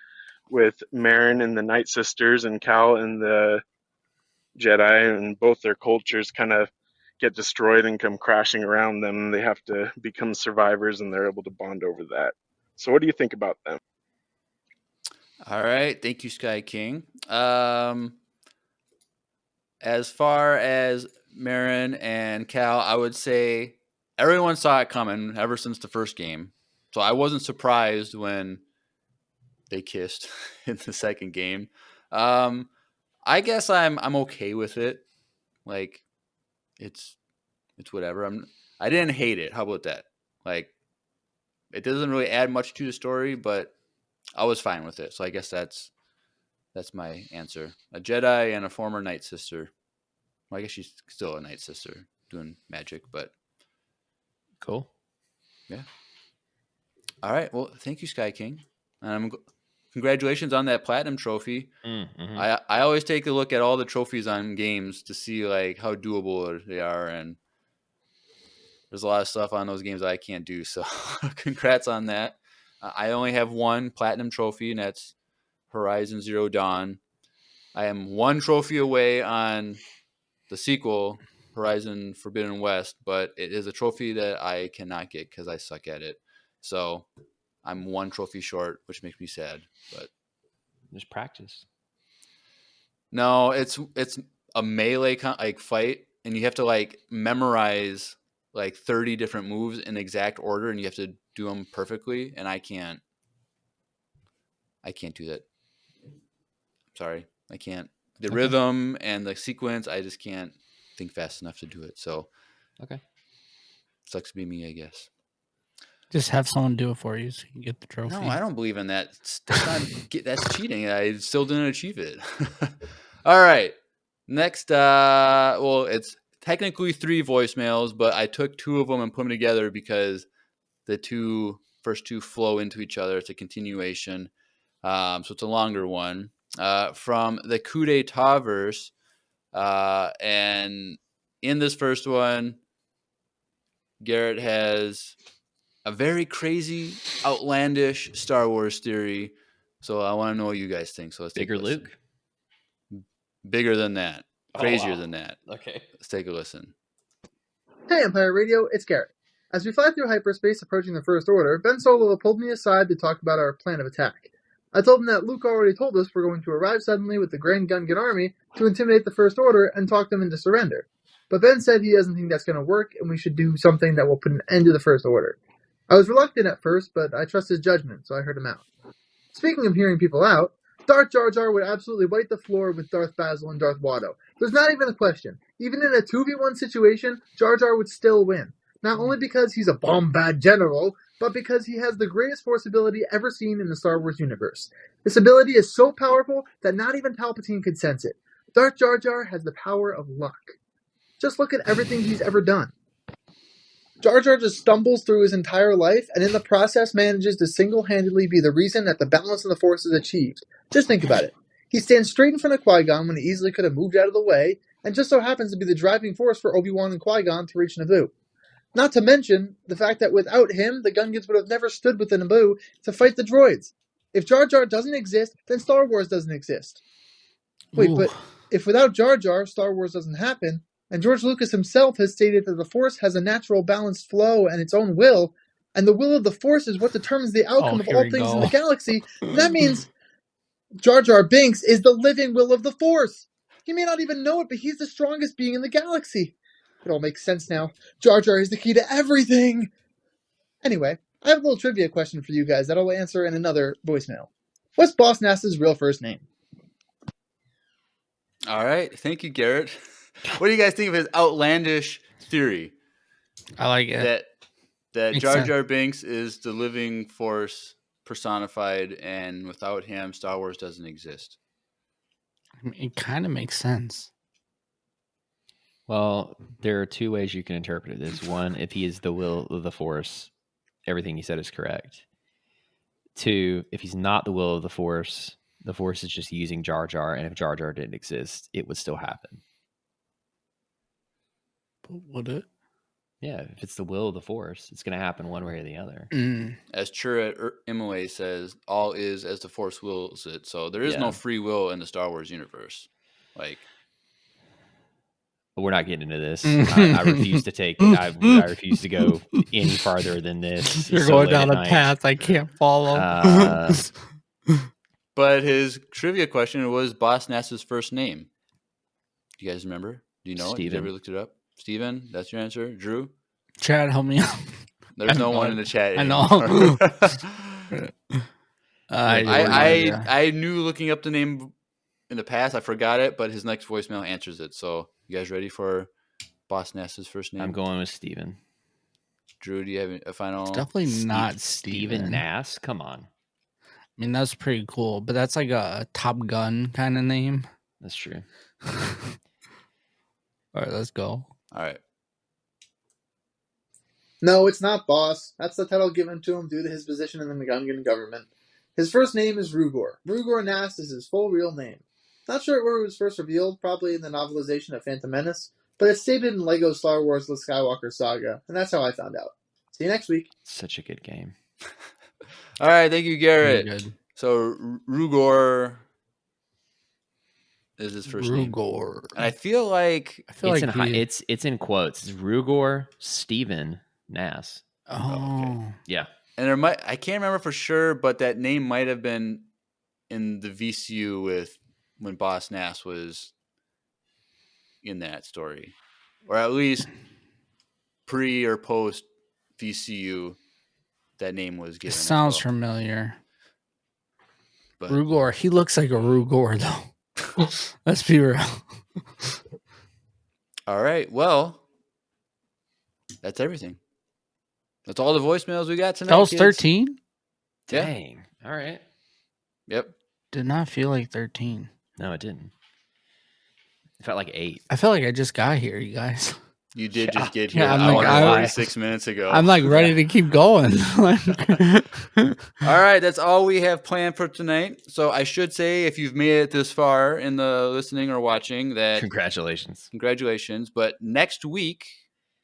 with Marin and the Night Sisters and Cal and the Jedi, and both their cultures kind of get destroyed and come crashing around them. They have to become survivors, and they're able to bond over that. So what do you think about them? All right. Thank you, Sky King. As far as Marin and Cal, I would say everyone saw it coming ever since the first game. So I wasn't surprised when they kissed in the second game. I guess I'm okay with it. Like it's whatever. I didn't hate it. How about that? Like it doesn't really add much to the story, but I was fine with it. So I guess that's my answer. A Jedi and a former Night Sister. Well, I guess she's still a Night Sister doing magic, but Cool. yeah. All right. Well, thank you, Sky King. Congratulations on that platinum trophy. Mm-hmm. I always take a look at all the trophies on games to see like how doable they are, and there's a lot of stuff on those games that I can't do. So, congrats on that. I only have one platinum trophy, and that's Horizon Zero Dawn. I am one trophy away on the sequel, Horizon Forbidden West, but it is a trophy that I cannot get because I suck at it. So I'm one trophy short, which makes me sad. But just practice. No, it's a melee like fight, and you have to like memorize like 30 different moves in exact order, and you have to do them perfectly. And I can't do that. Sorry, I can't. The rhythm and the sequence, I just can't think fast enough to do it. So, sucks to be me, I guess. Just have someone do it for you so you can get the trophy. No, I don't believe in that. That's cheating. I still didn't achieve it. All right. Next, well, it's technically 3 voicemails, but I took 2 of them and put them together because the first two flow into each other. It's a continuation. So it's a longer one. From the Coup d'etat verse. And in this first one, Garrett has a very crazy, outlandish Star Wars theory. So I want to know what you guys think. So let's take a listen. Luke? Bigger than that. Crazier than that. Okay. Let's take a listen. Hey, Empire Radio, it's Garrett. As we fly through hyperspace approaching the First Order, Ben Solo pulled me aside to talk about our plan of attack. I told him that Luke already told us we're going to arrive suddenly with the Grand Gungan army to intimidate the First Order and talk them into surrender. But Ben said he doesn't think that's going to work, and we should do something that will put an end to the First Order. I was reluctant at first, but I trust his judgment, so I heard him out. Speaking of hearing people out, Darth Jar Jar would absolutely wipe the floor with Darth Basil and Darth Watto. There's not even a question. Even in a 2v1 situation, Jar Jar would still win. Not only because he's a bomb-bad general, but because he has the greatest force ability ever seen in the Star Wars universe. This ability is so powerful that not even Palpatine could sense it. Darth Jar Jar has the power of luck. Just look at everything he's ever done. Jar Jar just stumbles through his entire life, and in the process manages to single-handedly be the reason that the balance of the Force is achieved. Just think about it. He stands straight in front of Qui-Gon when he easily could have moved out of the way, and just so happens to be the driving force for Obi-Wan and Qui-Gon to reach Naboo. Not to mention the fact that without him, the Gungans would have never stood with the Naboo to fight the droids. If Jar Jar doesn't exist, then Star Wars doesn't exist. Wait, Ooh. but if without Jar Jar, Star Wars doesn't happen, and George Lucas himself has stated that the Force has a natural balanced flow and its own will, and the will of the Force is what determines the outcome of all things in the galaxy, that means Jar Jar Binks is the living will of the Force. He may not even know it, but he's the strongest being in the galaxy. It all makes sense now. Jar Jar is the key to everything. Anyway, I have a little trivia question for you guys that I'll answer in another voicemail. What's Boss Nass's real first name? All right. Thank you, Garrett. What do you guys think of his outlandish theory? I like it. That Makes Jar sense. Jar Binks is the living force personified, and without him, Star Wars doesn't exist. I mean, it kind of makes sense. Well, there are 2 ways you can interpret this. One, if he is the will of the Force, everything he said is correct. 2, if he's not the will of the Force is just using Jar Jar, and if Jar Jar didn't exist, it would still happen. But would it? Yeah, if it's the will of the Force, it's going to happen one way or the other. As Chirrut Imwe says, all is as the Force wills it. So there is no free will in the Star Wars universe. Like, but we're not getting into this. I refuse to take. I refuse to go any farther than this. You're going down a path I can't follow. But his trivia question was Boss Nass's first name. Do you guys remember? Do you know it? Did you ever looked it up? Steven, that's your answer? Drew? Chad, help me out. There's no one in the chat anymore. I know. I knew looking up the name in the past. I forgot it, but his next voicemail answers it. So you guys ready for Boss Nass's first name? I'm going with Steven. Drew, do you have a final? It's definitely not Steven Nass. Come on. I mean, that's pretty cool, but that's like a Top Gun kind of name. That's true. All right, let's go. All right. No, it's not Boss. That's the title given to him due to his position in the Gungan government. His first name is Rugor. Rugor Nass is his full real name. Not sure where it was first revealed, probably in the novelization of Phantom Menace, but it's stated in LEGO Star Wars The Skywalker Saga, and that's how I found out. See you next week. Such a good game. All right, thank you, Garrett. So Rugor is his first name. Rugor. And I feel like it's in quotes. It's Rugor Steven Nass. Oh, okay. Yeah. And I can't remember for sure, but that name might have been in the VCU with when Boss Nass was in that story, or at least pre or post VCU. That name was given. It sounds familiar. But Rugor, he looks like a Rugor though. Let's be real. All right, well, that's everything. That's all the voicemails we got tonight. That was 13? Yeah. Dang. All right. Yep. Did not feel like 13. No, it didn't. It felt like 8. I felt like I just got here, you guys. You did just get here. Yeah, I'm like 46 minutes ago. I'm like ready to keep going. All right, that's all we have planned for tonight. So I should say, if you've made it this far in the listening or watching, that congratulations. But next week,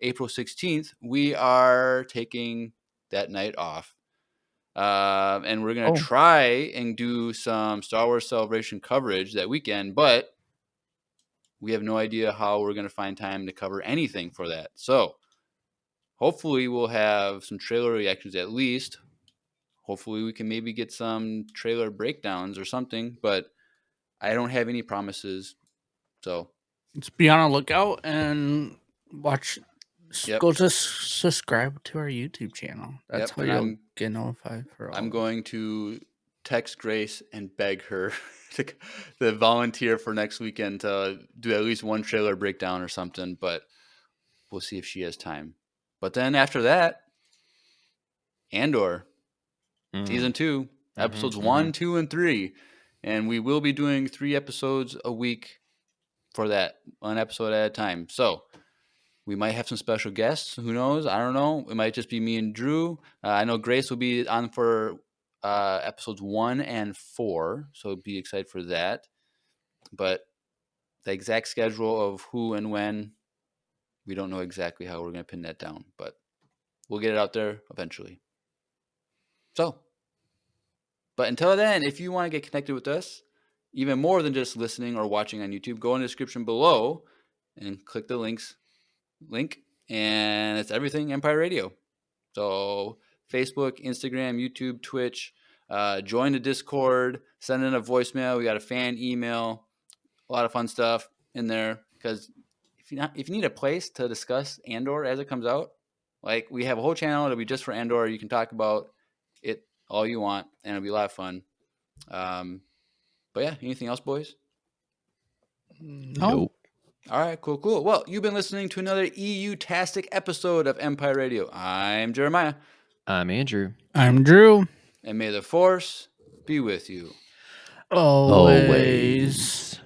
April 16th, we are taking that night off. And we're going to try and do some Star Wars Celebration coverage that weekend, but we have no idea how we're going to find time to cover anything for that. So hopefully we'll have some trailer reactions at least. Hopefully we can maybe get some trailer breakdowns or something, but I don't have any promises. So let's be on a lookout and watch. Yep. Go to subscribe to our YouTube channel. That's how you'll get notified for all. I'm going to text Grace and beg her to volunteer for next weekend to do at least one trailer breakdown or something, but we'll see if she has time. But then after that, Andor, season 2, episodes 1, 2, and 3. And we will be doing 3 episodes a week for that, 1 episode at a time. So we might have some special guests. Who knows? I don't know. It might just be me and Drew. I know Grace will be on for episodes 1 and 4, so be excited for that. But the exact schedule of who and when, we don't know exactly how we're going to pin that down, but we'll get it out there eventually. So, but until then, if you want to get connected with us, even more than just listening or watching on YouTube, go in the description below and click the link, and it's everything Empire Radio. So Facebook, Instagram, YouTube, Twitch, join the Discord, send in a voicemail. We got a fan email, a lot of fun stuff in there. Because if you need a place to discuss Andor as it comes out, like we have a whole channel that'll be just for Andor. You can talk about it all you want, and it'll be a lot of fun. But yeah, anything else, boys? Nope. All right, cool. Well, you've been listening to another EU-tastic episode of Empire Radio. I'm Jeremiah. I'm Andrew. I'm Drew. And may the Force be with you. Always.